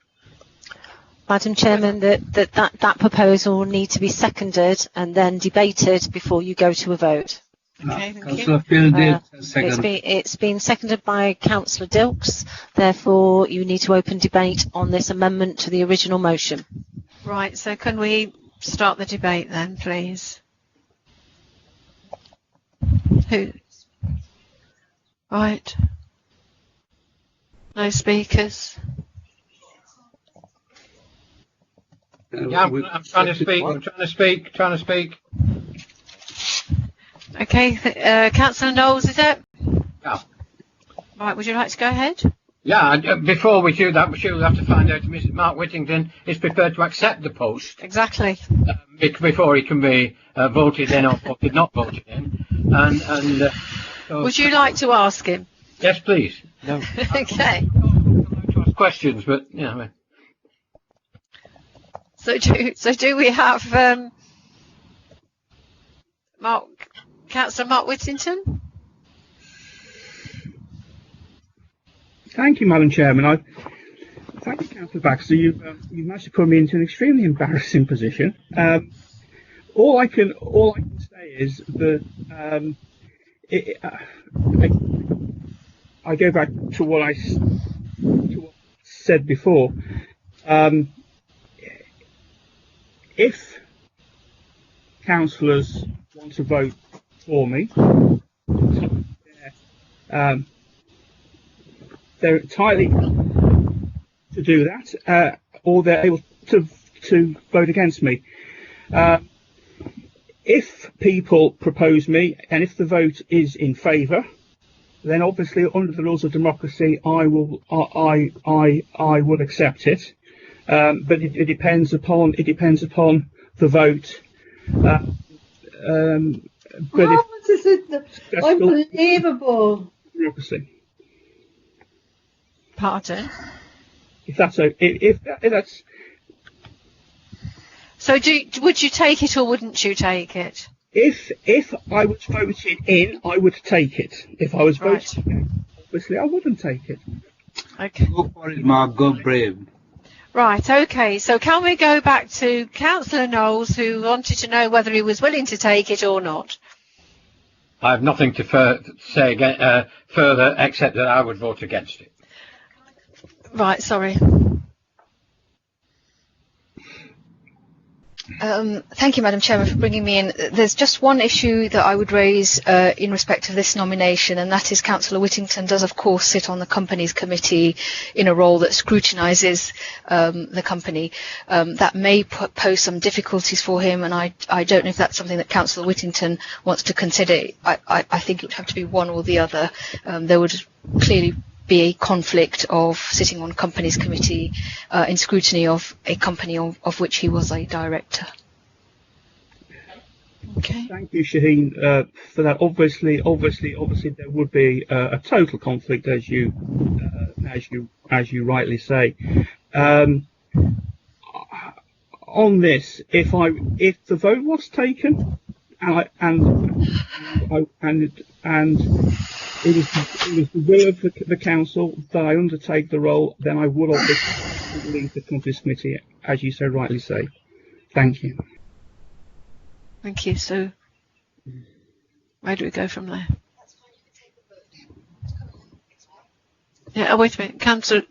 Madam Chairman, that proposal will need to be seconded and then debated before you go to a vote.
Okay, thank
Councillor Phil did second.
It's been seconded by Councillor Dilks. Therefore, you need to open debate on this amendment to the original motion.
Right, so can we start the debate then, please? Who? Right. No speakers.
Yeah, I'm trying to speak. Trying to speak.
Okay, Councillor Knowles, is it?
Yeah.
Right, would you like to go ahead?
Yeah, before we do that, we should have to find out if Mr. Mark Whittington is prepared to accept the post.
Exactly.
Before he can be voted in or not voted in. So
Would you like to ask him?
Yes, please. No.
Okay.
To ask questions, but yeah.
So do we have Councillor Mark Whittington?
Thank you, Madam Chairman. Thank you, Councillor Baxter. You've managed to put me into an extremely embarrassing position. All I can say is that I go back to what I said before. If councillors want to vote for me, they're entirely to do that, or they're able to vote against me. If people propose me, and if the vote is in favour, then obviously under the rules of democracy, I will accept it. but it depends upon the vote. But
This is unbelievable.
Democracy.
Pardon?
If that's if that's.
So would you take it or wouldn't you take it?
If I was voted in, I would take it. If I was voted in, obviously I wouldn't take it.
Okay.
Go for it, Mark. Go brave.
Right, okay. So can we go back to Councillor Knowles, who wanted to know whether he was willing to take it or not?
I have nothing to say again, further, except that I would vote against it.
Right, sorry.
Thank you, Madam Chairman, for bringing me in. There's just one issue that I would raise in respect of this nomination, and that is Councillor Whittington does, of course, sit on the Companies Committee in a role that scrutinises the company. That may pose some difficulties for him, and I don't know if that's something that Councillor Whittington wants to consider. I think it would have to be one or the other. There would clearly be a conflict of sitting on Companies Committee in scrutiny of a company of which he was a director.
Okay.
Thank you, Shaheen, for that. Obviously, there would be a total conflict, as you rightly say. On this, if the vote was taken, and it was the will of the council that I undertake the role, then I would obviously leave the Companies Committee, as you so rightly say. Thank you.
Thank you. So, where do we go from there? Yeah. Oh, wait a minute, Councillor.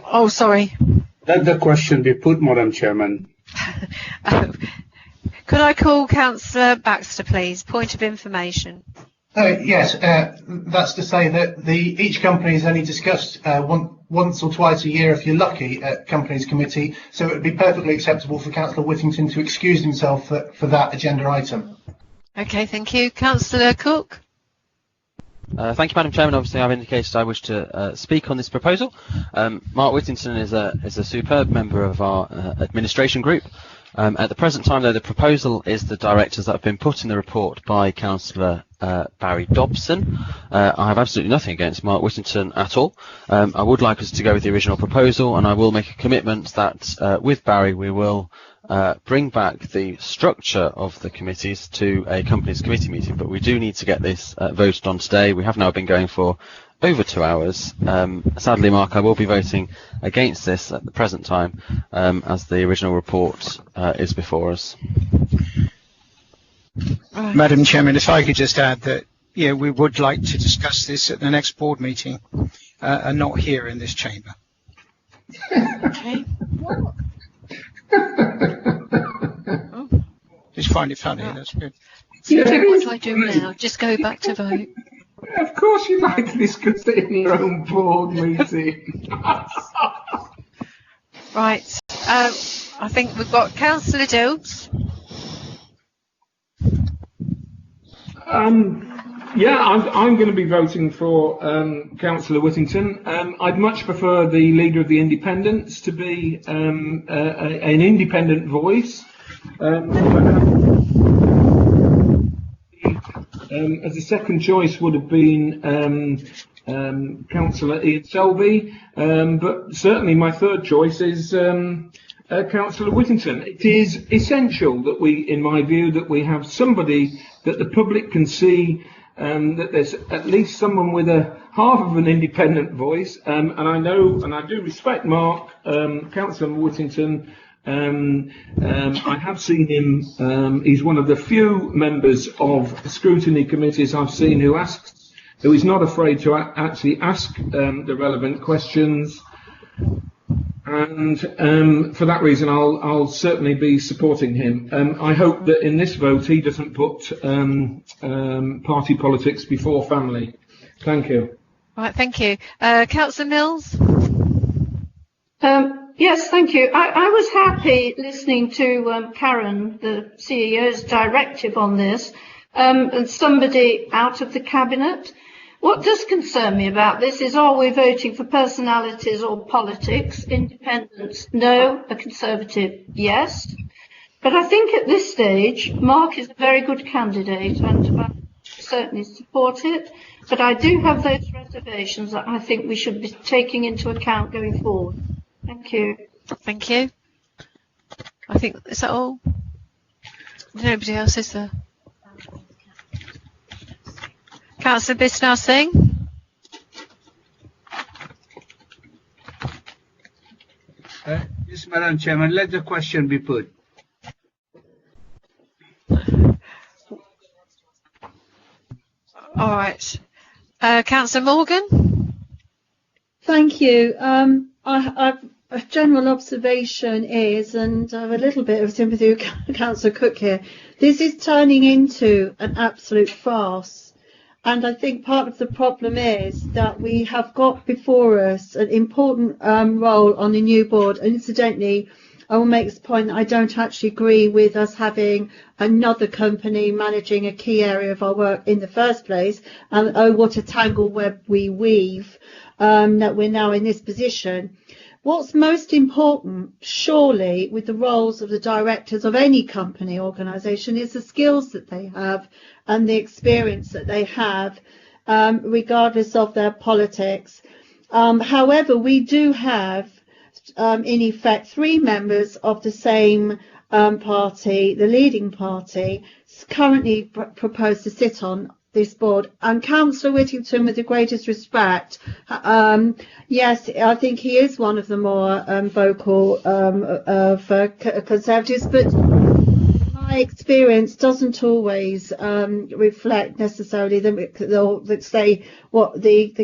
Oh, sorry.
Let the question be put, Madam Chairman.
Could I call Councillor Baxter, please? Point of information.
Yes, that's to say that each company is only discussed once or twice a year, if you're lucky, at Companies Committee. So it would be perfectly acceptable for Councillor Whittington to excuse himself for that agenda item.
Okay, thank you. Councillor Cook.
Thank you, Madam Chairman. Obviously, I've indicated I wish to speak on this proposal. Mark Whittington is a superb member of our administration group. At the present time, though, the proposal is the directors that have been put in the report by Councillor Barry Dobson. I have absolutely nothing against Mark Whittington at all. I would like us to go with the original proposal, and I will make a commitment that with Barry we will bring back the structure of the committees to a Companies Committee meeting, but we do need to get this voted on today. We have now been going for over 2 hours. Sadly, Mark, I will be voting against this at the present time, as the original report is before us.
Right. Madam Chairman, if I could just add that, yeah, we would like to discuss this at the next board meeting, and not here in this chamber.
Okay.
Just find it funny, that's good.
So what do I do now? Just go back to vote?
Of course you'd like to discuss it in your own board meeting.
Right. I think we've got Councillor Stokes.
Yeah, I'm going to be voting for Councillor Whittington. I'd much prefer the leader of the Independents to be an independent voice. As a second choice would have been Councillor Ian Selby, but certainly my third choice is Councillor Whittington. It is essential that we, in my view, that we have somebody that the public can see, that there's at least someone with a half of an independent voice, and I know, and I do respect Mark, Councillor Whittington. I have seen him. He's one of the few members of scrutiny committees I've seen who is not afraid to actually ask the relevant questions. And for that reason, I'll certainly be supporting him. I hope that in this vote he doesn't put party politics before family. Thank you.
Right, thank you. Councillor Mills.
Yes, thank you. I was happy listening to Karen, the CEO's directive on this, and somebody out of the cabinet. What does concern me about this is, are we voting for personalities or politics? Independence, no. A Conservative, yes. But I think at this stage, Mark is a very good candidate and I certainly support it. But I do have those reservations that I think we should be taking into account going forward. Thank you.
Thank you. I think, is that all? Nobody else is there? Councillor Bisnow Singh.
Yes, Madam Chairman, let the question be put.
All right. Councillor Morgan.
Thank you. A general observation is, and I have a little bit of sympathy with Councillor Cook here, this is turning into an absolute farce. And I think part of the problem is that we have got before us an important role on the new board. And incidentally, I will make this point that I don't actually agree with us having another company managing a key area of our work in the first place. And oh, what a tangle web we weave, that we're now in this position. What's most important, surely, with the roles of the directors of any company organisation is the skills that they have and the experience that they have, regardless of their politics. However, we do have, in effect, 3 members of the same party, the leading party, currently proposed to sit on this board. And Councillor Whittington, with the greatest respect, yes, I think he is one of the more vocal of Conservatives, but my experience doesn't always reflect necessarily the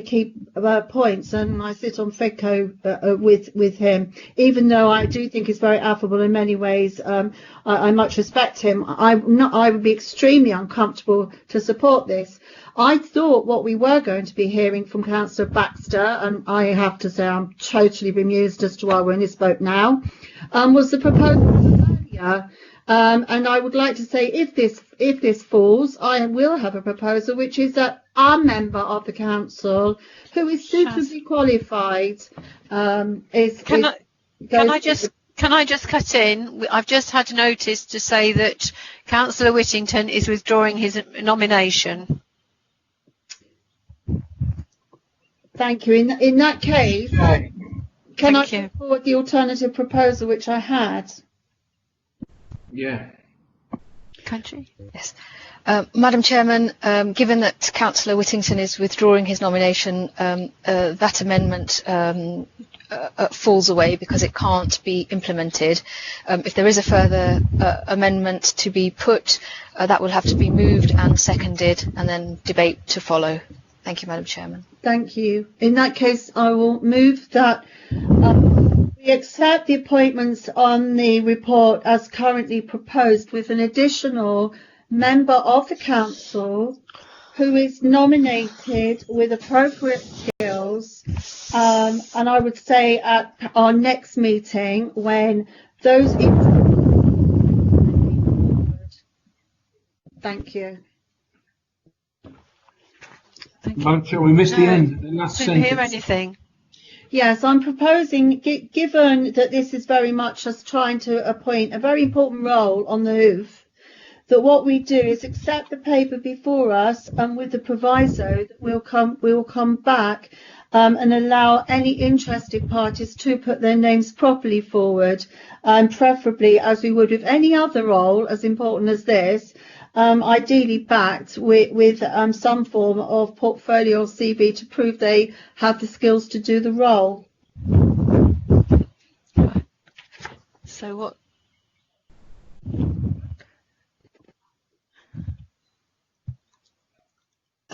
key points, and I sit on FEDCO with him, even though I do think he's very affable in many ways. I much respect him. I would be extremely uncomfortable to support this. I thought what we were going to be hearing from Councillor Baxter, and I have to say I'm totally bemused as to why we're in this boat now, was the proposal earlier. And I would like to say, if this falls, I will have a proposal, which is that our member of the council, who is suitably qualified, Can
I just cut in? I've just had notice to say that Councillor Whittington is withdrawing his nomination.
Thank you. In that case, can I put forward the alternative proposal which I had?
Yeah.
Country?
Yes. Madam Chairman, given that Councillor Whittington is withdrawing his nomination, that amendment falls away because it can't be implemented. If there is a further amendment to be put, that will have to be moved and seconded and then debate to follow. Thank you, Madam Chairman.
Thank you. In that case, I will move that we accept the appointments on the report as currently proposed, with an additional member of the council who is nominated with appropriate skills, and I would say at our next meeting when those. Thank you.
We missed the end. The last
I didn't hear anything.
Yes, I'm proposing, given that this is very much us trying to appoint a very important role on the hoof, that what we do is accept the paper before us, and with the proviso that we will come back and allow any interested parties to put their names properly forward, preferably as we would with any other role as important as this, ideally backed with some form of portfolio or CV to prove they have the skills to do the role.
So what?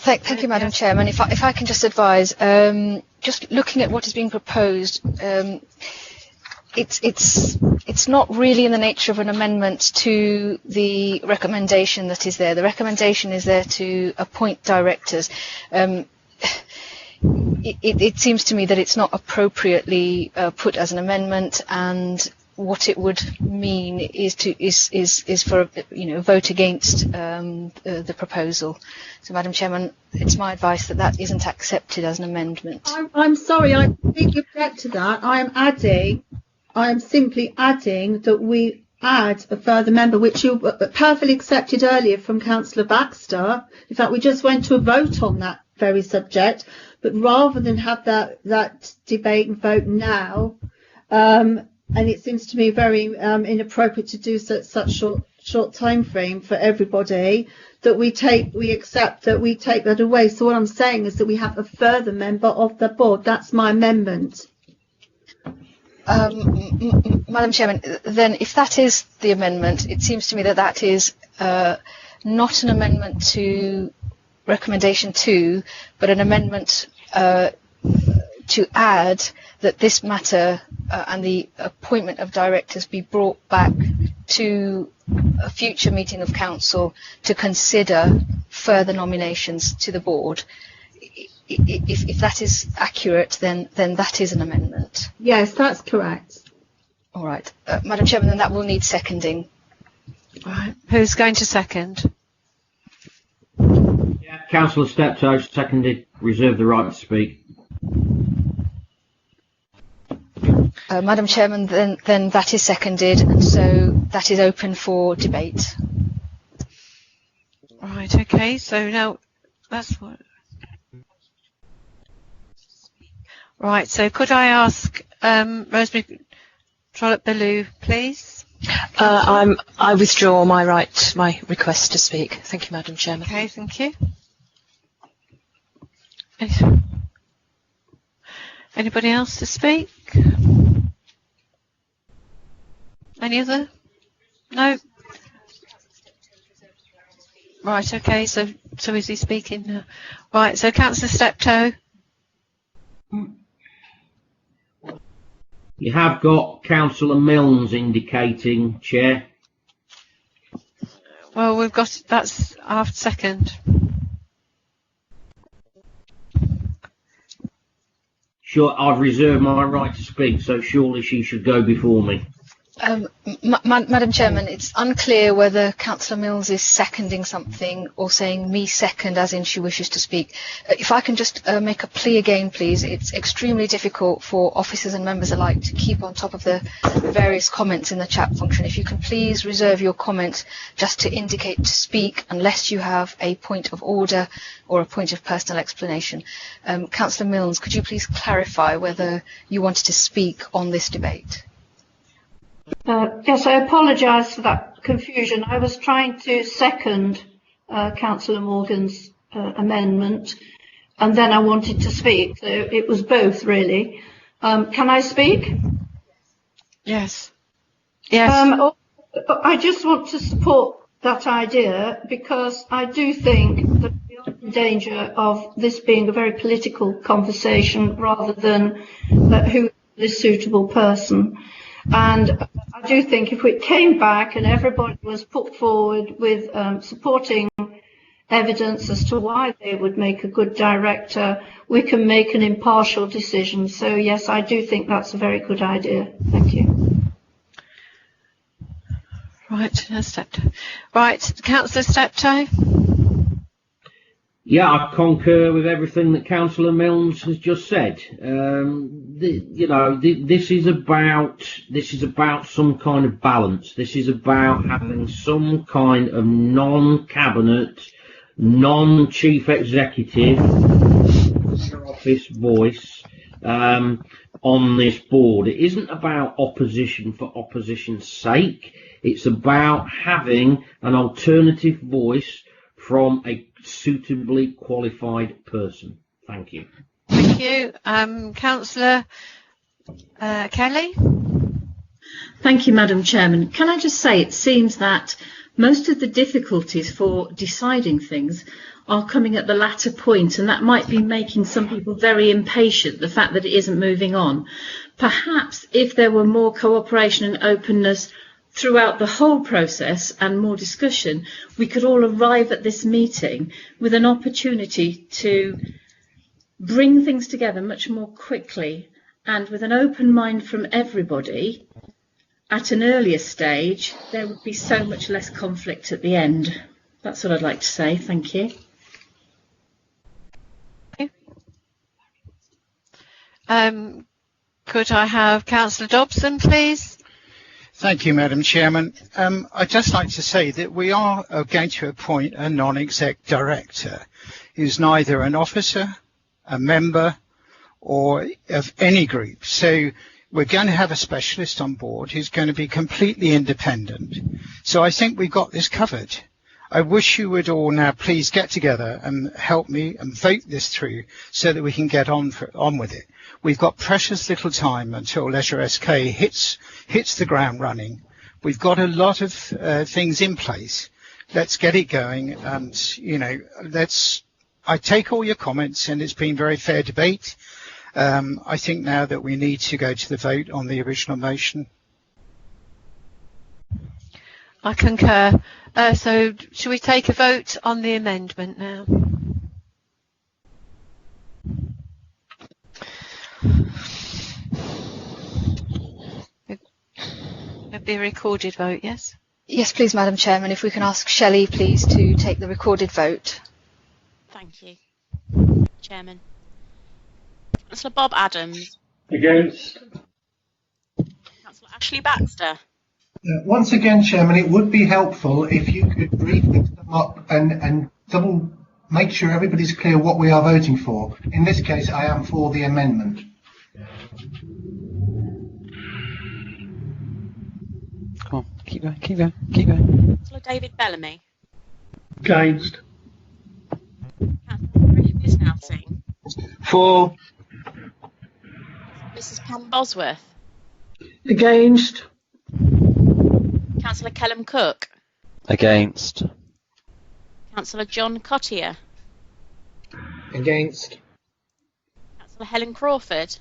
Thank you, Madam Chairman. If I can just advise, just looking at what is being proposed, it's not really in the nature of an amendment to the recommendation that is there. The recommendation is there to appoint directors. It seems to me that it's not appropriately put as an amendment, and what it would mean is for a vote against the proposal. So, Madam Chairman, it's my advice that isn't accepted as an amendment.
I'm sorry, I completely object to that. I am simply adding that we add a further member, which you perfectly accepted earlier from Councillor Baxter. In fact, we just went to a vote on that very subject, but rather than have that debate and vote now, and it seems to me very inappropriate to do such short time frame for everybody, that we take that away. So what I'm saying is that we have a further member of the board. That's my amendment.
Madam Chairman, then if that is the amendment, it seems to me that is not an amendment to recommendation 2, but an amendment to add that this matter and the appointment of directors be brought back to a future meeting of council to consider further nominations to the board. If that is accurate, then that is an amendment.
Yes, that's correct.
All right. Madam Chairman, then that will need seconding.
All right. Who's going to second?
Yeah, Councillor Steptoe seconded. Reserve the right to speak.
Madam Chairman, then that is seconded, and so that is open for debate.
Right, okay, so now that's what... Right, so could I ask Rosemary Trollope-Bellew, please?
I withdraw my request to speak. Thank you, Madam Chairman.
Okay, thank you. Anybody else to speak? Any other? No? Right, okay, so is he speaking now? Right, so Councillor Steptoe.
You have got Councillor Milnes indicating, Chair.
Well, we've got, that's our second.
Sure, I've reserved my right to speak, so surely she should go before me.
Madam Chairman, it's unclear whether Councillor Milnes is seconding something or saying me second as in she wishes to speak. If I can just make a plea again, please. It's extremely difficult for officers and members alike to keep on top of the various comments in the chat function. If you can please reserve your comment just to indicate to speak unless you have a point of order or a point of personal explanation. Councillor Milnes, could you please clarify whether you wanted to speak on this debate?
Yes, I apologise for that confusion. I was trying to second Councillor Morgan's amendment, and then I wanted to speak. So it was both, really. Can I speak?
Yes. Yes.
I just want to support that idea because I do think that we are in danger of this being a very political conversation rather than who is a suitable person. And I do think if it came back and everybody was put forward with supporting evidence as to why they would make a good director, we can make an impartial decision. So yes, I do think that's a very good idea. Thank you.
Right, Steptoe. Right, Councillor Steptoe.
Yeah, I concur with everything that Councillor Milnes has just said. This is about some kind of balance. This is about having some kind of non-cabinet, non-chief executive office voice on this board. It isn't about opposition for opposition's sake. It's about having an alternative voice from a suitably qualified person. Thank you.
Thank you. Councillor Kelly.
Thank you, Madam Chairman. Can I just say, it seems that most of the difficulties for deciding things are coming at the latter point, and that might be making some people very impatient, the fact that it isn't moving on. Perhaps if there were more cooperation and openness throughout the whole process and more discussion, we could all arrive at this meeting with an opportunity to bring things together much more quickly and with an open mind from everybody, at an earlier stage, there would be so much less conflict at the end. That's what I'd like to say. Thank you.
Could I have Councillor Dobson, please?
Thank you, Madam Chairman. I'd just like to say that we are going to appoint a non-exec director who's neither an officer, a member, or of any group. So we're going to have a specialist on board who's going to be completely independent. So I think we've got this covered. I wish you would all now please get together and help me and vote this through so that we can get on with it. We've got precious little time until Leisure SK hits the ground running. We've got a lot of things in place. Let's get it going, and I take all your comments, and it's been very fair debate. I think now that we need to go to the vote on the original motion.
I concur. So should we take a vote on the amendment now? It'd be a recorded vote, yes?
Yes, please, Madam Chairman. If we can ask Shelley, please, to take the recorded vote.
Thank you, Chairman. Councillor Bob Adams.
Against.
Councillor Ashley Baxter.
Once again, Chairman, it would be helpful if you could briefly sum up and double make sure everybody's clear what we are voting for. In this case, I am for the amendment.
Come on, keep going.
Councillor David Bellamy.
Against.
Councillor Bisnousing.
For.
Mrs. Pam Bosworth.
Against.
Councillor Kellum Cook.
Against.
Councillor John Cottier.
Against.
Councillor Helen Crawford.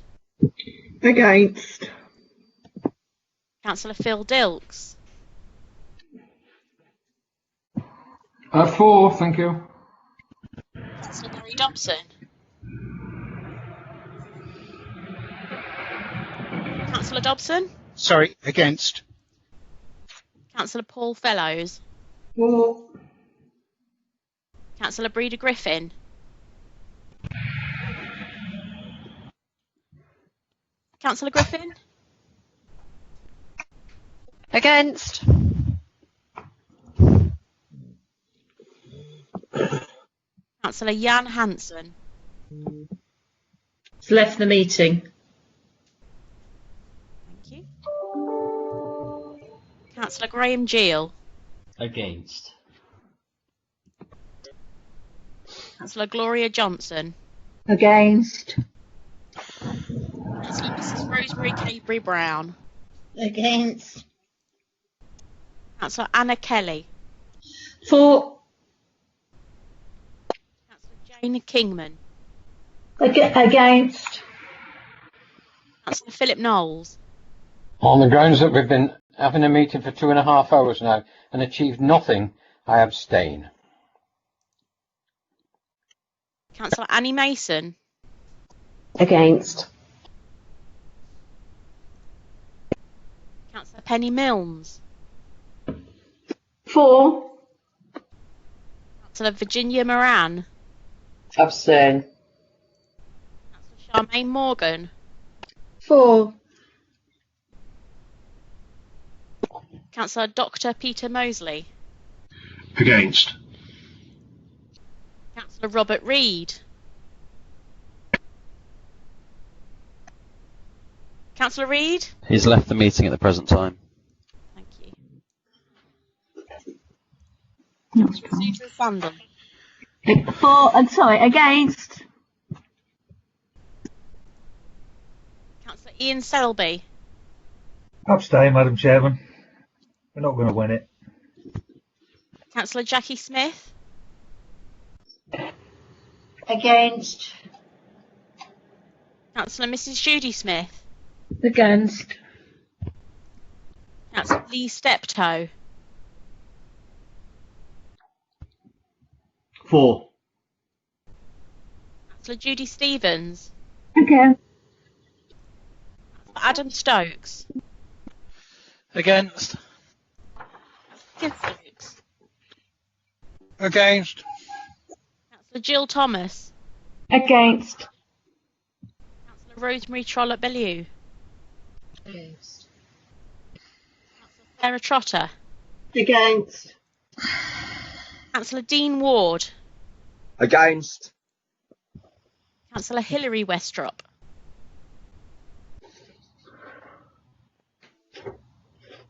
Against.
Councillor Phil Dilks.
For, thank you.
Councillor Gary Dobson. Councillor Dobson.
Sorry, against.
Councillor Paul Fellows.
For.
Councillor Breda Griffin. Councillor Griffin.
Against.
Councillor Jan Hansen.
It's left the meeting.
Thank you. Councillor Graham Gill.
Against.
Councillor Gloria Johnson.
Against.
Councillor Mrs. Rosemary Cabry Brown.
Against.
Councillor Anna Kelly.
For.
Councillor Jane Kingman.
Against.
Councillor Philip Knowles.
On the grounds that we've been having a meeting for 2.5 hours now and achieved nothing, I abstain.
Councillor Annie Mason.
Against.
Councillor Penny Milnes.
For.
Councillor Virginia Moran.
Abstain.
Councillor Charmaine Morgan.
For.
Councillor Dr. Peter Mosley.
Against.
Councillor Robert Reid. Councillor Reid.
He's left the meeting at the present time.
Thank you.
Not
Councillor Sandon.
For. Sorry. Against.
Councillor Ian Selby.
Abstain, Madam Chairman. We're not going to win it.
Councillor Jackie Smith.
Against.
Councillor Mrs. Judy Smith.
Against.
Councillor Lee Steptoe.
For.
Councillor Judy Stevens.
Against.
Adam Stokes.
Against.
Stokes.
Against.
Councillor Jill Thomas.
Against.
Councillor Rosemary Trollope-Bellew.
Against.
Sarah Trotter.
Against.
Councillor Dean Ward.
Against.
Councillor Hilary Westrop.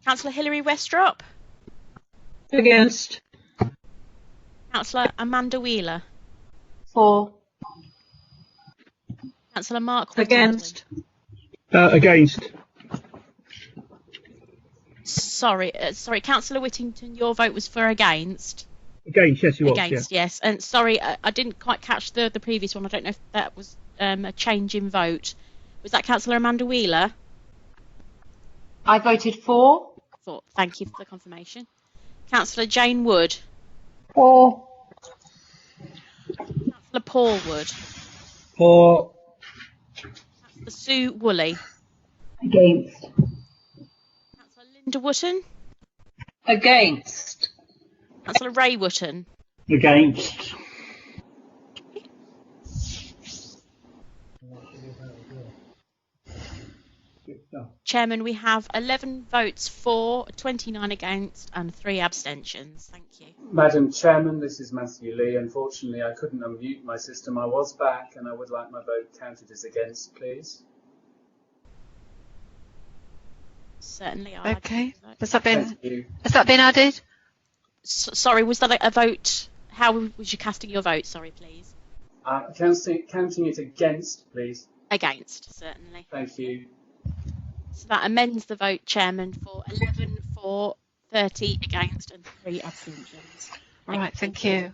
Councillor Hilary Westrop.
Against.
Councillor Amanda Wheeler.
For.
Councillor Mark Whittington.
Against.
Against.
Sorry, Councillor Whittington, your vote was for against.
Against, yes, you was.
Against,
Yeah.
yes. And sorry, I didn't quite catch the previous one. I don't know if that was a change in vote. Was that Councillor Amanda Wheeler?
I voted for.
For. Thank you for the confirmation. Councillor Jane Wood.
For.
Councillor Paul Wood.
For.
Councillor Sue Woolley.
Against.
Councillor Linda Wotton.
Against.
Councillor Ray Wotton.
Against.
Chairman, we have 11 votes for, 29 against and 3 abstentions. Thank you.
Madam Chairman, this is Matthew Lee. Unfortunately, I couldn't unmute my system. I was back and I would like my vote counted as against, please.
Certainly.
Okay. Has that been
Thank you.
added?
Sorry, was that a vote? How was you casting your vote? Sorry, please.
Counting it against, please.
Against, certainly.
Thank you.
So that amends the vote, Chairman, for 11 for, 30 against and 3 abstentions.
Right, thank you.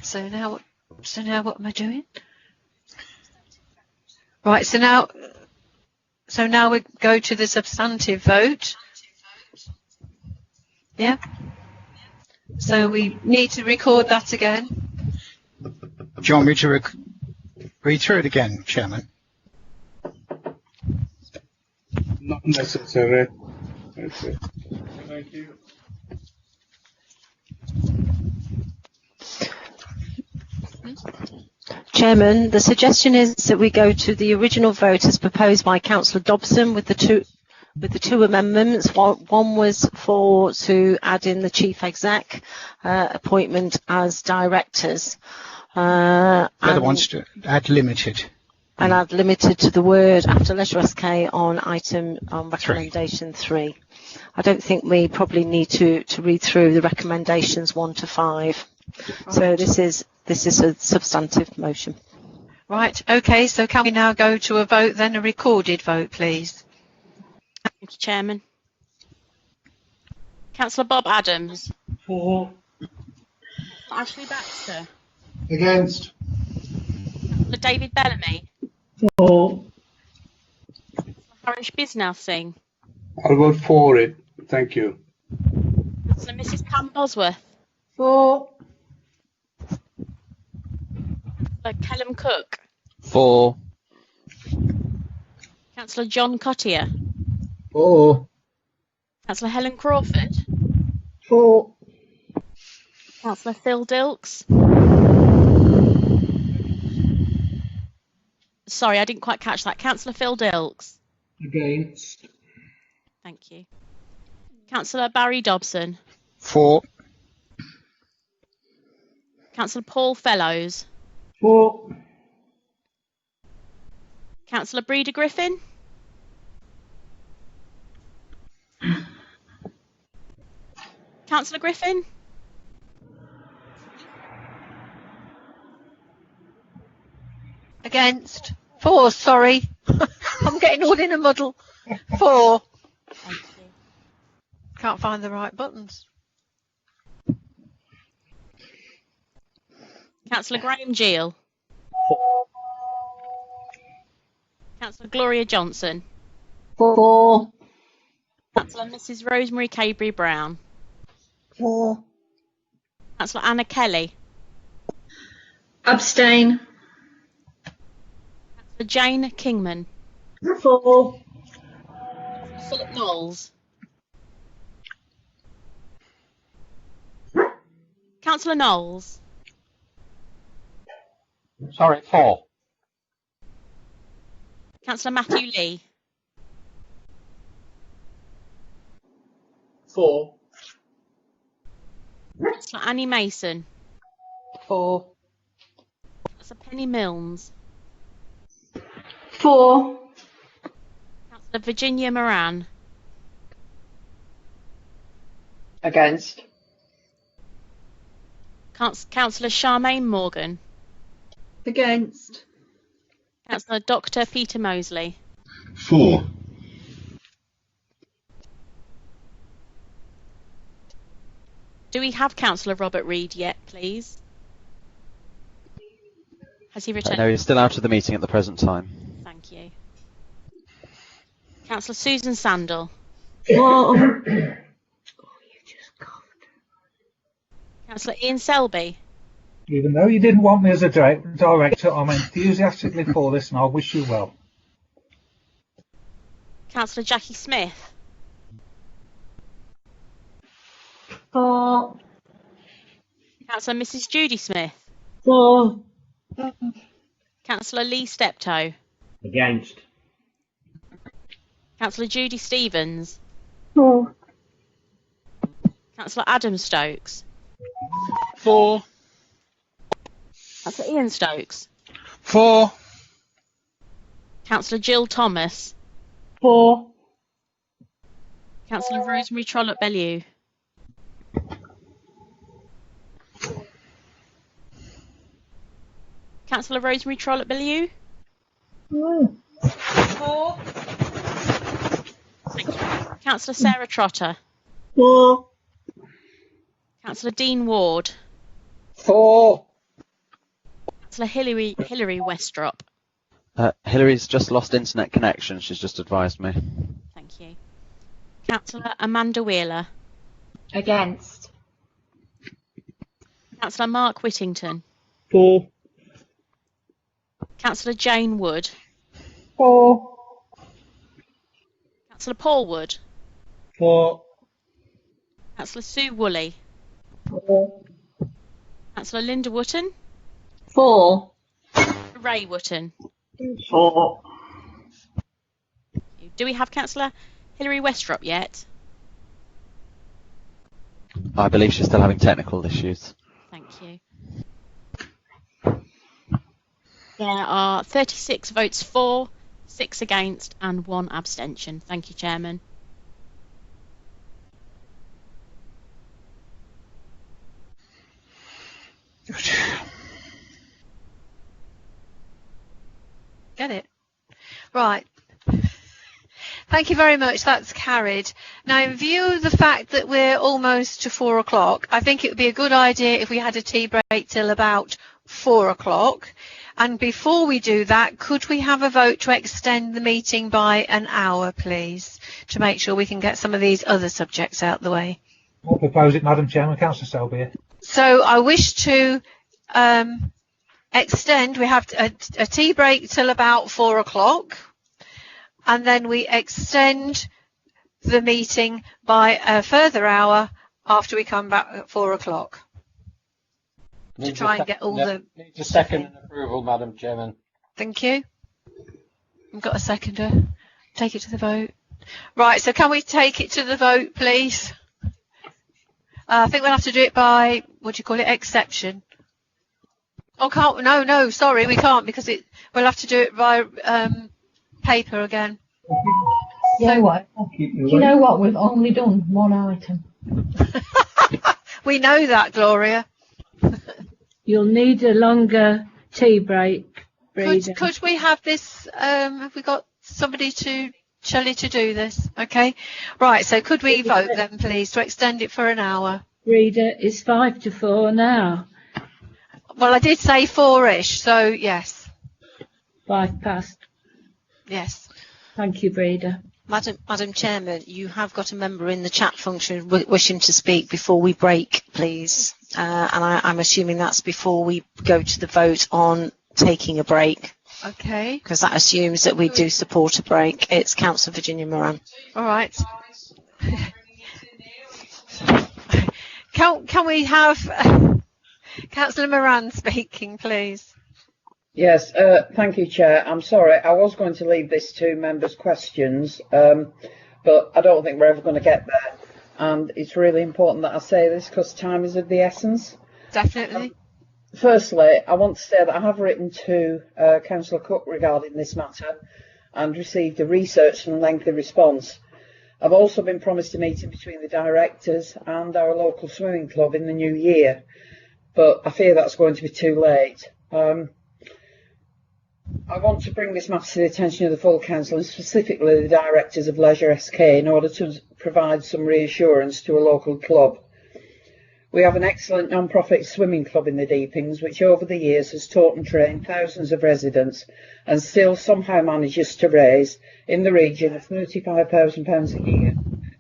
So now what am I doing? Right, so now we go to the substantive vote. Yeah. So we need to record that again.
Do you want me to read through it again, Chairman?
Not necessary. That's it. Thank you.
Chairman, the suggestion is that we go to the original vote as proposed by Councillor Dobson with the two amendments. One was to add in the chief exec appointment as directors.
The other one's to add limited.
And add limited to the word after letter SK on item recommendation 3. I don't think we probably need to read through the recommendations 1 to 5. Right. So this is a substantive motion.
Right. Okay. So can we now go to a vote then, a recorded vote, please?
Thank you, Chairman. Councillor Bob Adams.
For.
Ashley Baxter.
Against.
Councillor David Bellamy.
For.
Harish Bisnal Singh.
I'll vote for it. Thank you.
Councillor Mrs. Pam Bosworth.
For.
Callum Cook.
For.
Councillor John Cottier.
For.
Councillor Helen Crawford.
For.
Councillor Phil Dilks. Sorry, I didn't quite catch that. Councillor Phil Dilks.
Against.
Thank you. Councillor Barry Dobson.
For.
Councillor Paul Fellows.
For.
Councillor Breda Griffin. Councillor Griffin.
Against. 4, sorry. I'm getting all in a muddle. 4.
Thank you.
Can't find the right buttons.
Councillor Graham Gill. Councillor Gloria Johnson.
For.
Councillor Mrs. Rosemary Cabry Brown.
For.
Councillor Anna Kelly.
Abstain.
Councillor Jane Kingman.
For.
Philip Knowles. Councillor Knowles.
Sorry, 4.
Councillor Matthew Lee.
4.
Councillor Annie Mason.
4.
Councillor Penny Milnes.
4.
Councillor Virginia Moran.
Against.
Councillor Charmaine Morgan.
Against.
Councillor Dr. Peter Mosley.
4.
Do we have Councillor Robert Reid yet, please? Has he returned?
No, he's still out of the meeting at the present time.
Thank you. Councillor Susan Sandal.
4.
Councillor Ian Selby.
Even though you didn't want me as a director, I'm enthusiastically for this and I wish you well.
Councillor Jackie Smith.
4.
Councillor Mrs. Judy Smith.
4.
Councillor Lee Steptoe.
Against.
Councillor Judy Stevens.
4.
Councillor Adam Stokes.
4.
Councillor Ian Stokes.
4.
Councillor Jill Thomas.
4.
Councillor Rosemary Trollope-Bellew. Councillor Rosemary Trollope-Bellew.
4.
Thank you. Councillor Sarah Trotter.
4.
Councillor Dean Ward.
4.
Councillor Hilary Westrop.
Hillary's just lost internet connection. She's just advised me.
Thank you. Councillor Amanda Wheeler.
Against.
Councillor Mark Whittington.
4.
Councillor Jane Wood.
4.
Councillor Paul Wood.
4.
Councillor Sue Woolley.
4.
Councillor Linda Wotton.
4.
Ray Wotton.
4.
Do we have Councillor Hilary Westrop yet?
I believe she's still having technical issues.
Thank you. There are 36 votes for, 6 against and 1 abstention. Thank you, Chairman.
Get it? Right. Thank you very much. That's carried. Now, in view of the fact that we're almost to 4 o'clock, I think it would be a good idea if we had a tea break till about 4 o'clock. And before we do that, could we have a vote to extend the meeting by an hour, please, to make sure we can get some of these other subjects out the way?
I'll propose it, Madam Chairman. Councillor Selby.
So I wish to extend. We have a tea break till about 4 o'clock. And then we extend the meeting by a further hour after we come back at 4 o'clock. To try and get all the...
Needs a second and approval, Madam Chairman.
Thank you. I've got a seconder. Take it to the vote. Right, so can we take it to the vote, please? I think we'll have to do it by, what do you call it, exception. Oh, can't, no, sorry, we can't because we'll have to do it by paper again.
You know what? You know what? We've only done one item.
We know that, Gloria.
You'll need a longer tea break.
Could we have this? Have we got somebody Shelley to do this? Okay. Right. So could we vote then, please, to extend it for an hour?
Reader, it's 5 to 4 now.
Well, I did say 4-ish, so yes.
5 past.
Yes.
Thank you, Breeder.
Madam Chairman, you have got a member in the chat function wishing to speak before we break, please. And I'm assuming that's before we go to the vote on taking a break.
Okay.
Because that assumes that we do support a break. It's Councillor Virginia Moran.
All right. Can we have Councillor Moran speaking, please?
Yes, thank you, Chair. I'm sorry, I was going to leave this to members' questions, but I don't think we're ever going to get there. And it's really important that I say this because time is of the essence.
Definitely.
Firstly, I want to say that I have written to Councillor Cook regarding this matter and received a researched and lengthy response. I've also been promised a meeting between the directors and our local swimming club in the new year, but I fear that's going to be too late. I want to bring this matter to the attention of the full council and specifically the directors of Leisure SK in order to provide some reassurance to a local club. We have an excellent non-profit swimming club in the Deepings which over the years has taught and trained thousands of residents and still somehow manages to raise in the region of £35,000 a year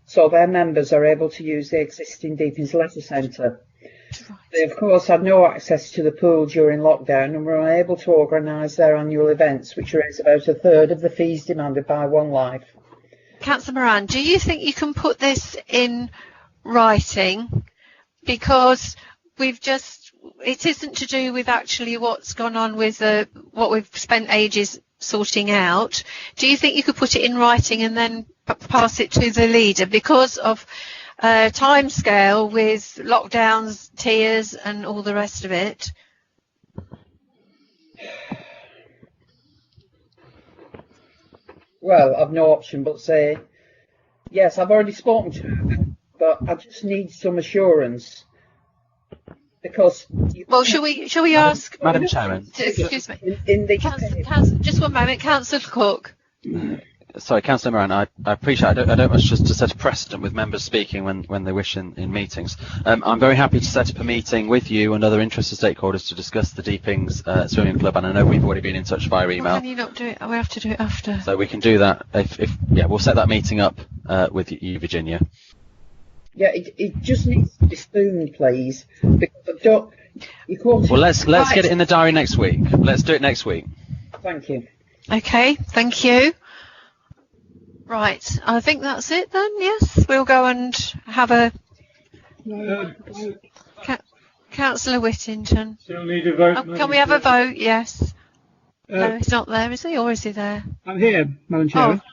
so their members are able to use the existing Deepings Leisure Centre. They of course had no access to the pool during lockdown and were unable to organise their annual events which raise about a third of the fees demanded by One Life.
Councillor Moran, do you think you can put this in writing? Because it isn't to do with actually what's gone on with what we've spent ages sorting out. Do you think you could put it in writing and then pass it to the leader because of timescale with lockdowns, tiers and all the rest of it?
Well, I've no option but say, yes, I've already spoken to her, but I just need some assurance. Because
well, shall we ask
Madam Chairman?
Excuse me. Just one moment, Councillor Cook.
Sorry, Councillor Moran, I appreciate I don't much just to set a precedent with members speaking when they wish in meetings. I'm very happy to set up a meeting with you and other interested stakeholders to discuss the Deepings Swimming Club, and I know we've already been in touch via email.
Can you not do it? We have to do it after.
So we can do that. Yeah, we'll set that meeting up with you, Virginia.
Yeah, it just needs to be spooned, please, because I don't.
Well, let's get it in the diary next week. Let's do it next week.
Thank you.
Okay, thank you. Right, I think that's it then. Yes, we'll go and have a. Councillor Whittington.
Still need a vote.
Can we have a vote? Yes. No, he's not there, is he, or is he there?
I'm here, Madam Chairman.
Oh.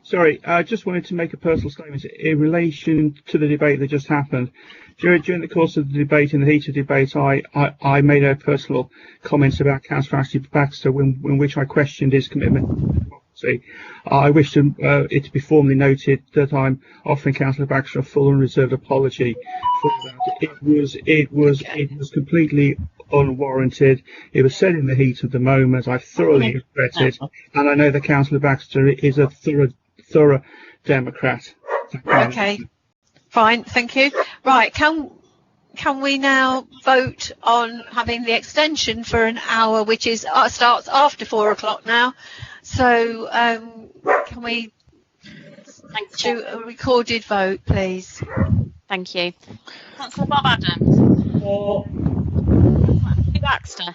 Sorry, I just wanted to make a personal statement in relation to the debate that just happened. During the course of the debate, in the heat of debate, I made a personal comments about Councillor Ashley Baxter, in which I questioned his commitment to democracy. I wish it to be formally noted that I'm offering Councillor Baxter a full and reserved apology for that. It was completely unwarranted. It was said in the heat of the moment. I thoroughly regret it, and I know that Councillor Baxter is a thorough Democrat.
Okay, fine, thank you. Right, can we now vote on having the extension for an hour, which is starts after 4 o'clock now? So can we do a recorded vote, please?
Thank you. Councillor Bob Adams.
For.
Ashley Baxter.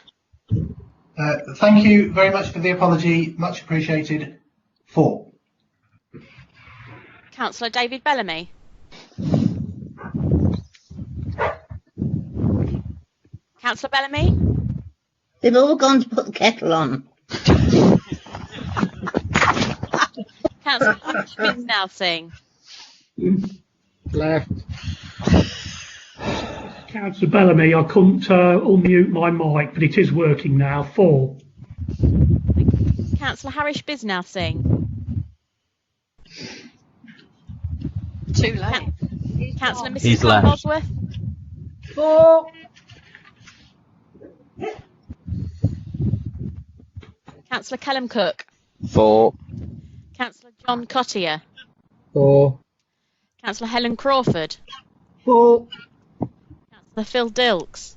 Thank you very much for the apology. Much appreciated. 4.
Councillor David Bellamy. Councillor Bellamy.
They've all gone to put the kettle on.
Councillor Biznell-Singh.
Left. Councillor Bellamy, I couldn't unmute my mic, but it is working now. 4.
Councillor Harish Biznell-Singh.
Too late.
Councillor Mrs.
He's left.
Bosworth.
4.
Councillor Callum Cook.
4.
Councillor John Cottier.
4.
Councillor Helen Crawford.
4.
Councillor Phil Dilks.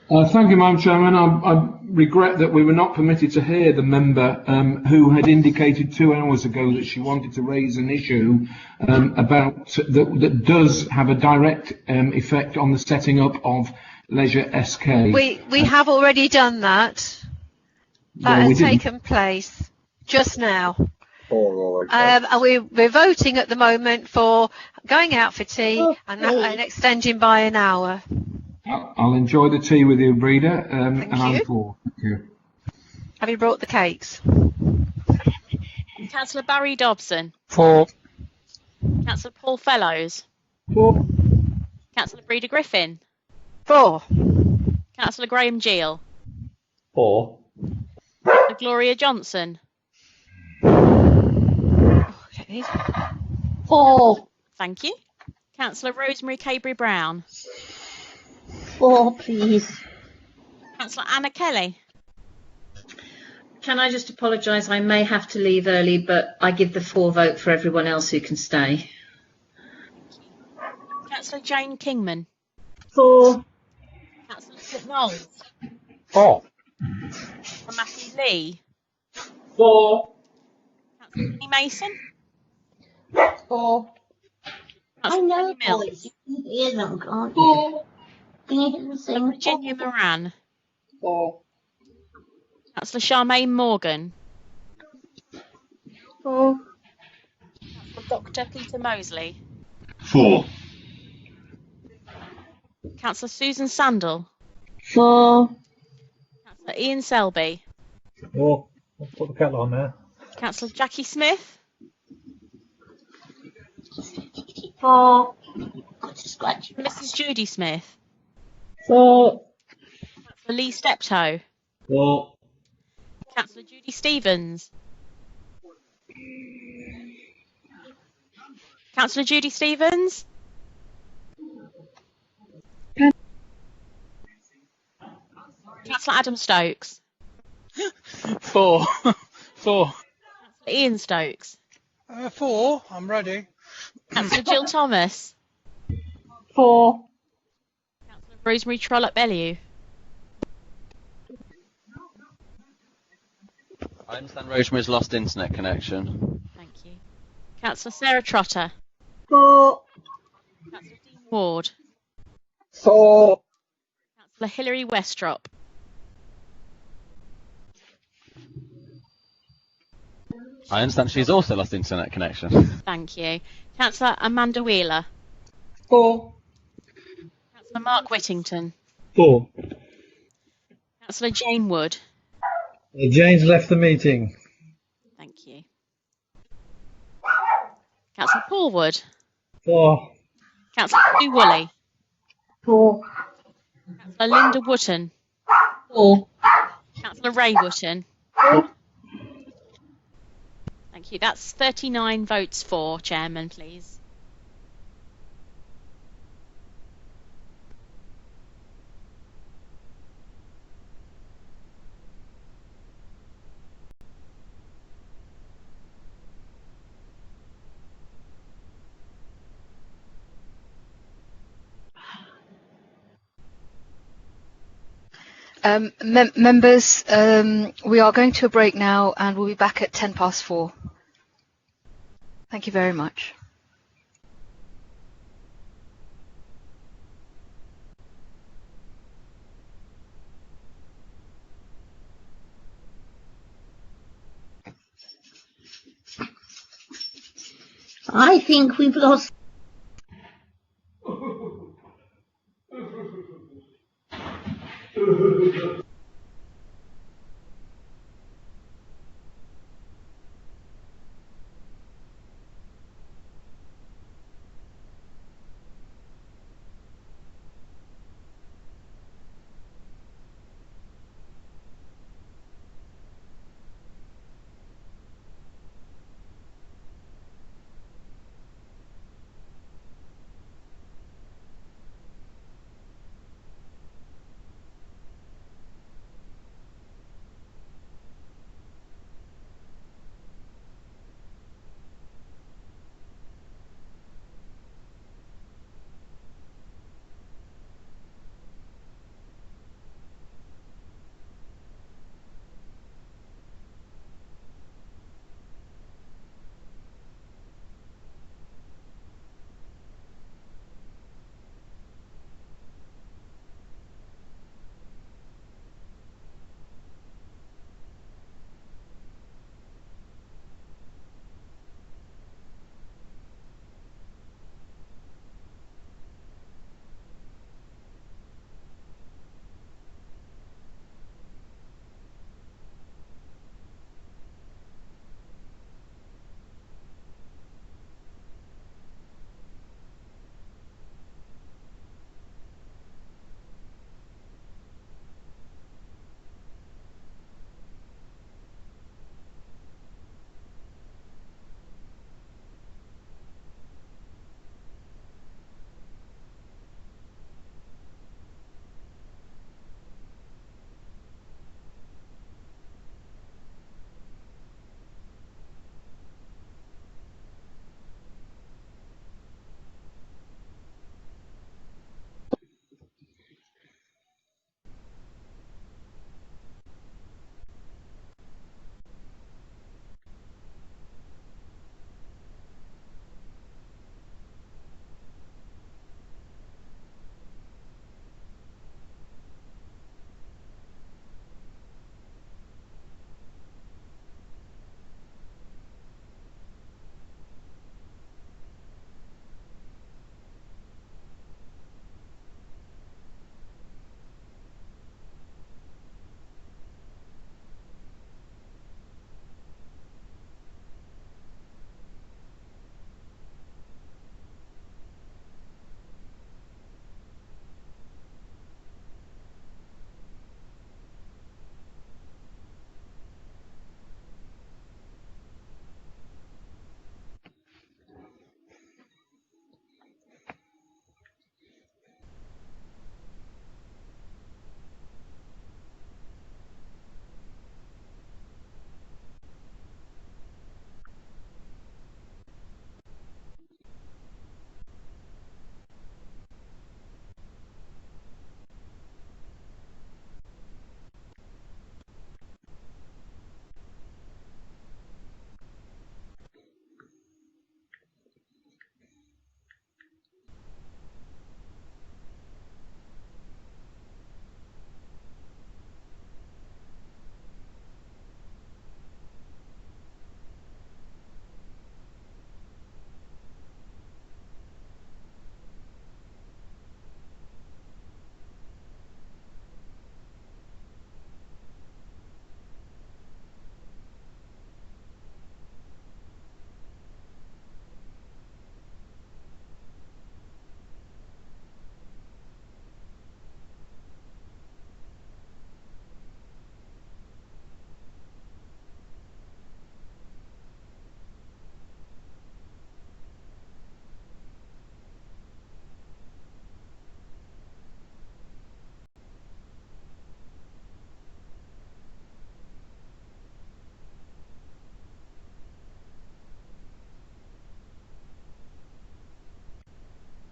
Thank you, Madam Chairman. I regret that we were not permitted to hear the member who had indicated 2 hours ago that she wanted to raise an issue about that does have a direct effect on the setting up of Leisure SK.
We have already done that. That has taken place just now. And we're voting at the moment for going out for tea and extending by an hour.
I'll enjoy the tea with you, Breeder, and I'm
you.
for. Thank you.
Have you brought the cakes?
Councillor Barry Dobson.
For.
Councillor Paul Fellows.
For.
Councillor Breeder Griffin.
For.
Councillor Graham Gill.
For.
Councillor Gloria Johnson.
For.
Thank you. Councillor Rosemary Cabry-Brown.
For, please.
Councillor Anna Kelly.
Can I just apologise? I may have to leave early, but I give the for vote for everyone else who can stay.
Councillor Jane Kingman.
For.
Councillor St Knowles.
For.
Councillor Matthew Lee.
For.
Councillor Jenny Mason.
For. I know
Mills.
boys. You can hear them, can't you? Can you hear them sing?
Virginia Moran.
For.
Councillor Charmaine Morgan.
For.
Councillor Dr Peter Mosley.
For.
Councillor Susan Sandal.
For.
Councillor Ian Selby.
For. I'll put the kettle on there.
Councillor Jackie Smith.
For. Got to scratch.
Mrs Judy Smith.
For.
Councillor Lee Steptoe.
For.
Councillor Judy Stevens. Councillor Judy Stevens. Councillor Adam Stokes.
For. For.
Councillor Ian Stokes.
For. I'm ready.
Councillor Jill Thomas.
For.
Councillor Rosemary Trollope-Bellew.
I understand Rosemary's lost internet connection.
Thank you. Councillor Sarah Trotter.
For.
Councillor Dean Ward.
For.
Councillor Hilary Westrop.
I understand she's also lost internet connection.
Thank you. Councillor Amanda Wheeler.
For.
Councillor Mark Whittington.
For.
Councillor Jane Wood.
Jane's left the meeting.
Thank you. Councillor Paul Wood.
For.
Councillor Sue Woolley.
For.
Councillor Linda Wotton.
For.
Councillor Ray Wotton.
For.
Thank you. That's 39 votes for, Chairman, please.
Members, we are going to a break now and we'll be back at 4:10. Thank you very much.
I think we've lost.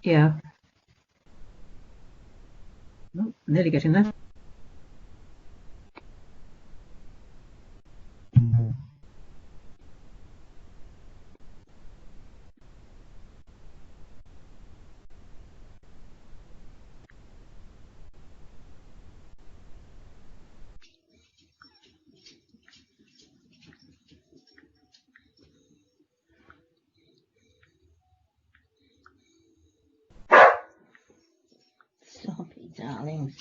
Yeah. Oh, nearly getting there.
Stop it, darling.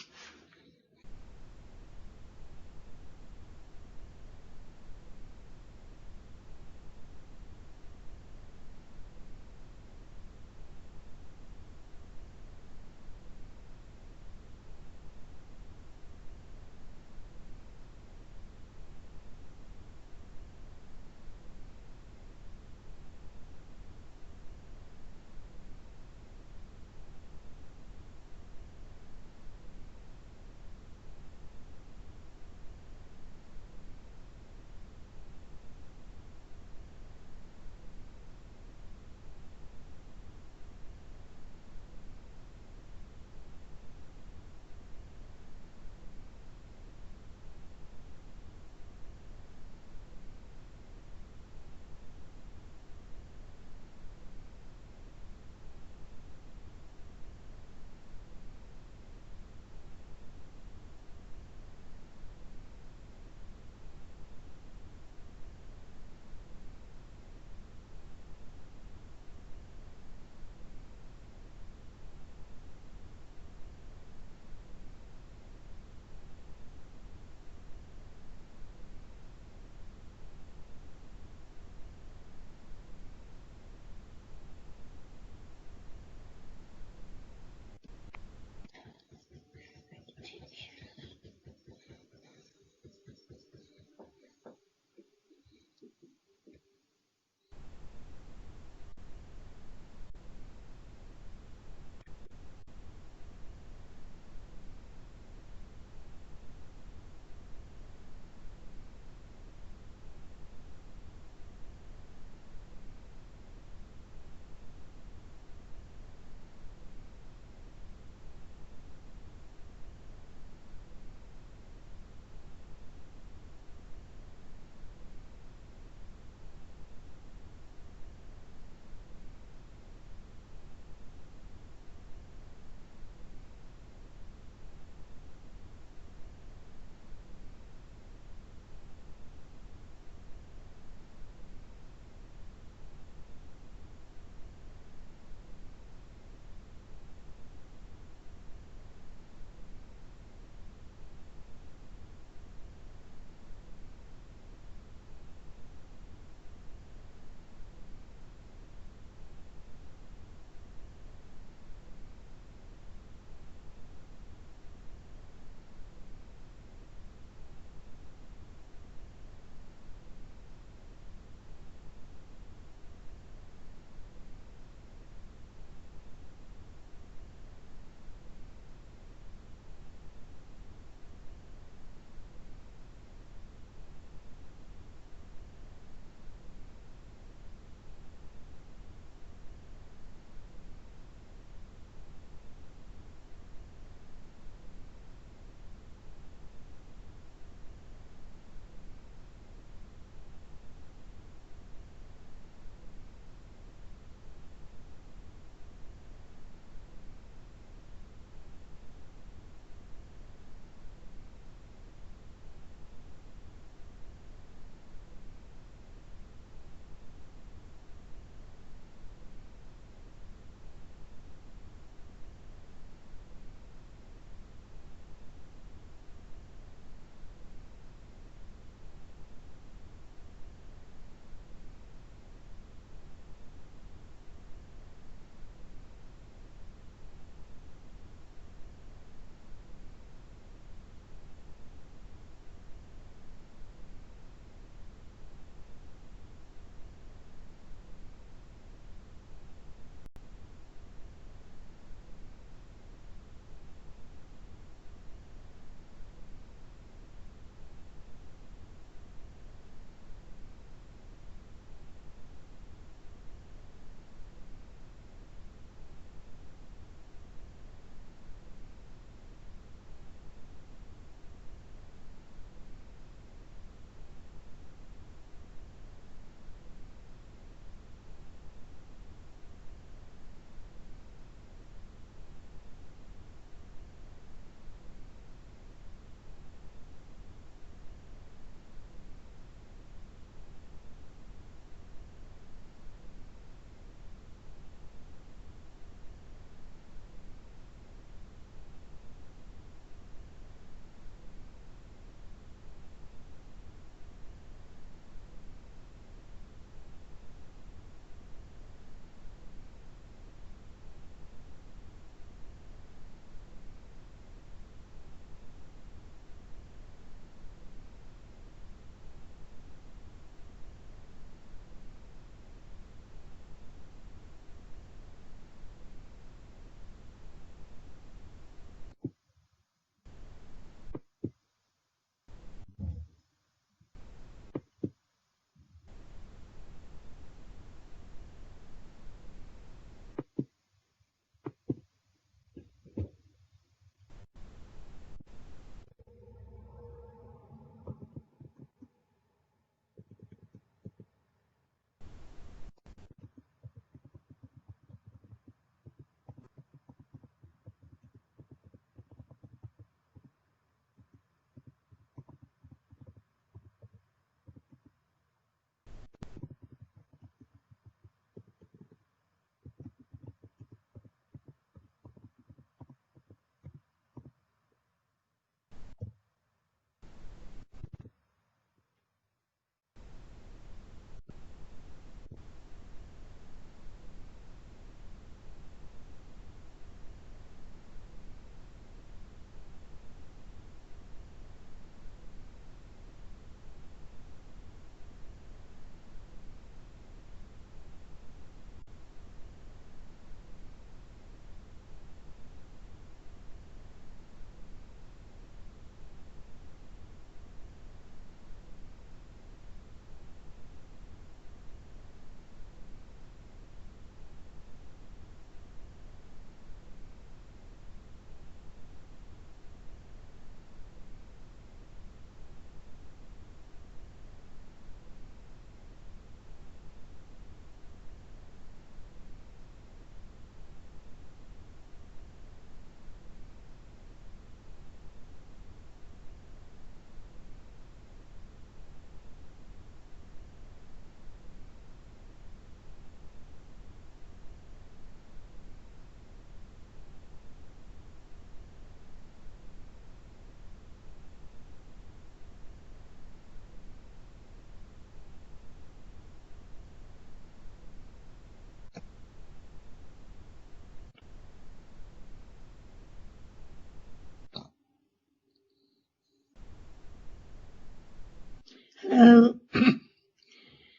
Hello.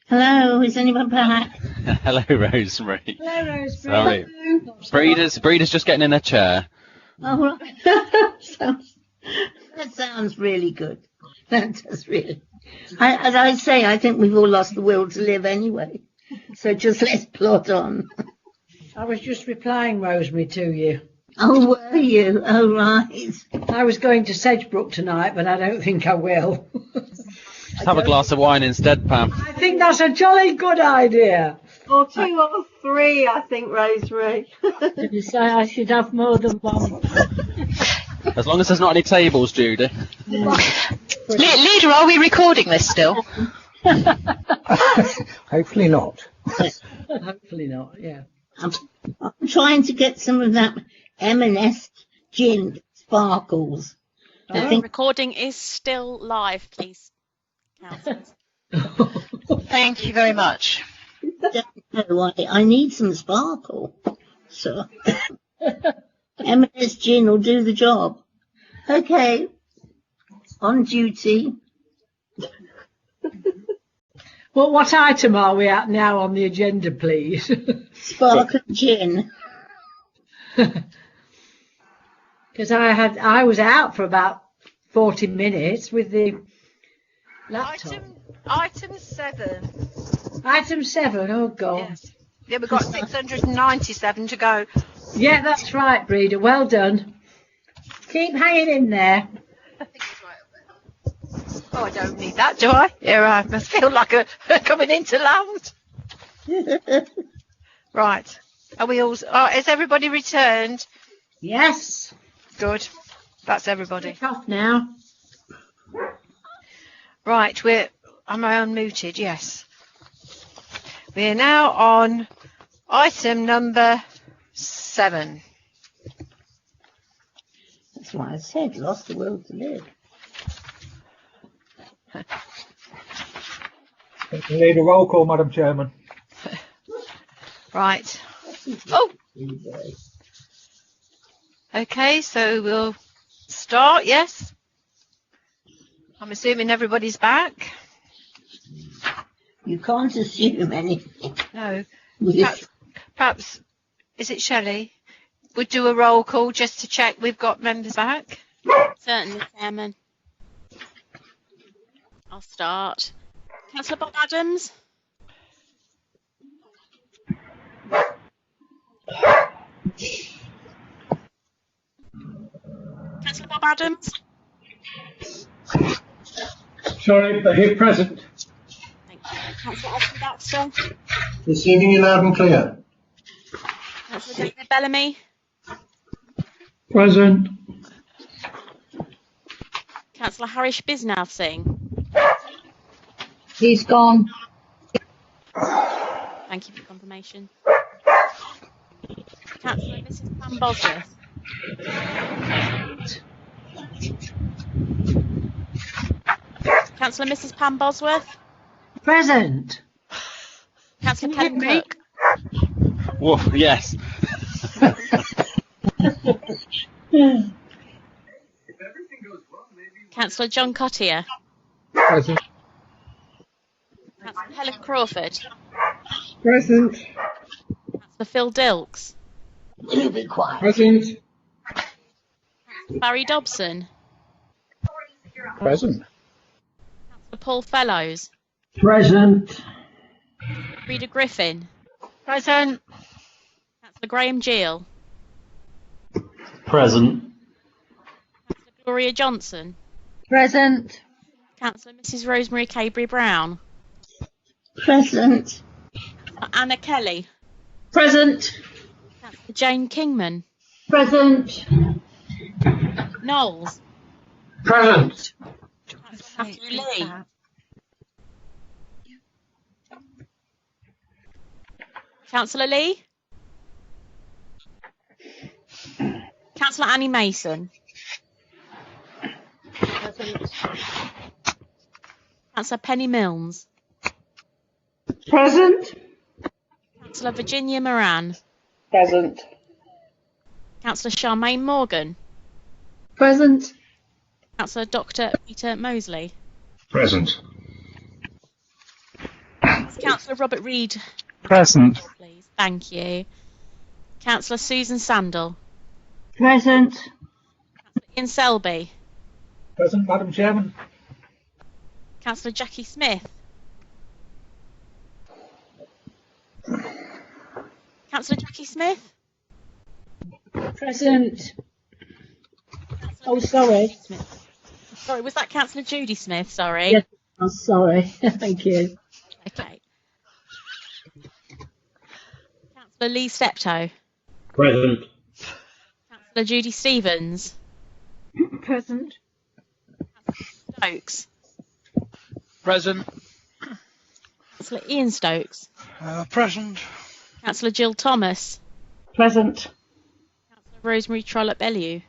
Hello, is anyone back?
Hello, Rosemary.
Hello, Rosemary.
Sorry. Breeder's just getting in a chair.
Oh, right. That sounds really good. That does really. As I say, I think we've all lost the will to live anyway. So just let's plod on.
I was just replying, Rosemary, to you.
Oh, were you? Oh, right.
I was going to Sedgebrook tonight, but I don't think I will.
Just have a glass of wine instead, Pam.
I think that's a jolly good idea.
Or 2 or 3, I think, Rosemary.
Did you say I should have more than one?
As long as there's not any tables, Judy.
Leader, are we recording this still?
Hopefully not.
Hopefully not, yeah.
I'm trying to get some of that M&S gin sparkles. I think
Recording is still live, please, councillors.
Thank you very much.
I need some sparkle. So M&S gin will do the job. Okay. On duty.
Well, what item are we at now on the agenda, please?
Sparkle gin.
Because I was out for about 40 minutes with the laptop.
Item 7.
Item 7, oh God.
Yes. Yeah, we've got 697 to go.
Yeah, that's right, Breeder. Well done. Keep hanging in there.
Oh, I don't need that, do I? Yeah, I must feel like a coming into land. Right. Are we all? Is everybody returned?
Yes.
Good. That's everybody.
Switch off now.
Right. Am I unmuted? Yes. We're now on item number 7.
That's what I said. Lost the will to live.
We need a roll call, Madam Chairman.
Right. Oh. Okay, so we'll start, yes? I'm assuming everybody's back.
You can't assume anything.
No. Perhaps, is it Shelley? We'll do a roll call just to check we've got members back.
Certainly, Chairman. I'll start. Councillor Bob Adams. Councillor Bob Adams.
Sorry, but here present.
Thank you. Councillor Austin Baxter.
Receiving you loud and clear.
Councillor David Bellamy.
Present.
Councillor Harish Bisnath Singh.
He's gone.
Thank you for confirmation. Councillor Mrs. Pam Bosworth. Councillor Mrs. Pam Bosworth.
Present.
Councillor Kevin Cook.
Whoa, yes.
Councillor John Cottier.
Present.
Councillor Helen Crawford.
Present.
Councillor Phil Dilks.
Will you be quiet?
Present.
Barry Dobson.
Present.
Councillor Paul Fellows.
Present.
Rita Griffin.
Present.
Councillor Graham Gill.
Present.
Councillor Gloria Johnson.
Present.
Councillor Mrs. Rosemary Cabry Brown.
Present.
Anna Kelly.
Present.
Councillor Jane Kingman.
Present.
Knowles.
Present.
Councillor Matthew Lee. Councillor Lee. Councillor Annie Mason. Councillor Penny Milnes.
Present.
Councillor Virginia Moran.
Present.
Councillor Charmaine Morgan.
Present.
Councillor Dr. Peter Mosley.
Present.
Councillor Robert Reid?
Present.
Please. Thank you. Councillor Susan Sandal?
Present.
Ian Selby?
Present, Madam Chairman.
Councillor Jackie Smith? Councillor Jackie Smith?
Present. Oh, sorry.
Sorry, was that Councillor Judy Smith? Sorry.
Yes, I'm sorry. Thank you.
Okay. Councillor Lee Steptoe?
Present.
Councillor Judy Stevens?
Present.
Stokes?
Present.
Councillor Ian Stokes?
Present.
Councillor Jill Thomas?
Present.
Councillor Rosemary Trollope-Bellew?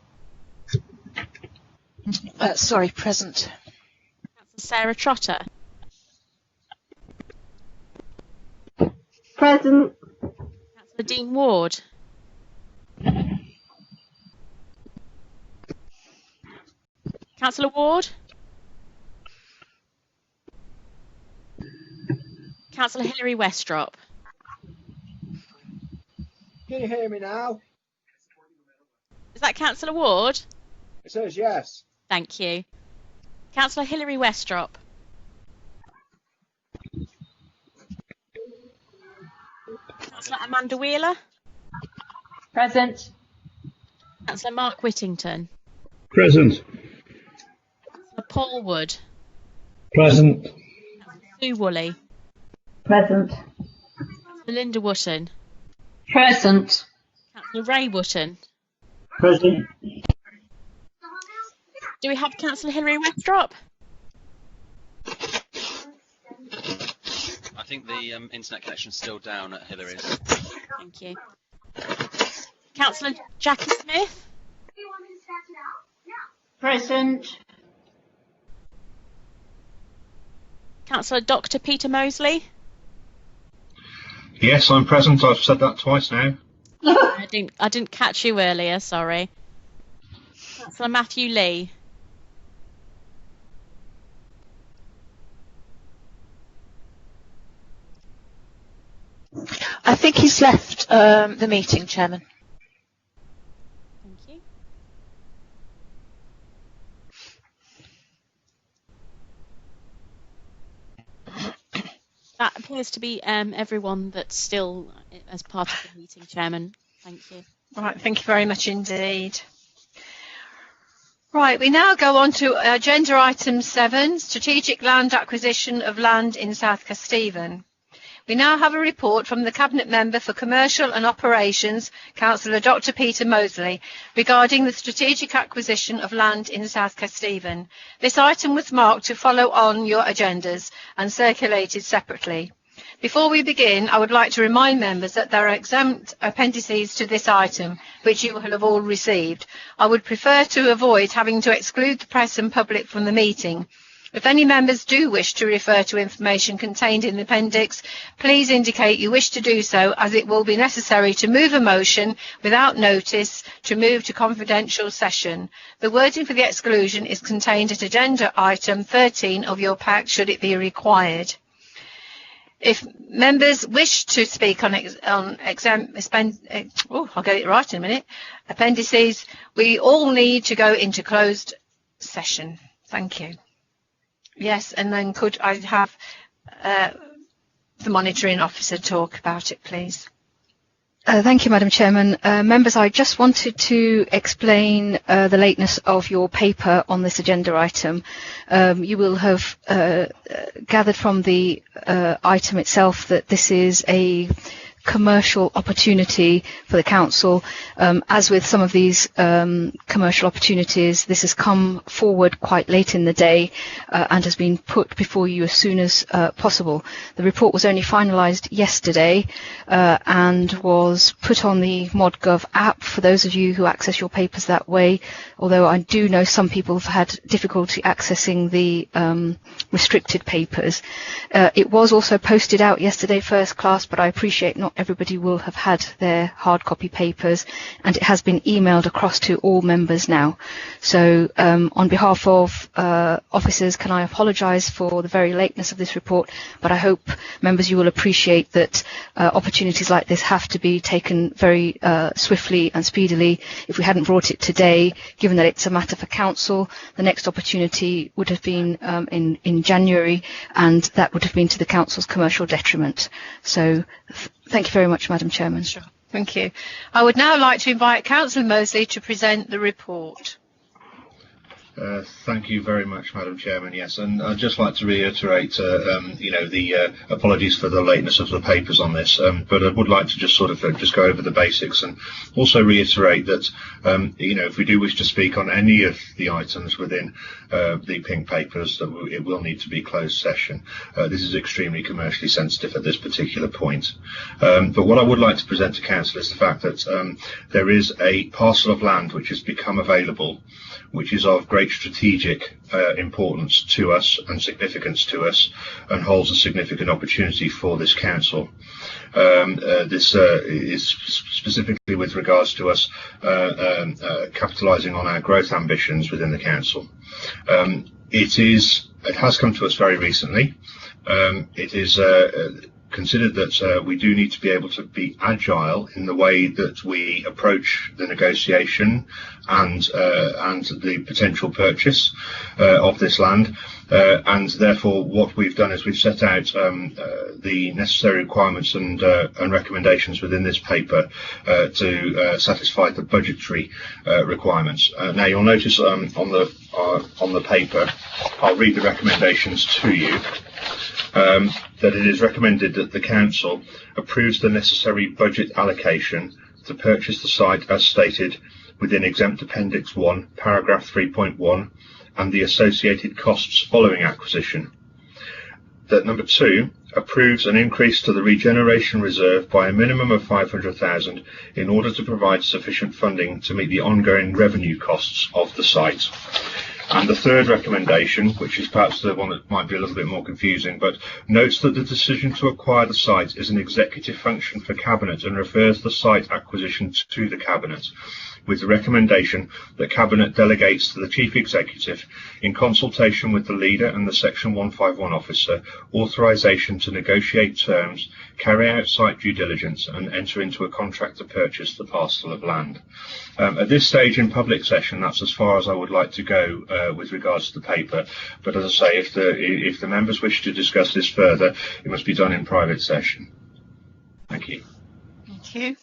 Sorry, present.
Councillor Sarah Trotter?
Present.
Councillor Dean Ward? Councillor Ward? Councillor Hilary Westrop?
Can you hear me now?
Is that Councillor Ward?
It says yes.
Thank you. Councillor Hilary Westrop? Councillor Amanda Wheeler?
Present.
Councillor Mark Whittington?
Present.
Councillor Paul Wood?
Present.
Sue Woolley?
Present.
Councillor Linda Wotton?
Present.
Councillor Ray Wotton?
Present.
Do we have Councillor Hilary Westrop?
I think the internet connection's still down at Hilary's.
Thank you. Councillor Jackie Smith?
Present.
Councillor Dr. Peter Mosley?
Yes, I'm present. I've said that twice now.
I didn't catch you earlier, sorry. Councillor Matthew Lee?
I think he's left the meeting, Chairman.
Thank you. That appears to be everyone that's still as part of the meeting, Chairman. Thank you.
Right, thank you very much indeed. Right, we now go on to agenda item 7, strategic land acquisition of land in South Kesteven. We now have a report from the Cabinet Member for Commercial and Operations, Councillor Dr. Peter Mosley, regarding the strategic acquisition of land in South Kesteven. This item was marked to follow on your agendas and circulated separately. Before we begin, I would like to remind members that there are exempt appendices to this item, which you will have all received. I would prefer to avoid having to exclude the press and public from the meeting. If any members do wish to refer to information contained in the appendix, please indicate you wish to do so, as it will be necessary to move a motion without notice to move to confidential session. The wording for the exclusion is contained at agenda item 13 of your pack, should it be required. If members wish to speak on I'll get it right in a minute, appendices, we all need to go into closed session. Thank you. Yes, and then could I have the monitoring officer talk about it, please?
Thank you, Madam Chairman. Members, I just wanted to explain the lateness of your paper on this agenda item. You will have gathered from the item itself that this is a commercial opportunity for the council. As with some of these commercial opportunities, this has come forward quite late in the day and has been put before you as soon as possible. The report was only finalised yesterday and was put on the ModGov app for those of you who access your papers that way, although I do know some people have had difficulty accessing the restricted papers. It was also posted out yesterday first class, but I appreciate not everybody will have had their hard copy papers, and it has been emailed across to all members now. So on behalf of officers, can I apologise for the very lateness of this report, but I hope members you will appreciate that opportunities like this have to be taken very swiftly and speedily. If we hadn't brought it today, given that it's a matter for council, the next opportunity would have been in January, and that would have been to the council's commercial detriment. So thank you very much, Madam Chairman.
Sure. Thank you. I would now like to invite Councillor Mosley to present the report.
Thank you very much, Madam Chairman. Yes, and I'd just like to reiterate, the apologies for the lateness of the papers on this, but I would like to just sort of just go over the basics and also reiterate that, if we do wish to speak on any of the items within the pink papers, that it will need to be closed session. This is extremely commercially sensitive at this particular point. But what I would like to present to Council is the fact that there is a parcel of land which has become available, which is of great strategic importance to us and significance to us, and holds a significant opportunity for this council. This is specifically with regards to us capitalising on our growth ambitions within the council. It has come to us very recently. It is considered that we do need to be able to be agile in the way that we approach the negotiation and the potential purchase of this land, and therefore what we've done is we've set out the necessary requirements and recommendations within this paper to satisfy the budgetary requirements. Now you'll notice on the paper, I'll read the recommendations to you. That it is recommended that the Council approves the necessary budget allocation to purchase the site as stated within Exempt Appendix 1, paragraph 3.1, and the associated costs following acquisition. That number 2, approves an increase to the regeneration reserve by a minimum of 500,000 in order to provide sufficient funding to meet the ongoing revenue costs of the site. And the third recommendation, which is perhaps the one that might be a little bit more confusing, but notes that the decision to acquire the site is an executive function for Cabinet and refers the site acquisition to the Cabinet, with the recommendation that Cabinet delegates to the Chief Executive, in consultation with the Leader and the Section 151 officer, authorisation to negotiate terms, carry out site due diligence and enter into a contract to purchase the parcel of land. At this stage in public session, that's as far as I would like to go with regards to the paper. But as I say, if the members wish to discuss this further, it must be done in private session. Thank you.
Thank you.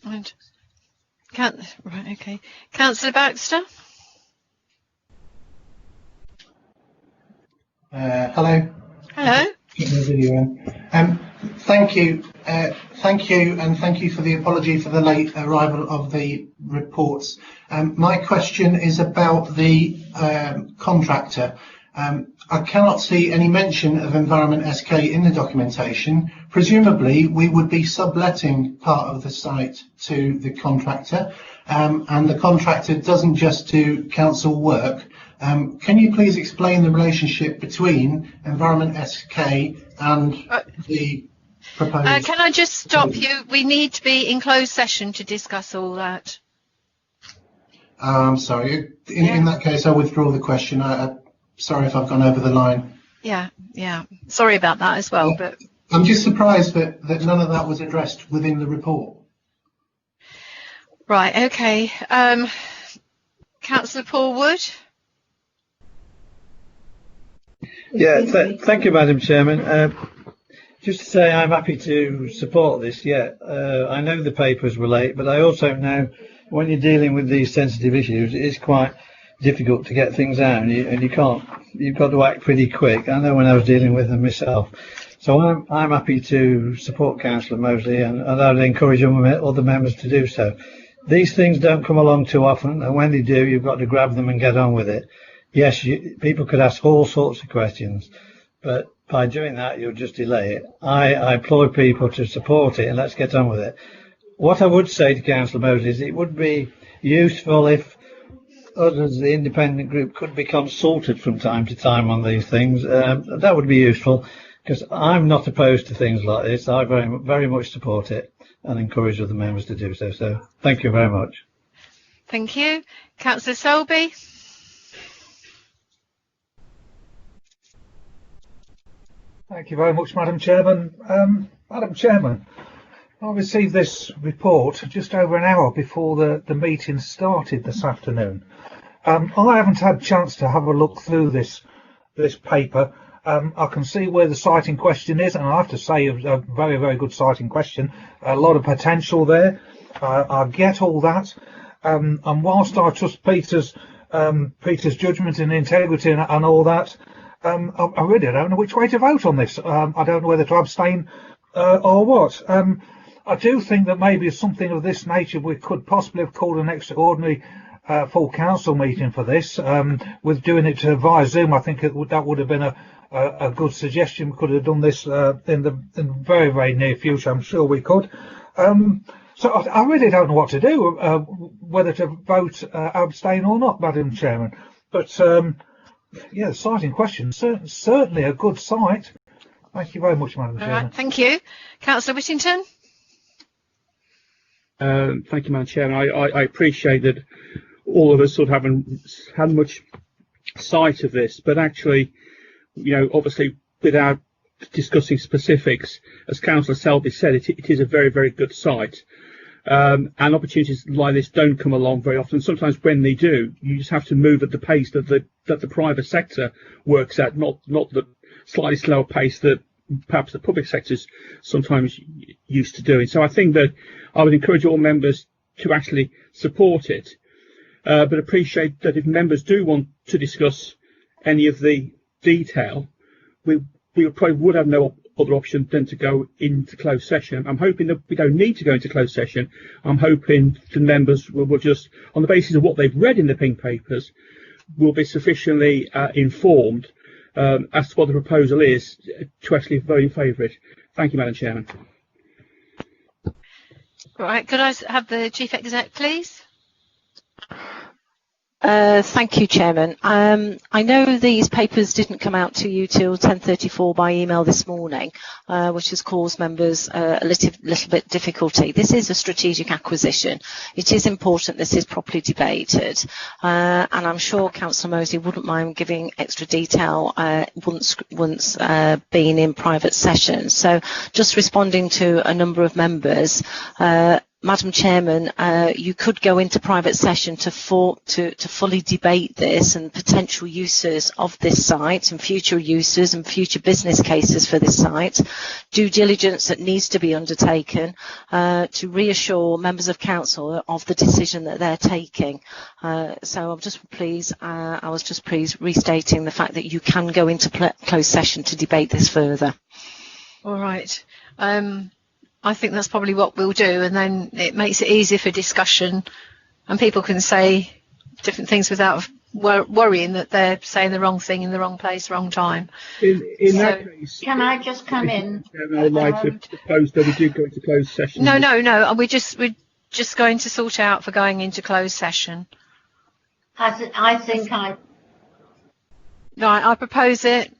And right, okay. Councillor Baxter.
Hello.
Hello.
Thank you, and thank you for the apology for the late arrival of the reports. My question is about the contractor. I cannot see any mention of Environment SK in the documentation. Presumably, we would be subletting part of the site to the contractor, and the contractor doesn't just do council work. Can you please explain the relationship between Environment SK and the proposed...
Can I just stop you? We need to be in closed session to discuss all that.
I'm sorry. In that case, I withdraw the question. Sorry if I've gone over the line.
Yeah. Sorry about that as well. But
I'm just surprised that none of that was addressed within the report.
Right, okay. Councillor Paul Wood.
Yeah, thank you, Madam Chairman. Just to say I'm happy to support this, I know the papers were late, but I also know when you're dealing with these sensitive issues, it is quite difficult to get things out, and you've got to act pretty quick. I know when I was dealing with them myself. So I'm happy to support Councillor Mosley, and I'd encourage other members to do so. These things don't come along too often, and when they do, you've got to grab them and get on with it. Yes, people could ask all sorts of questions, but by doing that, you'll just delay it. I implore people to support it, and let's get on with it. What I would say to Councillor Mosley is it would be useful if others, the independent group, could be consulted from time to time on these things. That would be useful, because I'm not opposed to things like this. I very much support it and encourage other members to do so. So thank you very much.
Thank you. Councillor Selby.
Thank you very much, Madam Chairman. Madam Chairman, I received this report just over an hour before the meeting started this afternoon. I haven't had a chance to have a look through this paper. I can see where the site in question is, and I have to say it was a very, very good site in question. A lot of potential there. I get all that. And whilst I trust Peter's judgment and integrity and all that, I really don't know which way to vote on this. I don't know whether to abstain or what. I do think that maybe something of this nature we could possibly have called an extraordinary full council meeting for this. With doing it via Zoom, I think that would have been a good suggestion. We could have done this in the very, very near future. I'm sure we could. So I really don't know what to do, whether to vote abstain or not, Madam Chairman. But yeah, the site in question, certainly a good site. Thank you very much, Madam Chairman.
Right, thank you. Councillor Whittington.
Thank you, Madam Chairman. I appreciate that all of us sort of haven't had much sight of this, but actually, you know, obviously without discussing specifics, as Councillor Selby said, it is a very, very good site. And opportunities like this don't come along very often. Sometimes when they do, you just have to move at the pace that the private sector works at, not the slightly slower pace that perhaps the public sector is sometimes used to doing. So I think that I would encourage all members to actually support it, but appreciate that if members do want to discuss any of the detail, we probably would have no other option than to go into closed session. I'm hoping that we don't need to go into closed session. I'm hoping the members will just, on the basis of what they've read in the pink papers, will be sufficiently informed as to what the proposal is to actually vote in favour of it. Thank you, Madam Chairman.
Right, could I have the Chief Exec, please?
Thank you, Chairman. I know these papers didn't come out to you till 10:34 by email this morning, which has caused members a little bit difficulty. This is a strategic acquisition. It is important this is properly debated, and I'm sure Councillor Mosley wouldn't mind giving extra detail once being in private session. So, just responding to a number of members. Madam Chairman, you could go into private session to fully debate this and potential uses of this site and future uses and future business cases for this site, due diligence that needs to be undertaken to reassure members of council of the decision that they're taking. So I'm just pleased, I was just pleased restating the fact that you can go into closed session to debate this further.
All right. I think that's probably what we'll do, and then it makes it easier for discussion and people can say different things without worrying that they're saying the wrong thing in the wrong place, wrong time.
In that case,
can I just come in?
I would like to propose that we do go into closed session.
No. We're just going to sort out for going into closed session.
I think I.
Right, I propose it.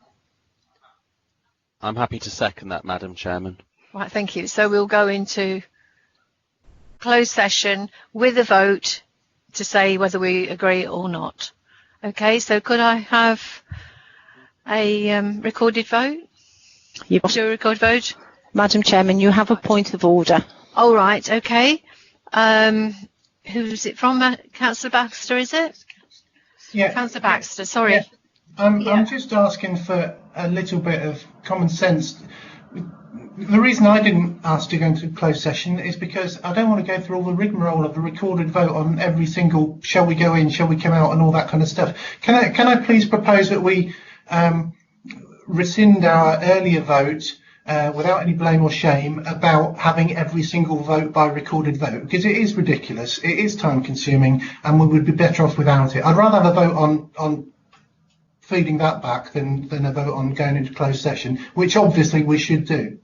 I'm happy to second that, Madam Chairman.
Right, thank you. So we'll go into closed session with a vote to say whether we agree or not. Okay, so could I have a recorded vote?
Yep.
Do a recorded vote?
Madam Chairman, you have a point of order.
All right, okay. Who's it from? Councillor Baxter, is it?
Yeah.
Councillor Baxter, sorry.
Yeah. I'm just asking for a little bit of common sense. The reason I didn't ask to go into closed session is because I don't want to go through all the rigmarole of a recorded vote on every single shall we go in, shall we come out and all that kind of stuff. Can I please propose that we rescind our earlier vote without any blame or shame about having every single vote by recorded vote, because it is ridiculous, it is time consuming, and we would be better off without it. I'd rather have a vote on feeding that back than a vote on going into closed session, which obviously we should do.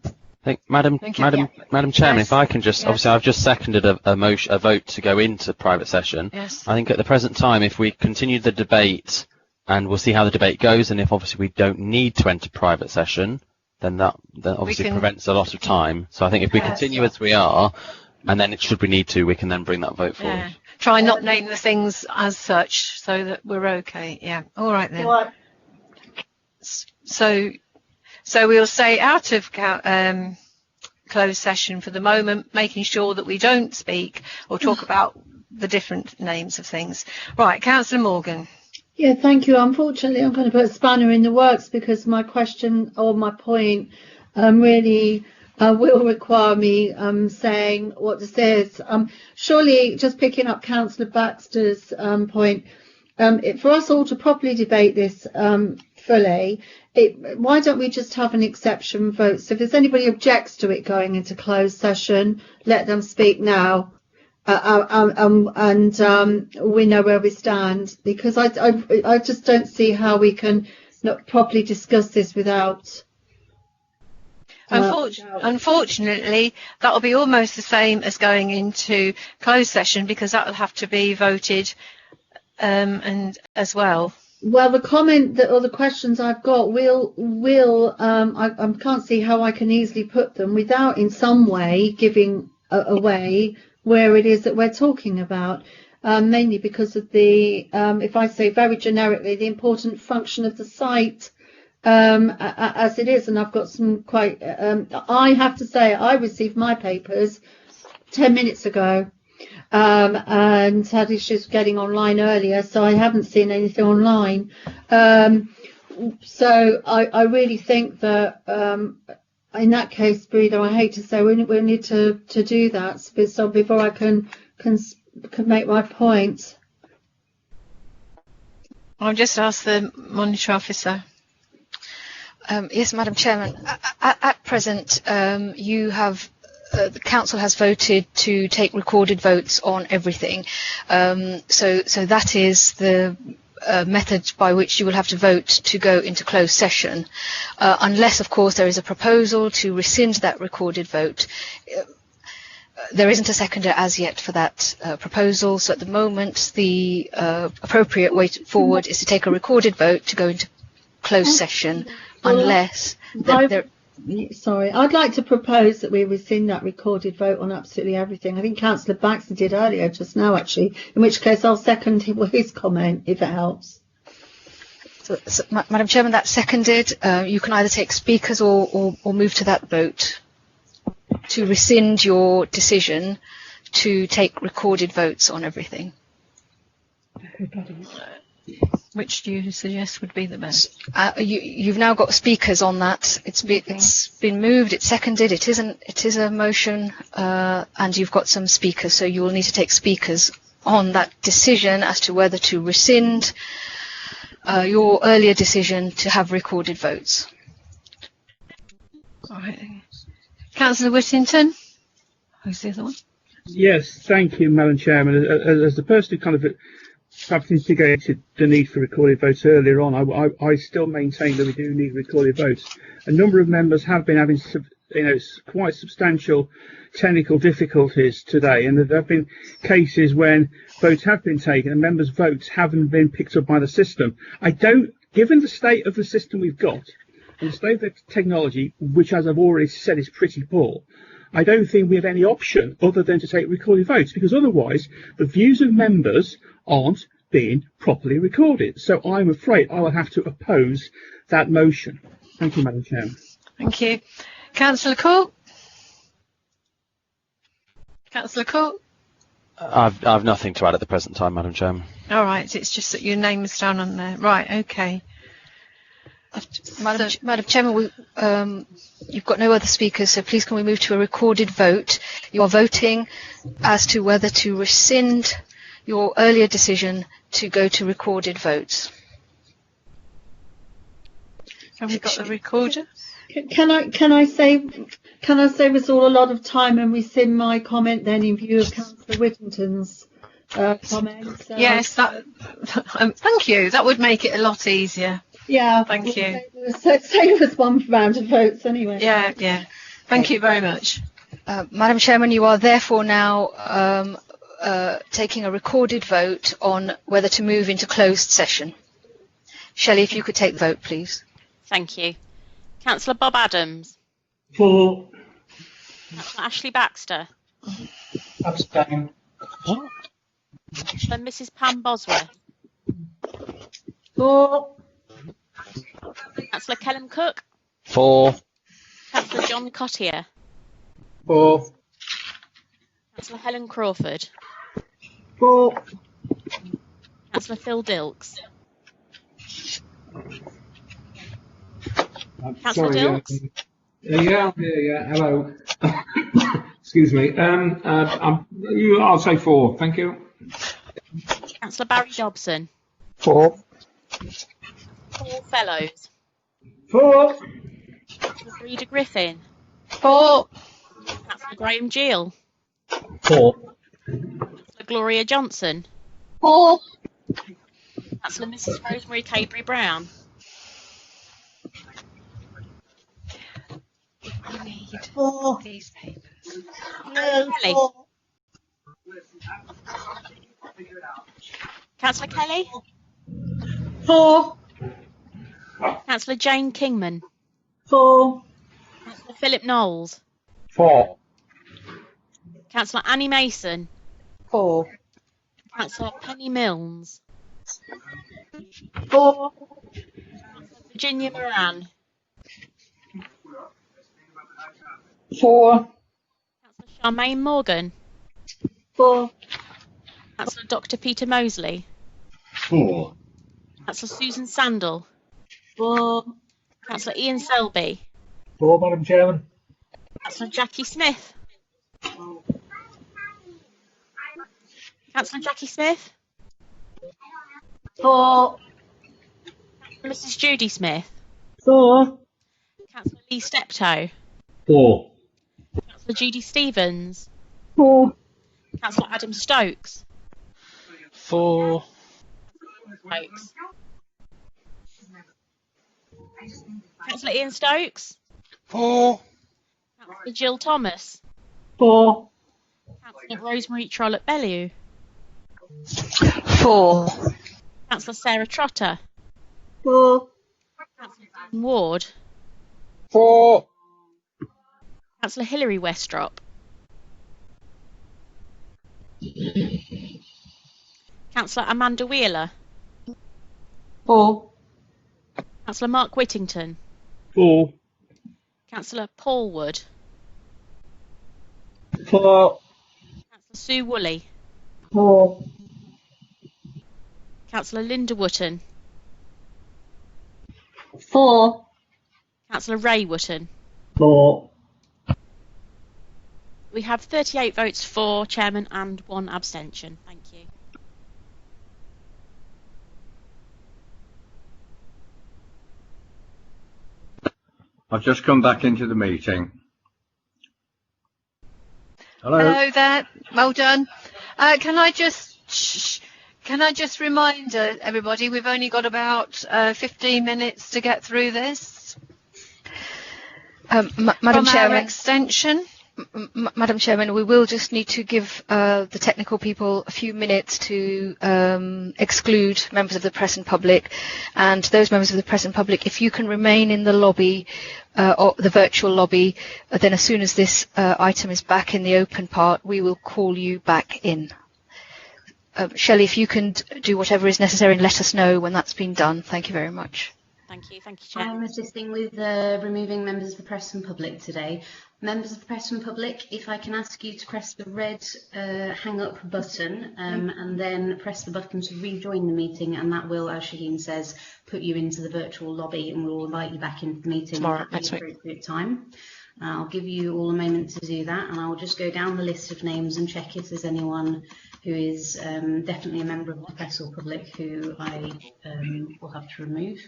Madam Chairman, yes. If I can just, obviously I've just seconded a vote to go into private session.
Yes.
I think at the present time, if we continue the debate, and we'll see how the debate goes, and if obviously we don't need to enter private session, then that obviously prevents a lot of time. So I think if we continue as we are, and then should we need to, we can then bring that vote forward.
Yeah. Try not name the things as such so that we're okay. Yeah. All right then. So we'll stay out of closed session for the moment, making sure that we don't speak or talk about the different names of things. Right, Councillor Morgan.
Yeah, thank you. Unfortunately, I'm going to put a spanner in the works because my question or my point really will require me saying what this is. Surely, just picking up Councillor Baxter's point, for us all to properly debate this fully, why don't we just have an exception vote? So if there's anybody objects to it going into closed session, let them speak now. And we know where we stand, because I just don't see how we can not properly discuss this without.
Unfortunately, that will be almost the same as going into closed session, because that will have to be voted and as well.
Well, the comment or the questions I've got I can't see how I can easily put them without in some way giving away where it is that we're talking about, mainly because of the, if I say very generically, the important function of the site as it is. And I've got some quite, I have to say, I received my papers 10 minutes ago and had issues getting online earlier, so I haven't seen anything online. So I really think that in that case, Breeder, I hate to say we need to do that. So before I can make my point,
I'll just ask the monitor officer.
Yes, Madam Chairman. At present, you have the council has voted to take recorded votes on everything. So that is the method by which you will have to vote to go into closed session, unless of course there is a proposal to rescind that recorded vote. There isn't a seconder as yet for that proposal, so at the moment the appropriate way forward is to take a recorded vote to go into closed session, unless
Sorry, I'd like to propose that we rescind that recorded vote on absolutely everything. I think Councillor Baxter did earlier just now, actually, in which case I'll second his comment, if it helps.
So, Madam Chairman, that's seconded. You can either take speakers or move to that vote to rescind your decision to take recorded votes on everything.
Which do you suggest would be the best?
You've now got speakers on that. It's been moved. It's seconded. It is a motion, and you've got some speakers. So you will need to take speakers on that decision as to whether to rescind your earlier decision to have recorded votes.
All right. Councillor Whittington. Who's the other one?
Yes, thank you, Madam Chairman. As the person who kind of perhaps instigated the need for recorded votes earlier on, I still maintain that we do need recorded votes. A number of members have been having quite substantial technical difficulties today, and there have been cases when votes have been taken and members' votes haven't been picked up by the system. Given the state of the system we've got and the state of the technology, which, as I've already said, is pretty poor, I don't think we have any option other than to take recorded votes, because otherwise the views of members aren't being properly recorded. So I'm afraid I will have to oppose that motion. Thank you, Madam Chairman.
Thank you. Councillor Court? Councillor Court?
I've nothing to add at the present time, Madam Chairman.
All right, it's just that your name is down on there. Right, okay.
Madam Chairman, you've got no other speakers, so please can we move to a recorded vote? You are voting as to whether to rescind your earlier decision to go to recorded votes.
Have we got the recorder?
Can I save us all a lot of time and rescind my comment then in view of Councillor Whittington's comments?
Yes, thank you. That would make it a lot easier.
Yeah.
Thank you.
Save us one round of votes anyway.
Yeah. Thank you very much.
Madam Chairman, you are therefore now taking a recorded vote on whether to move into closed session. Shelley, if you could take the vote, please.
Thank you. Councillor Bob Adams.
For.
Councillor Ashley Baxter.
Abstain.
And Mrs Pam Bosworth.
For.
Councillor Kellum Cook.
For.
Councillor John Cottier.
For.
Councillor Helen Crawford.
For.
Councillor Phil Dilks. Councillor Dilks.
Yeah, I'm here, yeah. Hello. Excuse me. I'll say 4. Thank you.
Councillor Barry Dobson.
4.
Paul Fellows.
4.
Councillor Breda Griffin.
4.
Councillor Graham Gill.
4.
Councillor Gloria Johnson.
4.
Councillor Mrs Rosemary Cabery Brown.
For.
These papers.
No.
Kelly.
For.
Councillor Kelly.
For.
Councillor Jane Kingman.
For.
Councillor Philip Knowles.
4.
Councillor Annie Mason.
4.
Councillor Penny Milnes.
4.
Virginia Moran.
4.
Councillor Charmaine Morgan.
4.
Councillor Dr Peter Mosley.
4.
Councillor Susan Sandal.
4.
Councillor Ian Selby.
4, Madam Chairman.
Councillor Jackie Smith. Councillor Jackie Smith.
4.
Mrs Judy Smith.
4.
Councillor Lee Steptoe.
4.
Councillor Judy Stevens.
4.
Councillor Adam Stokes.
4.
Stokes. Councillor Ian Stokes.
4.
Councillor Jill Thomas.
4.
Councillor Rosemary Trollope Bellew.
4.
Councillor Sarah Trotter.
4.
Councillor Dean Ward.
4.
Councillor Hilary Westrop. Councillor Amanda Wheeler.
4.
Councillor Mark Whittington.
4.
Councillor Paul Wood.
4.
Councillor Sue Woolley.
4.
Councillor Linda Wotton.
4.
Councillor Ray Wotton.
4.
We have 38 votes for, Chairman, and 1 abstention. Thank you.
I've just come back into the meeting. Hello.
Hello there. Well done. Can I just remind everybody we've only got about 15 minutes to get through this.
Madam Chairman.
Extension.
Madam Chairman, we will just need to give the technical people a few minutes to exclude members of the press and public. And those members of the press and public, if you can remain in the lobby, or the virtual lobby, then as soon as this item is back in the open part, we will call you back in. Shelley, if you can do whatever is necessary and let us know when that's been done. Thank you very much.
Thank you, Chair.
I'm assisting with removing members of the press and public today. Members of the press and public, if I can ask you to press the red hang up button and then press the button to rejoin the meeting, and that will, as Shaheen says, put you into the virtual lobby and we'll invite you back into the meeting at the appropriate time. I'll give you all a moment to do that, and I'll just go down the list of names and check if there's anyone who is definitely a member of the press or public who I will have to remove.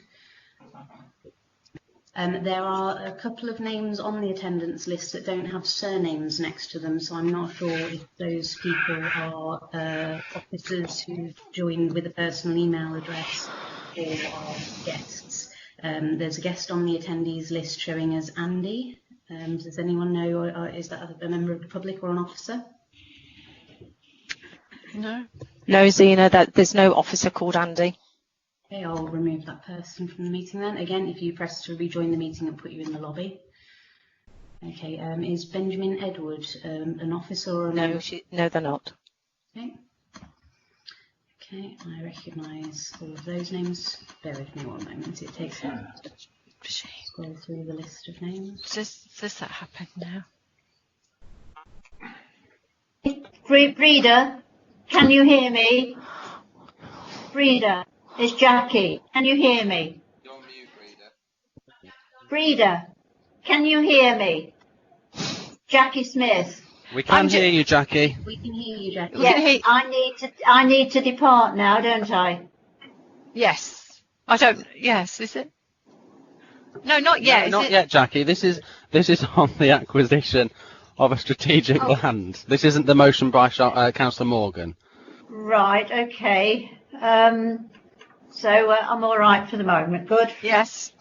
There are a couple of names on the attendance list that don't have surnames next to them, so I'm not sure if those people are officers who joined with a personal email address or are guests. There's a guest on the attendees list showing as Andy. Does anyone know, or is that a member of the public or an officer?
No, Zena, there's no officer called Andy.
Okay, I'll remove that person from the meeting then. Again, if you press to rejoin the meeting, it'll put you in the lobby. Okay, is Benjamin Edward an officer or a member?
No, they're not.
Okay. Okay, I recognise all of those names. Bear with me one moment. It takes a moment to scroll through the list of names.
Does that happen now?
Breeder, can you hear me? Breeder, it's Jackie. Can you hear me?
You're on mute, Breeder.
Breeder, can you hear me? Jackie Smith.
We can hear you, Jackie.
We can hear you, Jackie.
Yes, I need to depart now, don't I?
Yes. I don't. Yes, is it? No, not yet.
No, not yet, Jackie. This is on the acquisition of a strategic land. This isn't the motion by Councillor Morgan.
Right, okay. So I'm all right for the moment. Good.
Yes.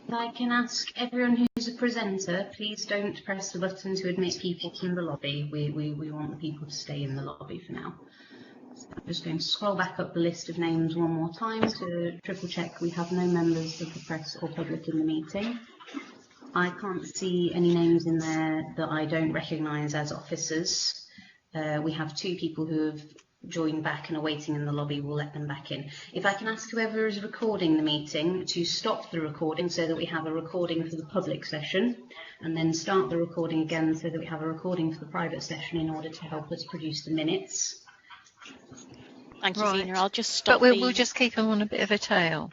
If I can ask everyone who's a presenter, please don't press the button to admit people from the lobby. We want the people to stay in the lobby for now. So I'm just going to scroll back up the list of names one more time to triple check we have no members of the press or public in the meeting. I can't see any names in there that I don't recognise as officers. We have 2 people who have joined back and are waiting in the lobby. We'll let them back in. If I can ask whoever is recording the meeting to stop the recording so that we have a recording for the public session, and then start the recording again so that we have a recording for the private session in order to help us produce the minutes.
Thank you,
Right.
Zena. I'll just stop.
But we'll just keep them on a bit of a tail.